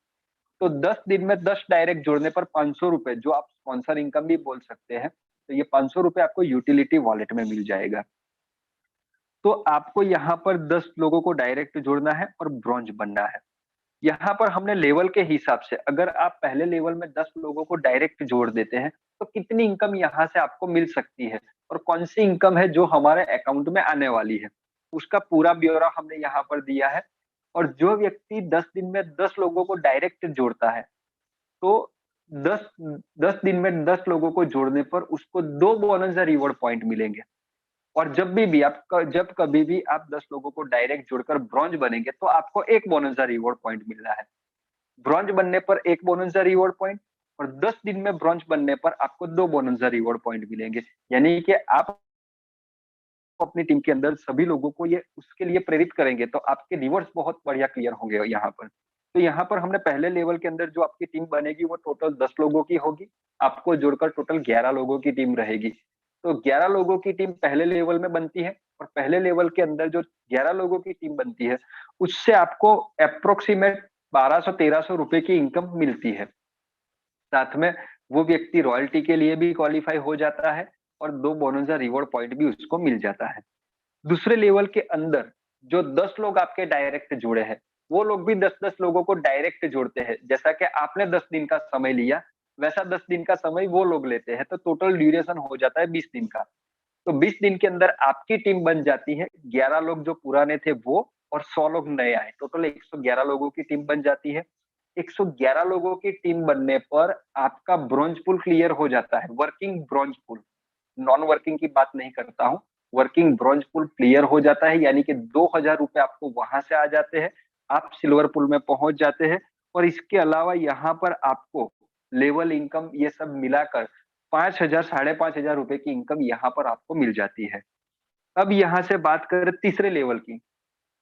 Speaker 1: तो 10 दिन में 10 डायरेक्ट जोड़ने पर ₹500 जो आप स्पॉन्सर इनकम भी बोल सकते हैं, तो ये ₹500 आपको यूटिलिटी वॉलेट में मिल जाएगा। तो आपको यहाँ पर 10 लोगों को डायरेक्ट जोड़ना है और ब्रॉन्ज बनना है। यहाँ पर हमने लेवल के हिसाब से अगर आप पहले लेवल में 10 लोगों को डायरेक्ट जोड़ देते हैं, तो कितनी इनकम यहाँ से आपको मिल सकती है और कौन-सी इनकम है जो हमारे अकाउंट में आने वाली है। उसका पूरा ब्यौरा हमने यहाँ पर दिया है और जो व्यक्ति 10 दिन में 10 लोगों को डायरेक्ट जोड़ता है, तो 10 10 दिन में 10 लोगों को जोड़ने पर उसको 2 बोनस या रिवॉर्ड पॉइंट मिलेंगे। और जब कभी भी आप 10 लोगों को डायरेक्ट जोड़कर ब्रॉन्ज बनेंगे, तो आपको 1 बोनस या रिवॉर्ड पॉइंट मिल रहा है। ब्रॉन्ज बनने पर 1 बोनस या रिवॉर्ड पॉइंट और 10 दिन में ब्रॉन्ज बनने पर आपको 2 बोनस या रिवॉर्ड पॉइंट मिलेंगे। यानी कि आप अपनी टीम के अंदर सभी लोगों को ये उसके लिए प्रेरित करेंगे, तो आपके रिवॉर्ड्स बहुत बढ़िया क्लियर होंगे यहाँ पर। तो यहाँ पर हमने पहले लेवल के अंदर जो आपकी टीम बनेगी, वो टोटल 10 लोगों की होगी। आपको जोड़कर टोटल 11 लोगों की टीम रहेगी। तो 11 लोगों की टीम पहले लेवल में बनती है और पहले लेवल के अंदर जो 11 लोगों की टीम बनती है, उससे आपको एप्रोक्सिमेट 1200-1300 रुपए की इनकम मिलती है। साथ में वो व्यक्ति रॉयल्टी के लिए भी क्वालीफाई हो जाता है और 2 बोनस या रिवॉर्ड पॉइंट भी उसको मिल जाता है। दूसरे लेवल के अंदर जो 10 लोग आपके डायरेक्ट जुड़े हैं, वो लोग भी 10-10 लोगों को डायरेक्ट जोड़ते हैं। जैसा कि आपने 10 दिन का समय लिया, वैसा 10 दिन का समय वो लोग लेते हैं, तो टोटल ड्यूरेशन हो जाता है 20 दिन का। तो 20 दिन के अंदर आपकी टीम बन जाती है, 11 लोग जो पुराने थे वो और 100 लोग नए आए। टोटल 111 लोगों की टीम बन जाती है। 111 लोगों की टीम बनने पर आपका ब्रोंज पूल क्लियर हो जाता है, working bronze pool. Non working की बात नहीं करता हूँ, वर्किंग ब्रोंज पूल क्लियर हो जाता है यानी कि ₹2000 आपको वहाँ से आ जाते हैं, आप सिल्वर पूल में पहुँच जाते हैं और इसके अलावा यहाँ पर आपको लेवल इनकम ये सब मिलाकर 5000 साढ़े 5000 रुपए की इनकम यहाँ पर आपको मिल जाती है। अब यहाँ से बात करें तीसरे लेवल की,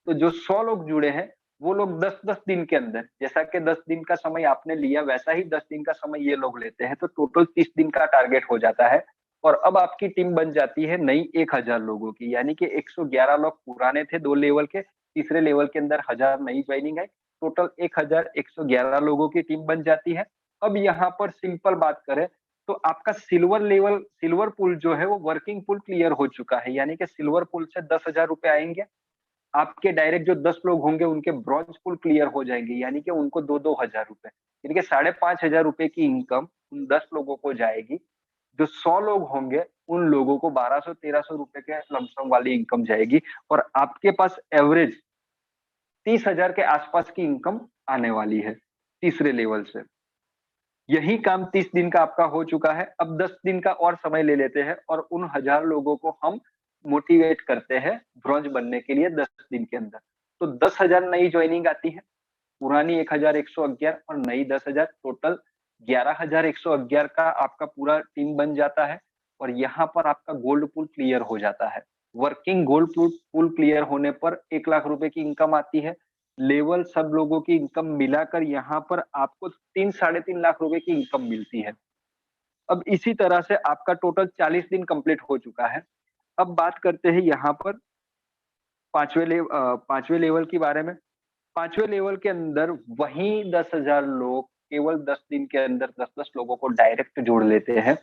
Speaker 1: तो जो 100 लोग जुड़े हैं, वो लोग 10-10 दिन के अंदर जैसा कि 10 दिन का समय आपने लिया, वैसा ही 10 दिन का समय ये लोग लेते हैं, तो टोटल 30 दिन का टारगेट हो जाता है और अब आपकी टीम बन जाती है नई 1000 लोगों की, यानी कि 111 लोग पुराने थे 2 लेवल के, तीसरे लेवल के अंदर 1000 नई जॉइनिंग है, टोटल 1111 लोगों की टीम बन जाती है। अब यहाँ पर सिंपल बात करें, तो आपका सिल्वर पूल जो है वो वर्किंग पूल क्लियर हो चुका है, यानी कि सिल्वर पूल से ₹10,000 आएँगे आपके डायरेक्ट जो 10 लोग होंगे उनके ब्रॉन्ज पूल क्लियर हो जाएंगे, यानी कि उनको 2-2 हजार रुपए, यानी कि 5,500 रुपए की इनकम उन 10 लोगों को जाएगी। जो 100 लोग होंगे उन लोगों को 1200-1300 रुपए के लमसम वाली इनकम जाएगी, और आपके पास एवरेज 30,000 के आसपास की इनकम आने वाली है तीसरे लेवल से। यही काम 30 दिन का आपका हो चुका है। अब 10 दिन का और समय ले लेते हैं और उन 1000 लोगों को हम मोटिवेट करते हैं ब्रॉन्ज बनने के लिए 10 दिन के अंदर। तो 10,000 नई जॉइनिंग आती है, पुरानी 1111 और नई 10,000, टोटल 11,111 का आपका पूरा टीम बन जाता है, और यहाँ पर आपका गोल्ड पूल क्लियर हो जाता है। वर्किंग गोल्ड पूल क्लियर होने पर 1 लाख रुपए की इनकम आती है। लेवल सब लोगों की इनकम मिलाकर यहाँ पर आपको 3 साढ़े 3 लाख रुपए की इनकम मिलती है। अब इसी तरह से आपका टोटल 40 दिन कंप्लीट हो चुका है। अब बात करते हैं यहाँ पर 5वें लेवल के बारे में। 5वें लेवल के अंदर वही 10,000 लोग केवल 10 दिन के अंदर 10-10 लोगों को डायरेक्ट जोड़ लेते हैं।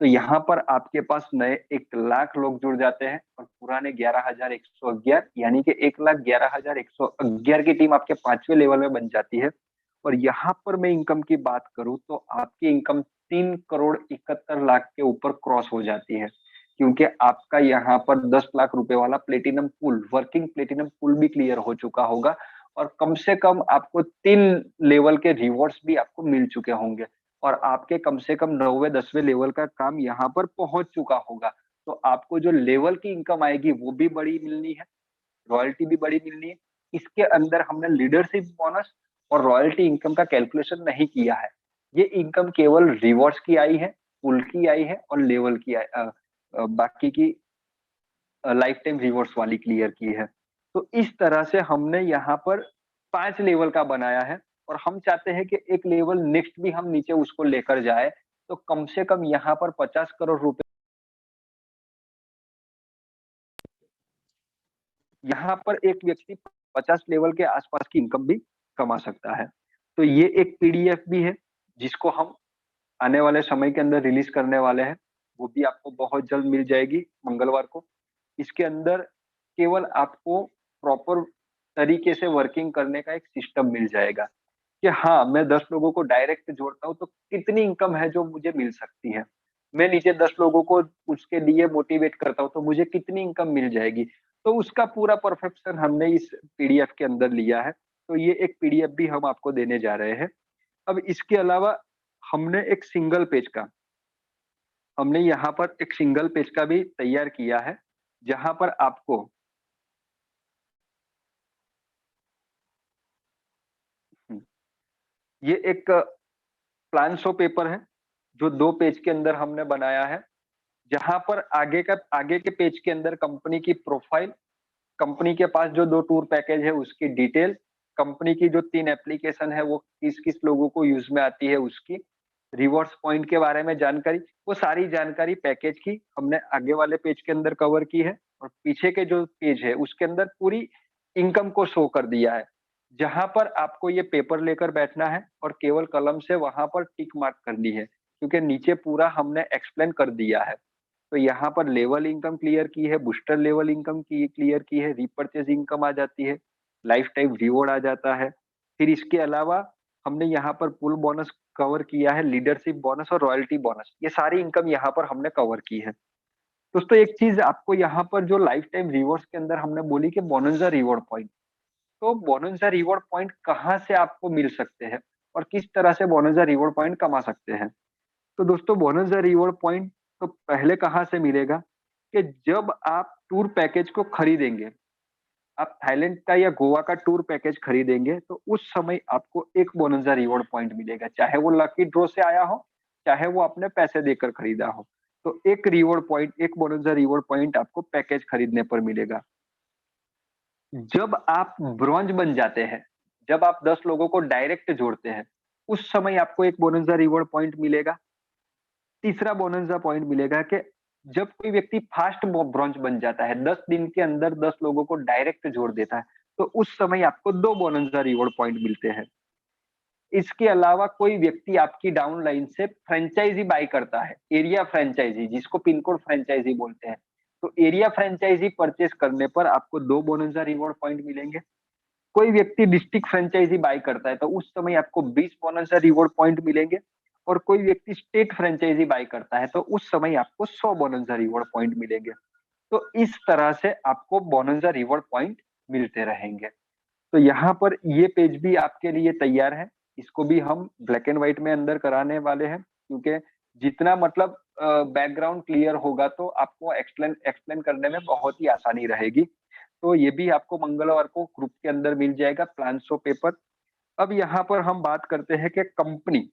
Speaker 1: तो यहाँ पर आपके पास नए 1 लाख लोग जुड़ जाते हैं, और पुराने 11,111, यानी कि 1,11,111 की टीम आपके 5वें लेवल में बन जाती है। और यहाँ पर मैं इनकम की बात करूँ तो आपकी इनकम 3,71,00,000 के ऊपर क्रॉस हो जाती है, क्योंकि आपका यहाँ पर 10 लाख रुपए वाला platinum pool, working platinum pool भी क्लियर हो चुका होगा, और कम से कम आपको 3 लेवल के रिवॉर्ड्स भी आपको मिल चुके होंगे, और आपके कम से कम 9वें 10वें लेवल का काम यहाँ पर पहुंच चुका होगा। तो आपको जो लेवल की इनकम आएगी वो भी बड़ी मिलनी है, रॉयल्टी भी बड़ी मिलनी है। इसके अंदर हमने लीडरशिप बोनस और रॉयल्टी इनकम का कैलकुलेशन नहीं किया है। ये इनकम केवल रिवॉर्ड्स की आई है, पुल की आई है, और लेवल की बाकी की लाइफ टाइम रिवॉर्ड्स वाली क्लियर की है। तो इस तरह से हमने यहाँ पर 5 लेवल का बनाया है, और हम चाहते हैं कि एक लेवल नेक्स्ट भी हम नीचे उसको लेकर जाए, तो कम से कम यहाँ पर 50 करोड़ रुपए, यहाँ पर एक व्यक्ति 50 लेवल के आसपास की इनकम भी कमा सकता है। तो ये एक पीडीएफ भी है, जिसको हम आने वाले समय के अंदर रिलीज करने वाले हैं। वो भी आपको बहुत जल्द मिल जाएगी मंगलवार को। इसके अंदर केवल आपको प्रॉपर तरीके से वर्किंग करने का एक सिस्टम मिल जाएगा, कि हाँ, मैं 10 लोगों को डायरेक्ट जोड़ता हूँ तो कितनी इनकम है जो मुझे मिल सकती है। मैं नीचे 10 लोगों को उसके लिए मोटिवेट करता हूँ तो मुझे कितनी इनकम मिल जाएगी। तो उसका पूरा परफेक्शन हमने इस पीडीएफ के अंदर लिया है। तो ये एक पीडीएफ भी हम आपको देने जा रहे हैं। अब इसके अलावा हमने एक सिंगल पेज का हमने यहाँ पर एक सिंगल पेज का भी तैयार किया है, जहाँ पर आपको हुँ, ये एक प्लान शो पेपर है, जो 2 पेज के अंदर हमने बनाया है, जहाँ पर आगे के पेज के अंदर कंपनी की प्रोफाइल, कंपनी के पास जो 2 टूर पैकेज है उसकी डिटेल, कंपनी की जो 3 एप्लीकेशन है वो किस-किस लोगों को यूज़ में आती है उसकी, रिवॉर्ड्स पॉइंट के बारे में जानकारी, वो सारी जानकारी पैकेज की हमने आगे वाले पेज के अंदर कवर की है, और पीछे के जो पेज है उसके अंदर पूरी इनकम को शो कर दिया है। जहाँ पर आपको ये पेपर लेकर बैठना है और केवल कलम से वहाँ पर टिक मार्क करनी है, क्योंकि नीचे पूरा हमने एक्सप्लेन कर दिया है। तो यहाँ पर लेवल इनकम क्लियर की है, बूस्टर लेवल इनकम की क्लियर की है, रीपर्चेज़ इनकम आ जाती है, लाइफ टाइम रिवॉर्ड आ जाता है। फिर इसके अलावा हमने यहाँ पर पुल बोनस कवर किया है, लीडरशिप बोनस और रॉयल्टी बोनस, ये सारी इनकम यहाँ पर हमने कवर की है। दोस्तों एक चीज़ आपको यहाँ पर जो लाइफ टाइम रिवॉर्ड्स के अंदर हमने बोली कि बोनंज़ा रिवॉर्ड पॉइंट, तो बोनंज़ा रिवॉर्ड पॉइंट कहाँ से आपको मिल सकते हैं और किस तरह से बोनंज़ा रिवॉर्ड पॉइंट कमा सकते हैं? तो दोस्तों बोनंज़ा रिवॉर्ड पॉइंट तो पहले कहाँ से मिलेगा, कि जब आप टूर पैकेज को खरीदेंगे, आप थाईलैंड का या गोवा का टूर पैकेज खरीदेंगे, तो उस समय आपको एक बोनंज़ा रिवॉर्ड पॉइंट मिलेगा, चाहे वो लकी ड्रॉ से आया हो, चाहे वो आपने पैसे देकर खरीदा हो। तो एक रिवॉर्ड पॉइंट, एक बोनंज़ा रिवॉर्ड पॉइंट आपको पैकेज खरीदने पर मिलेगा। जब आप ब्रॉन्ज बन जाते हैं, जब आप 10 लोगों को डायरेक्ट जोड़ते हैं, उस समय आपको एक बोनंज़ा रिवॉर्ड पॉइंट मिलेगा। तीसरा बोनंज़ा पॉइंट मिलेगा कि जब कोई व्यक्ति फास्ट ब्रॉन्ज बन जाता है, 10 दिन के अंदर 10 लोगों को डायरेक्ट जोड़ देता है, तो उस समय आपको 2 बोनंज़ा रिवॉर्ड पॉइंट मिलते हैं। इसके अलावा कोई व्यक्ति आपकी डाउनलाइन से फ्रैंचाइज़ी बाय करता है, एरिया फ्रैंचाइज़ी जिसको पिन कोड फ्रैंचाइज़ी बोलते हैं। तो एरिया फ्रेंचाइजी परचेज करने पर आपको 2 बोनस रिवॉर्ड पॉइंट मिलेंगे। कोई व्यक्ति डिस्ट्रिक्ट फ्रेंचाइजी बाय करता है तो उस समय आपको 20 बोनस रिवॉर्ड पॉइंट मिलेंगे, और कोई व्यक्ति स्टेट फ्रेंचाइजी बाय करता है तो उस समय आपको 100 बोनस रिवॉर्ड पॉइंट मिलेंगे। तो इस तरह से आपको बोनस रिवॉर्ड पॉइंट मिलते रहेंगे। तो यहाँ पर ये पेज भी आपके लिए तैयार है। इसको भी हम ब्लैक एंड व्हाइट में अंदर कराने वाले हैं, क्योंकि जितना मतलब बैकग्राउंड क्लियर होगा तो आपको एक्सप्लेन एक्सप्लेन करने में बहुत ही आसानी रहेगी। तो ये भी आपको मंगलवार को ग्रुप के अंदर मिल जाएगा, प्लान्स ऑफ पेपर। अब यहाँ पर हम बात करते हैं कि कंपनी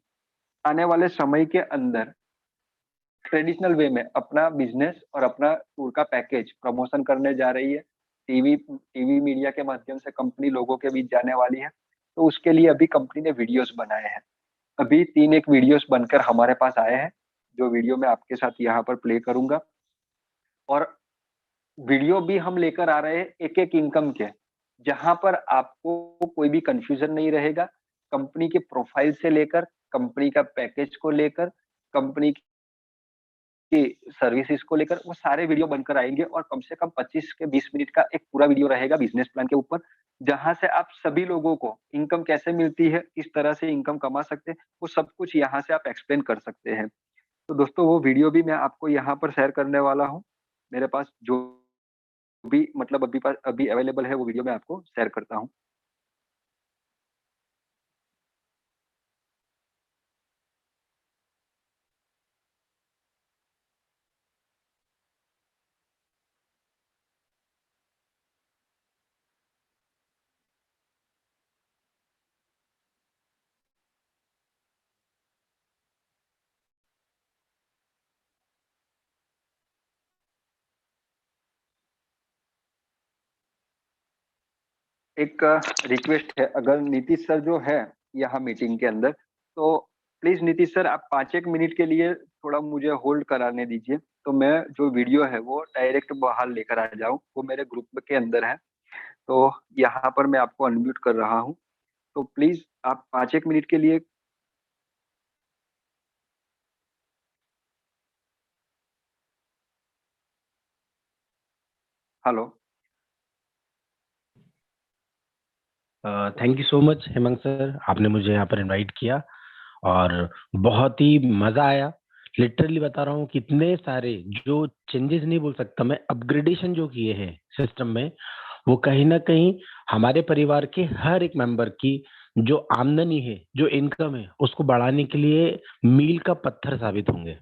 Speaker 1: आने वाले समय के अंदर ट्रेडिशनल वे में अपना बिजनेस और अपना टूर का पैकेज प्रमोशन करने जा रही है। टीवी टीवी मीडिया के माध्यम से कंपनी लोगों के बीच जाने वाली है। तो उसके लिए अभी कंपनी ने वीडियोस बनाए हैं। अभी 3 एक वीडियोस बनकर हमारे पास आए हैं, जो वीडियो मैं आपके साथ यहाँ पर प्ले करूँगा। और वीडियो भी हम लेकर आ रहे हैं एक-एक इनकम के, जहाँ पर आपको कोई भी कन्फ्यूज़न नहीं रहेगा। कंपनी के प्रोफाइल से लेकर, कंपनी का पैकेज को लेकर, कंपनी की सर्विसेज को लेकर वो सारे वीडियो बनकर आएँगे, और कम से कम 25 के 20 मिनट का एक पूरा वीडियो रहेगा बिज़नेस प्लान के ऊपर, जहाँ से आप सभी लोगों को इनकम कैसे मिलती है, किस तरह से इनकम कमा सकते हैं, वो सब कुछ यहाँ से आप एक्सप्लेन कर सकते हैं। तो दोस्तों वो वीडियो भी मैं आपको यहाँ पर शेयर करने वाला हूँ। मेरे पास जो भी मतलब अभी अवेलेबल है वो वीडियो मैं आपको शेयर करता हूँ। एक रिक्वेस्ट है, अगर नीतीश सर जो है यहाँ मीटिंग के अंदर, तो प्लीज़ नीतीश सर आप 5 एक मिनट के लिए थोड़ा मुझे होल्ड कराने दीजिए। तो मैं जो वीडियो है वो डायरेक्ट बाहर लेकर आ जाऊँ, वो मेरे ग्रुप के अंदर है। तो यहाँ पर मैं आपको अनम्यूट कर रहा हूँ। तो प्लीज़ आप 5 एक मिनट के लिए। Hello.
Speaker 2: Thank you so much Hemant sir, आपने मुझे यहाँ पर इनवाइट किया और बहुत ही मजा आया। लिटरली बता रहा हूँ, कितने सारे जो चेंजेस नहीं बोल सकता मैं, अपग्रेडेशन जो किए हैं सिस्टम में, वो कहीं ना कहीं हमारे परिवार के हर एक मेंबर की जो आमदनी है, जो इनकम है, उसको बढ़ाने के लिए मील का पत्थर साबित होंगे।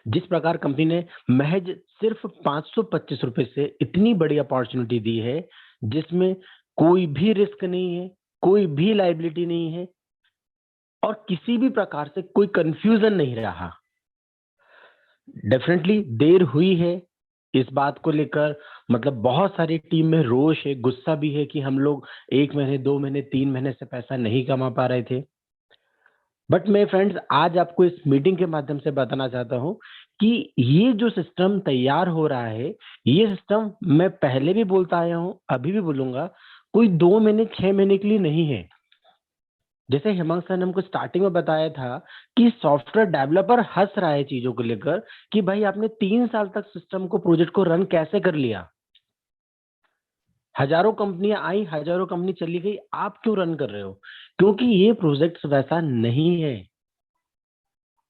Speaker 2: जिस प्रकार कंपनी ने महज सिर्फ 525 रुपए से इतनी बड़ी अपॉर्चुनिटी दी है, जिसमें कोई भी रिस्क नहीं है, कोई भी लायबिलिटी नहीं है और किसी भी प्रकार से कोई कंफ्यूजन नहीं रहा। डेफिनेटली देर हुई है इस बात को लेकर, मतलब बहुत सारी टीम में रोष है, गुस्सा भी है कि हम लोग 1 महीने, 2 महीने, 3 महीने से पैसा नहीं कमा पा रहे थे। बट मैं फ्रेंड्स आज आपको इस मीटिंग के माध्यम से बताना चाहता हूँ कि ये जो सिस्टम तैयार हो रहा है, ये सिस्टम मैं पहले भी बोलता आया हूँ, अभी भी बोलूंगा, कोई 2 महीने, 6 महीने के लिए नहीं है। जैसे हेमंत सर ने हमको स्टार्टिंग में बताया था कि सॉफ्टवेयर डेवलपर हंस रहा है चीजों को लेकर कि भाई आपने 3 साल तक सिस्टम को, प्रोजेक्ट को रन कैसे कर लिया? हजारों कंपनियां आई, हजारों कंपनी चली गई, आप क्यों रन कर रहे हो? क्योंकि ये प्रोजेक्ट वैसा नहीं है।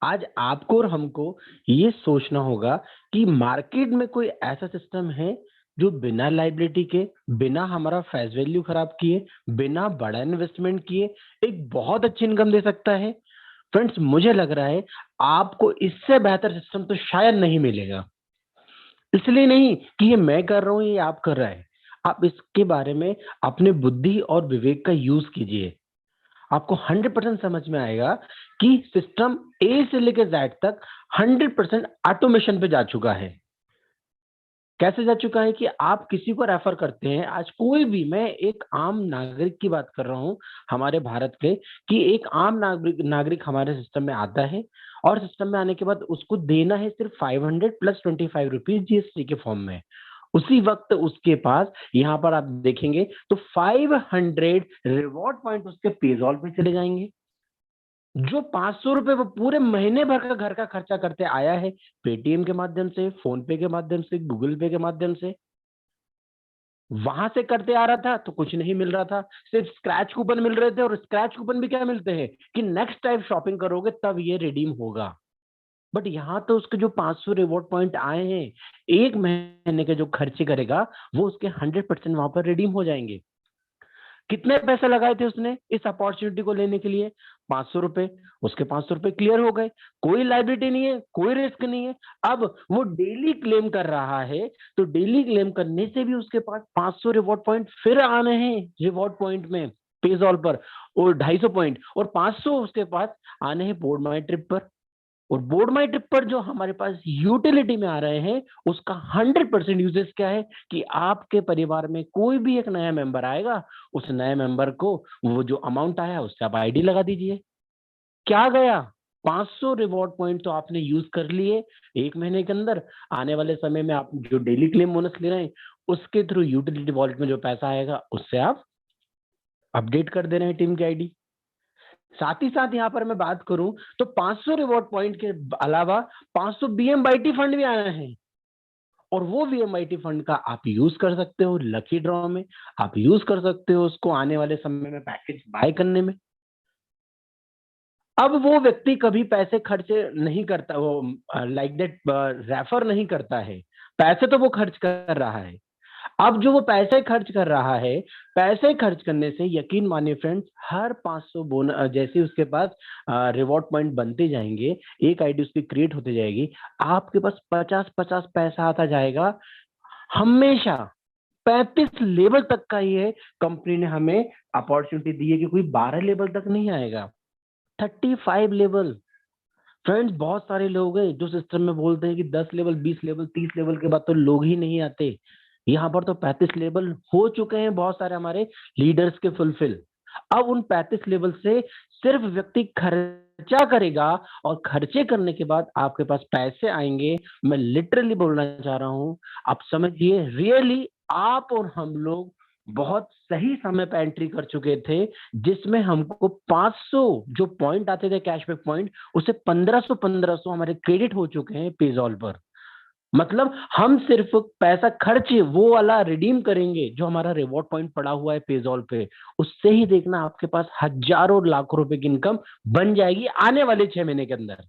Speaker 2: आज आपको और हमको ये सोचना होगा कि मार्केट में कोई ऐसा सिस्टम है जो बिना लाइबिलिटी के, बिना हमारा फेस वैल्यू खराब किए, बिना बड़ा इन्वेस्टमेंट किए एक बहुत अच्छी इनकम दे सकता है। फ्रेंड्स मुझे लग रहा है आपको इससे बेहतर सिस्टम तो शायद नहीं मिलेगा। इसलिए नहीं कि ये मैं कर रहा हूं, ये आप कर रहा है। आप इसके बारे में अपने बुद्धि और विवेक का यूज कीजिए। आपको 100% समझ में आएगा कि सिस्टम ए से लेकर जेड तक 100% ऑटोमेशन पे जा चुका है। कैसे जा चुका है कि आप किसी को रेफर करते हैं, आज कोई भी, मैं एक आम नागरिक की बात कर रहा हूं हमारे भारत के, कि एक आम नागरिक नागरिक हमारे सिस्टम में आता है और सिस्टम में आने के बाद उसको देना है सिर्फ 500 प्लस 25 रुपीज जीएसटी के फॉर्म में। उसी वक्त उसके पास, यहाँ पर आप देखेंगे तो 500 रिवॉर्ड पॉइंट उसके पेजॉल पे चले जाएंगे। जो 500 रुपए वो पूरे महीने भर का घर का खर्चा करते आया है, पेटीएम के माध्यम से, फोन पे के माध्यम से, गूगल पे के माध्यम से, वहां से करते आ रहा था तो कुछ नहीं मिल रहा था, सिर्फ स्क्रैच कूपन मिल रहे थे। और स्क्रैच कूपन भी क्या मिलते हैं कि नेक्स्ट टाइम शॉपिंग करोगे तब ये रिडीम होगा। बट यहाँ तो उसके जो 500 रिवॉर्ड पॉइंट आए हैं, एक महीने के जो खर्चे करेगा वो उसके 100% वहां पर रिडीम हो जाएंगे। कितने पैसे लगाए थे उसने इस अपॉर्चुनिटी को लेने के लिए? 500 रुपए। उसके 500 रुपए क्लियर हो गए, कोई लाइबिलिटी नहीं है, कोई रिस्क नहीं है। अब वो डेली क्लेम कर रहा है, तो डेली क्लेम करने से भी उसके पास 500 रिवॉर्ड पॉइंट फिर आने हैं रिवॉर्ड पॉइंट में, पेजॉल पर। और 250 पॉइंट और 500 उसके पास आने हैं बोर्ड माई ट्रिप पर। और बोर्ड माई ट्रिप पर जो हमारे पास यूटिलिटी में आ रहे हैं, उसका 100% यूजेस क्या है कि आपके परिवार में कोई भी एक नया मेंबर आएगा, उस नए मेंबर को वो जो अमाउंट आया उससे आप आईडी लगा दीजिए। क्या गया? 500 रिवॉर्ड पॉइंट तो आपने यूज कर लिए एक महीने के अंदर। आने वाले समय में आप जो डेली क्लेम बोनस ले रहे हैं, उसके थ्रू यूटिलिटी वॉलेट में जो पैसा आएगा उससे आप अपडेट कर दे रहे हैं टीम की आईडी। साथ ही साथ यहाँ पर मैं बात करूं तो 500 रिवॉर्ड पॉइंट के अलावा 500 बीएमआईटी फंड भी आए हैं। और वो वीएमआईटी फंड का आप यूज कर सकते हो लकी ड्रॉ में, आप यूज कर सकते हो उसको आने वाले समय में पैकेज बाय करने में। अब वो व्यक्ति कभी पैसे खर्चे नहीं करता, वो लाइक दैट रेफर नहीं करता है, पैसे तो वो खर्च कर रहा है। अब जो वो पैसे खर्च कर रहा है, पैसे खर्च करने से यकीन मानिए फ्रेंड्स, हर 500 बोनस जैसे उसके पास रिवॉर्ड पॉइंट बनते जाएंगे, एक आईडी उसकी क्रिएट होती जाएगी, आपके पास 50-50 पैसा आता जाएगा हमेशा। 35 लेवल तक का ये कंपनी ने हमें अपॉर्चुनिटी दी है कि कोई 12 लेवल तक नहीं आएगा, 35 लेवल। फ्रेंड्स, बहुत सारे लोग हैं जो सिस्टम में बोलते हैं कि 10 लेवल, 20 लेवल, 30 लेवल के बाद तो लोग ही नहीं आते। यहाँ पर तो 35 लेवल हो चुके हैं बहुत सारे हमारे लीडर्स के फुलफिल। अब उन 35 लेवल से सिर्फ व्यक्ति खर्चा करेगा, और खर्चे करने के बाद आपके पास पैसे आएंगे। मैं लिटरली बोलना चाह रहा हूँ, आप समझिए, रियली आप और हम लोग बहुत सही समय पे एंट्री कर चुके थे, जिसमें हमको 500 जो पॉइंट आते थे कैशबैक पॉइंट, उसे 1500 हमारे क्रेडिट हो चुके हैं पेजॉल पर। मतलब हम सिर्फ पैसा खर्च वो वाला रिडीम करेंगे जो हमारा रिवॉर्ड पॉइंट पड़ा हुआ है पेजॉल पे, उससे ही देखना आपके पास हजारों लाखों रुपए की इनकम बन जाएगी आने वाले 6 महीने के अंदर।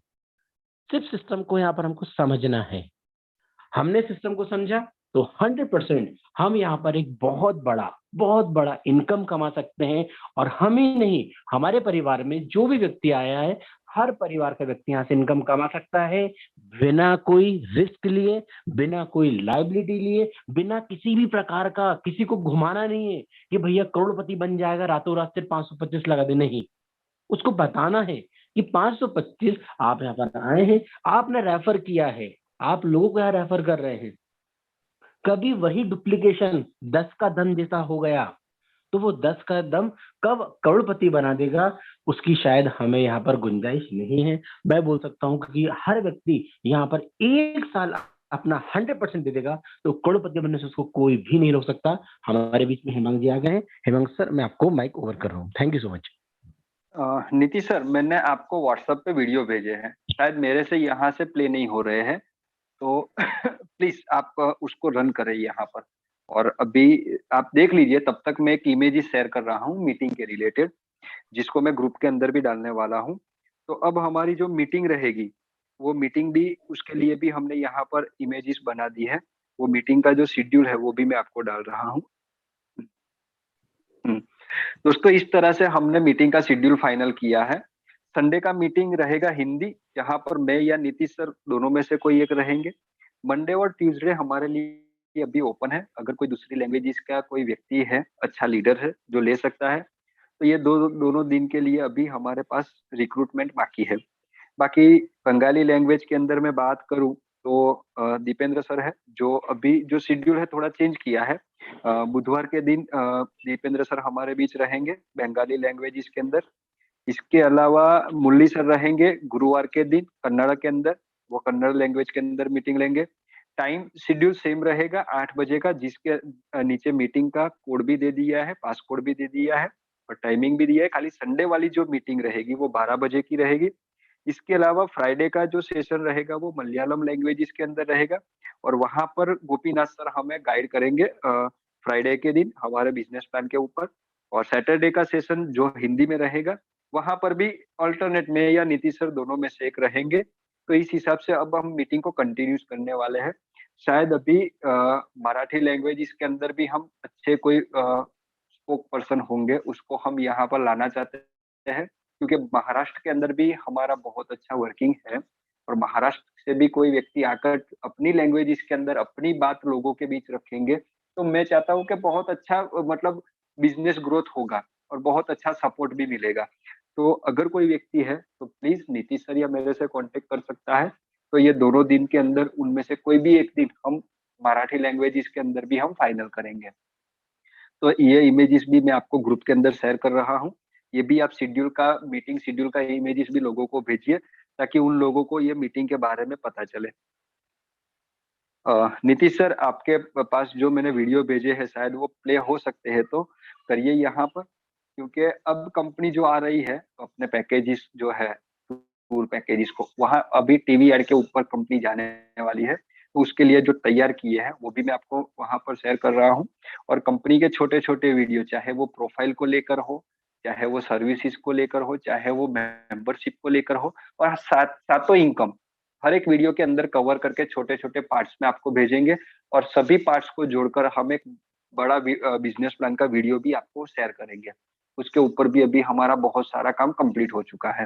Speaker 2: सिर्फ सिस्टम को यहाँ पर हमको समझना है। हमने सिस्टम को समझा तो 100% हम यहाँ पर एक बहुत बड़ा इनकम कमा सकते हैं। और हम ही नहीं, हमारे परिवार में जो भी व्यक्ति आया है, हर परिवार का व्यक्ति यहाँ से इनकम कमा सकता है, बिना कोई रिस्क लिए, बिना कोई लाइबिलिटी लिए, बिना किसी भी प्रकार का किसी को घुमाना नहीं है कि भैया करोड़पति बन जाएगा रातों रात सिर्फ 525 लगा दे। नहीं, उसको बताना है कि 525 आप यहाँ पर आए हैं, आपने रेफर किया है, आप लोगों को यहाँ रेफर कर रहे हैं। कभी वही डुप्लीकेशन 10 का दम जैसा हो गया तो वो 10 का दम कब करोड़पति बना देगा, उसकी शायद हमें यहाँ पर गुंजाइश नहीं है। मैं बोल सकता हूँ कि हर व्यक्ति यहाँ पर 1 साल अपना 100% दे देगा तो करोड़पति बनने से उसको कोई भी नहीं रोक सकता। हमारे बीच में हेमंत जी आ गए हैं। हेमंत सर, मैं आपको माइक ओवर कर रहा हूँ। Thank you so much.
Speaker 1: Nitish sir, मैंने आपको व्हाट्सएप पे वीडियो भेजे हैं, शायद मेरे से यहाँ से प्ले नहीं हो रहे हैं, तो प्लीज आप उसको रन करें यहाँ पर। और अभी आप देख लीजिए, तब तक मैं एक इमेज शेयर कर रहा हूँ मीटिंग के रिलेटेड, जिसको मैं ग्रुप के अंदर भी डालने वाला हूँ। तो अब हमारी जो मीटिंग रहेगी, वो मीटिंग भी, उसके लिए भी हमने यहाँ पर इमेजेस बना दी है। वो मीटिंग का जो शेड्यूल है वो भी मैं आपको डाल रहा हूँ। हम्म। दोस्तों, इस तरह से हमने मीटिंग का शेड्यूल फाइनल किया है। संडे का मीटिंग रहेगा हिंदी, जहां पर मैं या नीतीश सर दोनों में से कोई एक रहेंगे। मंडे और ट्यूसडे हमारे लिए अभी ओपन है, अगर कोई दूसरी लैंग्वेज का कोई व्यक्ति है, अच्छा लीडर है जो ले सकता है, तो ये दोनों दिन के लिए अभी हमारे पास रिक्रूटमेंट बाकी है। बाकी बंगाली लैंग्वेज के अंदर मैं बात करूं तो दीपेंद्र सर है, जो अभी जो शेड्यूल है थोड़ा चेंज किया है। बुधवार के दिन दीपेंद्र सर हमारे बीच रहेंगे बंगाली लैंग्वेज के अंदर। इसके अलावा मुरली सर रहेंगे गुरुवार के दिन कन्नड़ के अंदर, वो कन्नड़ लैंग्वेज के अंदर मीटिंग लेंगे। टाइम शेड्यूल सेम रहेगा 8 बजे का, जिसके नीचे मीटिंग का कोड भी दे दिया है, पास कोड भी दे दिया है। और टाइमिंग भी दिया है। खाली संडे वाली जो मीटिंग रहेगी वो 12 बजे की रहेगी। इसके अलावा फ्राइडे का जो सेशन रहेगा वो मलयालम लैंग्वेज के अंदर रहेगा, और वहां पर गोपीनाथ सर हमें गाइड करेंगे फ्राइडे के दिन हमारे बिजनेस प्लान के ऊपर। और सैटरडे का सेशन जो हिंदी में रहेगा, वहां पर भी अल्टरनेट में या नीतीश सर दोनों में से एक रहेंगे। तो इस हिसाब से अब हम मीटिंग को कंटिन्यूस करने वाले हैं। शायद अभी मराठी लैंग्वेज के अंदर भी हम अच्छे कोई स्पोक पर्सन होंगे, उसको हम यहाँ पर लाना चाहते हैं, क्योंकि महाराष्ट्र के अंदर भी हमारा बहुत अच्छा वर्किंग है। और महाराष्ट्र से भी कोई व्यक्ति आकर अपनी लैंग्वेज के अंदर अपनी बात लोगों के बीच रखेंगे, तो मैं चाहता हूँ कि बहुत अच्छा मतलब बिजनेस ग्रोथ होगा और बहुत अच्छा सपोर्ट भी मिलेगा। तो अगर कोई व्यक्ति है तो प्लीज नीतीश सर या मेरे से कांटेक्ट कर सकता है। तो ये दोनों दिन के अंदर उनमें से कोई भी एक दिन हम मराठी लैंग्वेज के अंदर भी हम फाइनल करेंगे। तो ये इमेजेस भी मैं आपको ग्रुप के अंदर शेयर कर रहा हूँ। ये भी आप शेड्यूल का मीटिंग शेड्यूल का इमेजेस भी लोगों को भेजिए, ताकि उन लोगों को ये मीटिंग के बारे में पता चले। नीतीश सर, आपके पास जो मैंने वीडियो भेजे हैं शायद वो प्ले हो सकते हैं, तो करिए यहाँ पर। क्योंकि अब कंपनी जो आ रही है तो अपने पैकेजेस जो है टूर पैकेजेस को वहाँ अभी टीवी एड के ऊपर कंपनी जाने वाली है, तो उसके लिए जो तैयार किए हैं वो भी मैं आपको वहां पर शेयर कर रहा हूँ। और कंपनी के छोटे छोटे वीडियो, चाहे वो प्रोफाइल को लेकर हो, चाहे वो सर्विसेज को लेकर हो, चाहे वो मेंबरशिप को लेकर हो, और सातों इनकम हर एक वीडियो के अंदर कवर करके छोटे छोटे पार्ट्स में आपको भेजेंगे। और सभी पार्ट्स को जोड़कर हम एक बड़ा बिजनेस प्लान का वीडियो भी आपको शेयर करेंगे। उसके ऊपर भी अभी हमारा बहुत सारा काम कंप्लीट हो चुका है।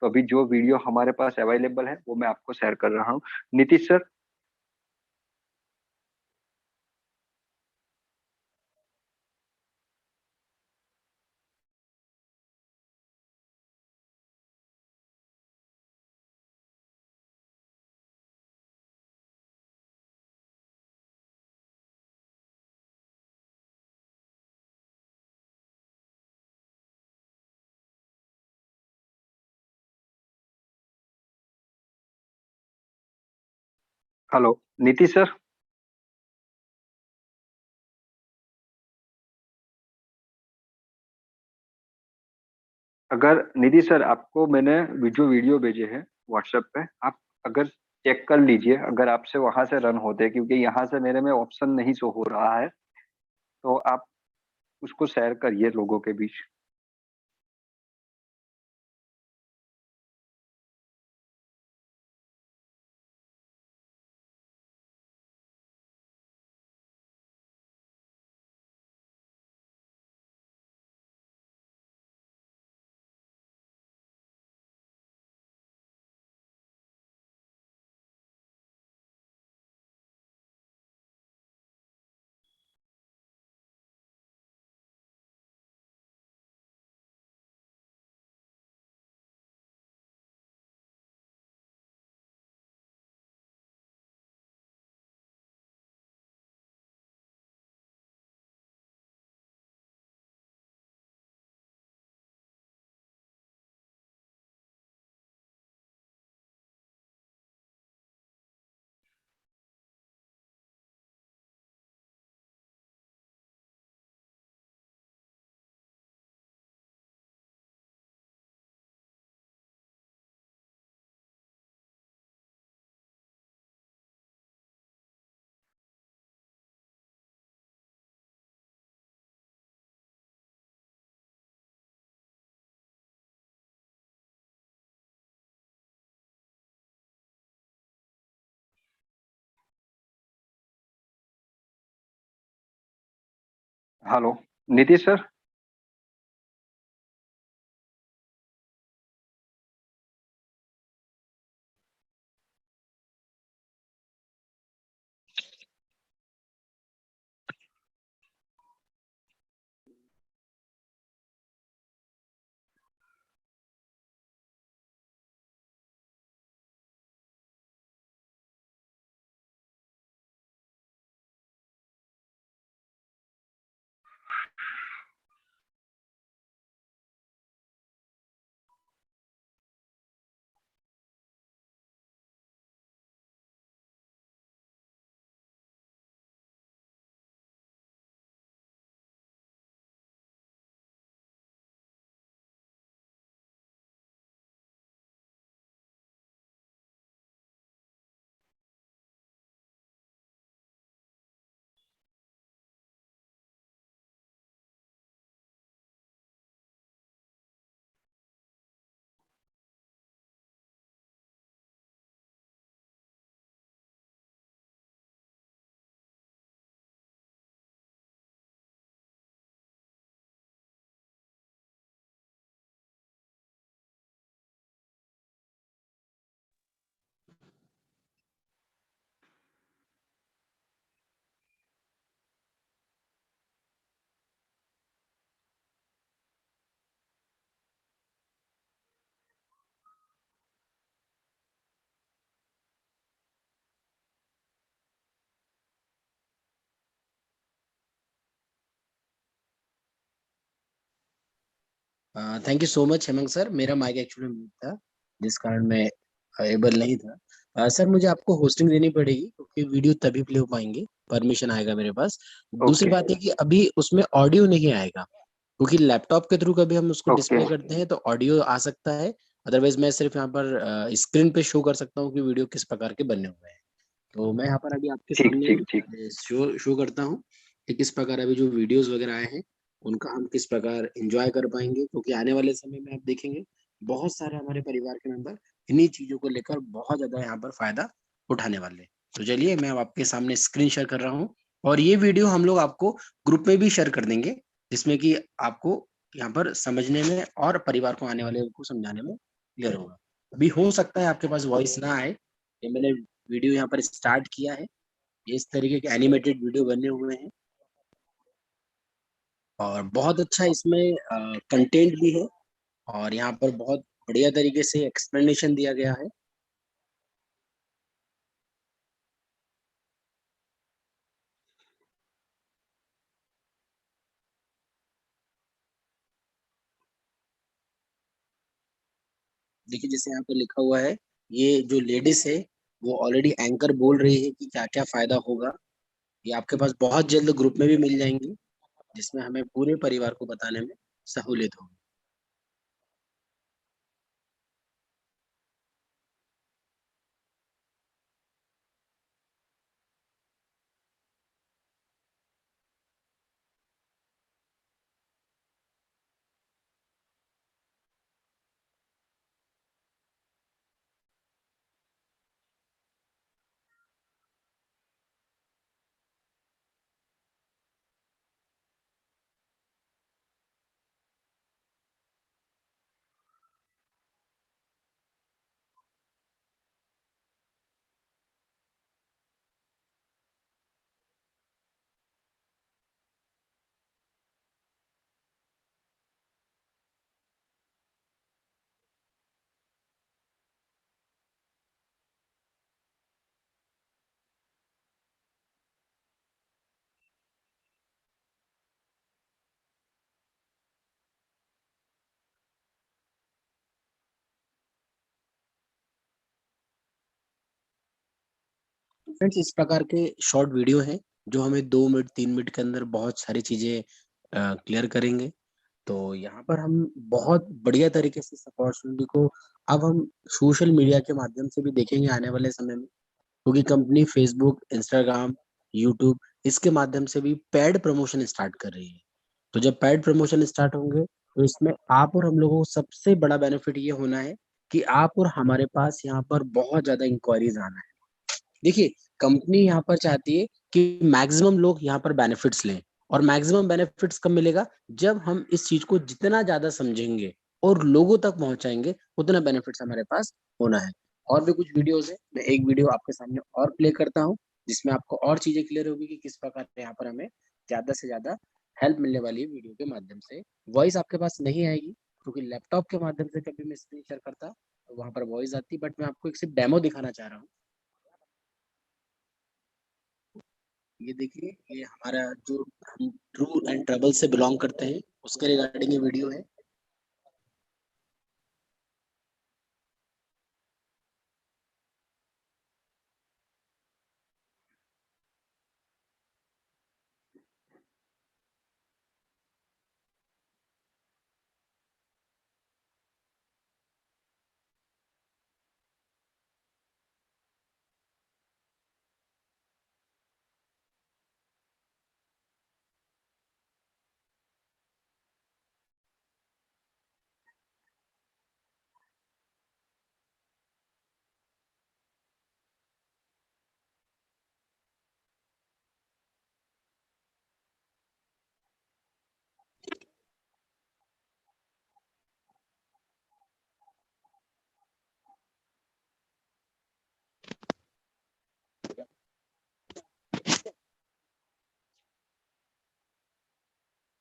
Speaker 1: तो अभी जो वीडियो हमारे पास अवेलेबल है वो मैं आपको शेयर कर रहा हूँ। Nitish sir. Hello Nitish sir. अगर निधि सर, आपको मैंने जो वीडियो भेजे हैं व्हाट्सएप पे, आप अगर चेक कर लीजिए, अगर आपसे वहां से रन होते हैं, क्योंकि यहाँ से मेरे में ऑप्शन नहीं शो हो रहा है, तो आप उसको शेयर करिए लोगों के बीच। Hello Nitish sir.
Speaker 2: Thank you so much Hemant sir. मेरा माइक एक्चुअली म्यूट था, जिस कारण मैं एबल नहीं था। सर मुझे आपको होस्टिंग देनी पड़ेगी क्योंकि वीडियो तभी प्ले हो पाएंगे, परमिशन आएगा मेरे पास। दूसरी
Speaker 1: ओके
Speaker 2: बात है कि अभी उसमें ऑडियो नहीं आएगा, क्योंकि लैपटॉप के थ्रू कभी हम उसको
Speaker 1: ओके
Speaker 2: डिस्प्ले करते हैं तो ऑडियो आ सकता है। अदरवाइज मैं सिर्फ यहाँ पर स्क्रीन पे शो कर सकता हूँ कि वीडियो किस प्रकार के बने हुए हैं। तो मैं यहाँ पर अभी आपके
Speaker 1: ठीक ठीक ठीक।
Speaker 2: सामने शो करता हूँ कि किस प्रकार अभी जो वीडियोस वगैरह आए हैं उनका हम किस प्रकार एंजॉय कर पाएंगे, क्योंकि आने वाले समय में आप देखेंगे बहुत सारे हमारे परिवार के मेंबर इन्हीं चीजों को लेकर बहुत ज्यादा यहाँ पर फायदा उठाने वाले हैं। तो चलिए मैं अब आपके सामने स्क्रीन शेयर कर रहा हूँ, और ये वीडियो हम लोग आपको ग्रुप में भी शेयर कर देंगे, जिसमें कि आपको यहाँ पर समझने में और परिवार को आने वाले को समझाने में क्लियर होगा। अभी हो सकता है आपके पास वॉइस ना आए, ये मैंने वीडियो यहाँ पर स्टार्ट किया है। ये इस तरीके के एनिमेटेड वीडियो बने हुए हैं और बहुत अच्छा इसमें कंटेंट भी है, और यहाँ पर बहुत बढ़िया तरीके से एक्सप्लेनेशन दिया गया है। देखिए जैसे यहाँ पर लिखा हुआ है, ये जो लेडीज है वो ऑलरेडी एंकर बोल रही है कि क्या क्या फायदा होगा। ये आपके पास बहुत जल्द ग्रुप में भी मिल जाएंगी, जिसमें हमें पूरे परिवार को बताने में सहूलियत होगी। फ्रेंड्स इस प्रकार के शॉर्ट वीडियो हैं जो हमें 2 मिनट 3 मिनट के अंदर बहुत सारी चीजें क्लियर करेंगे। तो यहाँ पर हम बहुत बढ़िया तरीके से इस अपॉर्चुनिटी को अब हम सोशल मीडिया के माध्यम से भी देखेंगे आने वाले समय में, क्योंकि कंपनी फेसबुक, इंस्टाग्राम, यूट्यूब इसके माध्यम से भी पेड प्रमोशन स्टार्ट कर रही है। तो जब पेड प्रमोशन स्टार्ट होंगे तो इसमें आप और हम लोगों को सबसे बड़ा बेनिफिट ये होना है कि आप और हमारे पास यहाँ पर बहुत ज्यादा इंक्वायरीज आना है। देखिए कंपनी यहाँ पर चाहती है कि मैक्सिमम लोग यहाँ पर बेनिफिट्स लें, और मैक्सिमम बेनिफिट्स कब मिलेगा, जब हम इस चीज को जितना ज्यादा समझेंगे और लोगों तक पहुंचाएंगे उतना बेनिफिट्स हमारे पास होना है। और भी कुछ वीडियोस है, मैं एक वीडियो आपके सामने और प्ले करता हूँ, जिसमें आपको और चीजें क्लियर होगी कि किस प्रकार से यहाँ पर हमें ज्यादा से ज्यादा हेल्प मिलने वाली है वीडियो के माध्यम से। वॉइस आपके पास नहीं आएगी, क्योंकि लैपटॉप के माध्यम से कभी मैं स्क्रीन शेयर करता तो वहां पर वॉइस आती, बट मैं आपको एक सिर्फ डेमो दिखाना चाह रहा हूँ। ये देखिए, ये हमारा जो हम ट्रू एंड ट्रबल से बिलोंग करते हैं उसके रिगार्डिंग ये वीडियो है।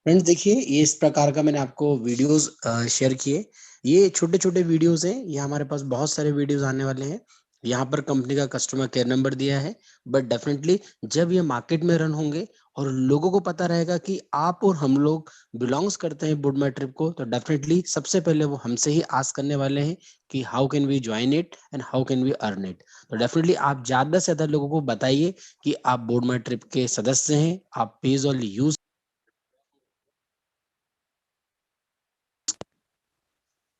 Speaker 2: फ्रेंड्स देखिए, ये इस प्रकार का मैंने आपको वीडियोस शेयर किए। ये छोटे छोटे वीडियोस हैं, ये हमारे पास बहुत सारे वीडियोस आने वाले हैं। यहाँ पर कंपनी का कस्टमर केयर नंबर दिया है। बट डेफिनेटली जब ये मार्केट में रन होंगे और लोगों को पता रहेगा कि आप और हम लोग बिलोंग्स करते हैं बुड माई ट्रिप को, तो डेफिनेटली सबसे पहले वो हमसे ही आस्क करने वाले हैं कि how can we join it and how can we earn it. तो डेफिनेटली आप ज्यादा से ज्यादा लोगों को बताइए कि आप बुड माई ट्रिप के सदस्य हैं, आप पेजॉल यूज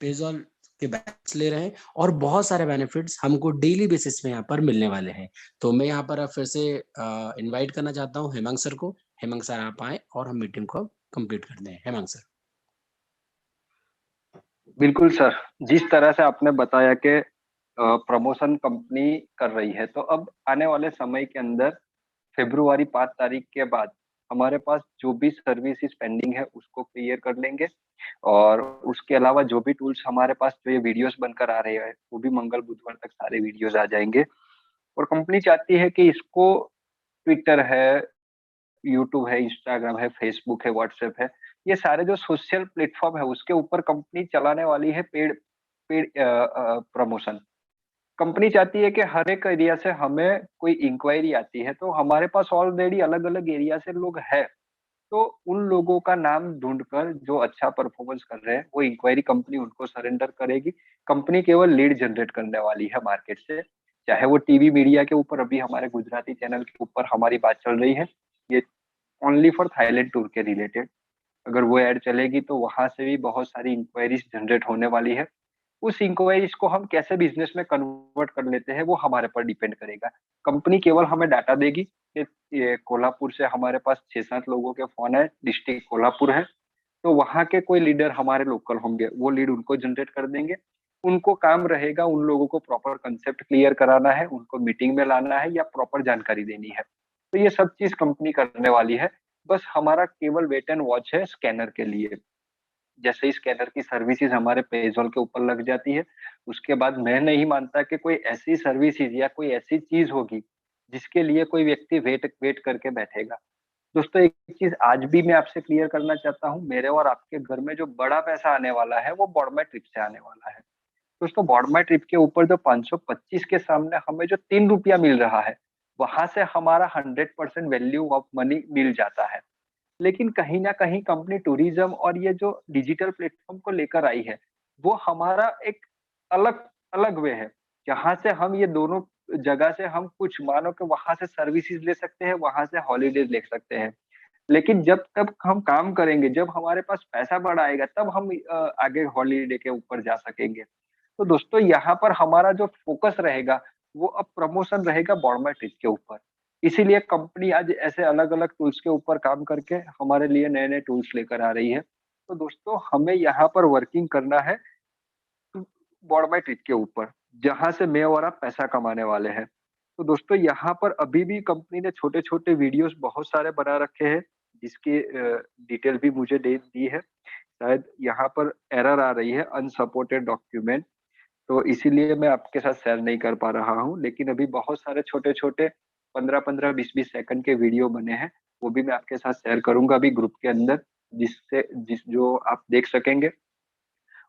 Speaker 2: पेजॉल के बैच ले रहे हैं और बहुत सारे बेनिफिट्स हमको डेली बेसिस में यहाँ पर मिलने वाले हैं। तो मैं यहाँ पर अब फिर से इनवाइट करना चाहता हूँ हेमंत सर को। हेमंत सर आप आए और हम मीटिंग को कंप्लीट करते हैं। हेमंत सर।
Speaker 1: बिल्कुल सर, जिस तरह से आपने बताया कि प्रमोशन कंपनी कर रही है, तो अब आने वाले समय के अंदर फ़रवरी 5 तारीख के बाद हमारे पास जो भी सर्विसेज़ पेंडिंग है उसको क्लियर कर लेंगे और उसके अलावा जो भी टूल्स हमारे पास जो ये वीडियोज़ बनकर आ रहे हैं, वो भी मंगल-बुधवार तक सारे वीडियोज़ आ जाएँगे और कंपनी चाहती है कि इसको ट्विटर है, यूट्यूब है, इंस्टाग्राम है, फेसबुक है, व्हाट्सएप है, ये सारे जो सोशल प्लेटफ़ॉर्म है उसके ऊपर कंपनी चलाने वाली है पेड पेड प्रमोशन। कंपनी चाहती है कि हर एक एरिया से हमें कोई इंक्वायरी आती है, तो हमारे पास ऑलरेडी अलग-अलग एरिया से लोग हैं। तो उन लोगों का नाम ढूँढकर जो अच्छा परफ़ॉर्मेंस कर रहे हैं, वो इंक्वायरी कंपनी उनको सरेंडर करेगी। कंपनी केवल लीड जनरेट करने वाली है मार्केट से, चाहे वो टीवी मीडिया के ऊपर अभी हमारे गुजराती चैनल के ऊपर हमारी बात चल रही है, ये ओनली फॉर थाईलैंड टूर के रिलेटेड। अगर वो ऐड चलेगी तो वहाँ से भी बहुत सारी इंक्वायरीज़ जनरेट होने वाली है। उस इंक्वायरीज़ को हम कैसे बिज़नेस में कन्वर्ट कर लेते हैं, वो हमारे पर डिपेंड करेगा। कंपनी केवल हमें डाटा देगी कि ये कोल्हापुर से हमारे पास 6-7 लोगों के फ़ोन आए, डिस्ट्रिक्ट कोल्हापुर है, तो वहाँ के कोई लीडर हमारे लोकल होंगे, वो लीड उनको जनरेट कर देंगे। उनको काम रहेगा उन लोगों को प्रॉपर कांसेप्ट क्लियर कराना है, उनको मीटिंग में लाना है या प्रॉपर जानकारी देनी है। तो ये सब चीज़ कंपनी करने वाली है। बस हमारा केवल वेट एंड वॉच है स्कैनर के लिए। जैसे ही स्कैनर की सर्विसेज़ हमारे पेज़ॉल के ऊपर लग जाती है, उसके बाद मैं नहीं मानता कि कोई ऐसी सर्विसेज़ या कोई ऐसी चीज़ होगी, जिसके लिए कोई व्यक्ति वेट वेट करके बैठेगा। दोस्तों एक चीज़ आज भी मैं आपसे क्लियर करना चाहता हूँ, मेरे और आपके घर में जो बड़ा पैसा आने वाला है, वो बॉडमेट ट्रिप से आने वाला है। दोस्तों बॉडमेट ट्रिप के ऊपर जो 525 के सामने हमें जो ₹3 मिल रहा है, वहाँ से हमारा 100% वैल्यू ऑफ मनी मिल जाता है। लेकिन कहीं न कहीं कंपनी टूरिज़्म और ये जो डिजिटल प्लेटफ़ॉर्म को लेकर आई है, वो हमारा एक अलग अलग वे है। जहाँ से हम ये दोनों जगह से हम कुछ मानो कि वहाँ से सर्विसेज़ ले सकते हैं, वहाँ से हॉलिडेज़ ले सकते हैं। लेकिन जब तक हम काम करेंगे, जब हमारे पास पैसा बढ़ आएगा, तब हम आगे हॉलिडे के ऊपर जा सकेंगे। तो दोस्तों यहाँ पर हमारा जो फ़ोकस रहेगा, वो अब प्रमोशन रहेगा बॉडमेट्रिक के ऊपर। इसीलिए कंपनी आज ऐसे अलग-अलग टूल्स के ऊपर काम करके हमारे लिए नए-नए टूल्स लेकर आ रही है। तो दोस्तों हमें यहाँ पर वर्किंग करना है बॉडमेट्रिक के ऊपर, जहाँ से मैं और आप पैसा कमाने वाले हैं। तो दोस्तों यहाँ पर अभी भी कंपनी ने छोटे-छोटे वीडियोज़ बहुत सारे बना रखे हैं, जिसकी डिटेल भी मुझे दे दी है। शायद यहाँ पर एरर आ रही है अनसपोर्टेड डॉक्यूमेंट। तो इसीलिए मैं आपके साथ शेयर नहीं कर पा रहा हूँ, लेकिन अभी बहुत सारे छोटे-छोटे 15-15, 20-20 सेकंड के वीडियो बने हैं, वो भी मैं आपके साथ शेयर करूँगा अभी ग्रुप के अंदर, जो आप देख सकेंगे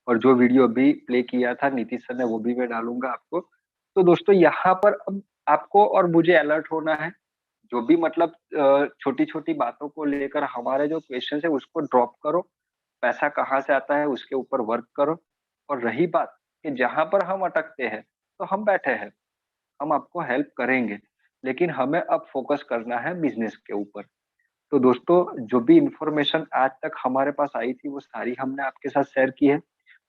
Speaker 1: और जो वीडियो अभी प्ले किया था नीतीश सर ने, वो भी मैं डालूँगा आपको। तो दोस्तों यहाँ पर अब आपको और मुझे अलर्ट होना है, जो भी मतलब छोटी-छोटी बातों को लेकर हमारे जो क्वेश्चन्स है उसको ड्रॉप करो, पैसा कहाँ से आता है उसके ऊपर वर्क करो और रही बात कि जहाँ पर हम अटकते हैं, तो हम बैठे हैं, हम आपको हेल्प करेंगे, लेकिन हमें अब फ़ोकस करना है बिज़नेस के ऊपर। तो दोस्तों जो भी इन्फॉर्मेशन आज तक हमारे पास आई थी, वो सारी हमने आपके साथ शेयर की है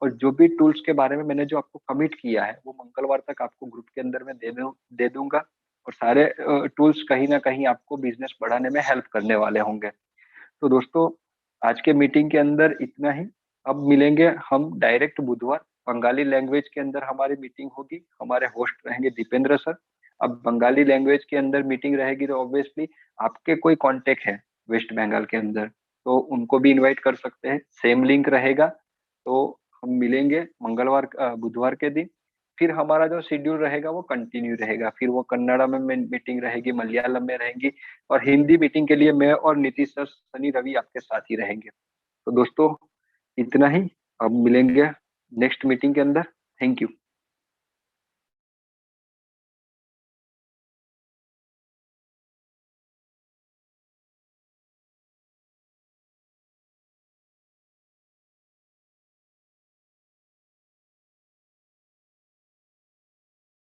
Speaker 1: और जो भी टूल्स के बारे में मैंने जो आपको कमिट किया है, वो मंगलवार तक आपको ग्रुप के अंदर मैं दे दूँगा और सारे टूल्स कहीं न कहीं आपको बिज़नेस बढ़ाने में हेल्प करने वाले होंगे। तो दोस्तों, आज के मीटिंग के अंदर इतना ही। अब मिलेंगे हम डायरेक्ट बुधवार, बंगाली लैंग्वेज के अंदर हमारी मीटिंग होगी। हमारे होस्ट रहेंगे दीपेंद्र सर। अब बंगाली लैंग्वेज के अंदर मीटिंग रहेगी तो ऑब्वियसली आपके कोई कॉन्टैक्ट है वेस्ट बंगाल के अंदर, तो उनको भी इनवाइट कर सकते हैं। सेम लिंक रहेगा, तो हम मिलेंगे बुधवार के दिन। फिर हमारा जो शेड्यूल रहेगा वो कंटिन्यू रहेगा। फिर वो कन्नड़ा में मीटिंग रहेगी, मलयालम में रहेंगी और हिंदी मीटिंग के लिए मैं और नीतीश सर, शनि, रवि आपके साथ ही रहेंगे। तो दोस्तों इतना ही, अब मिलेंगे नेक्स्ट मीटिंग के अंदर। Thank you.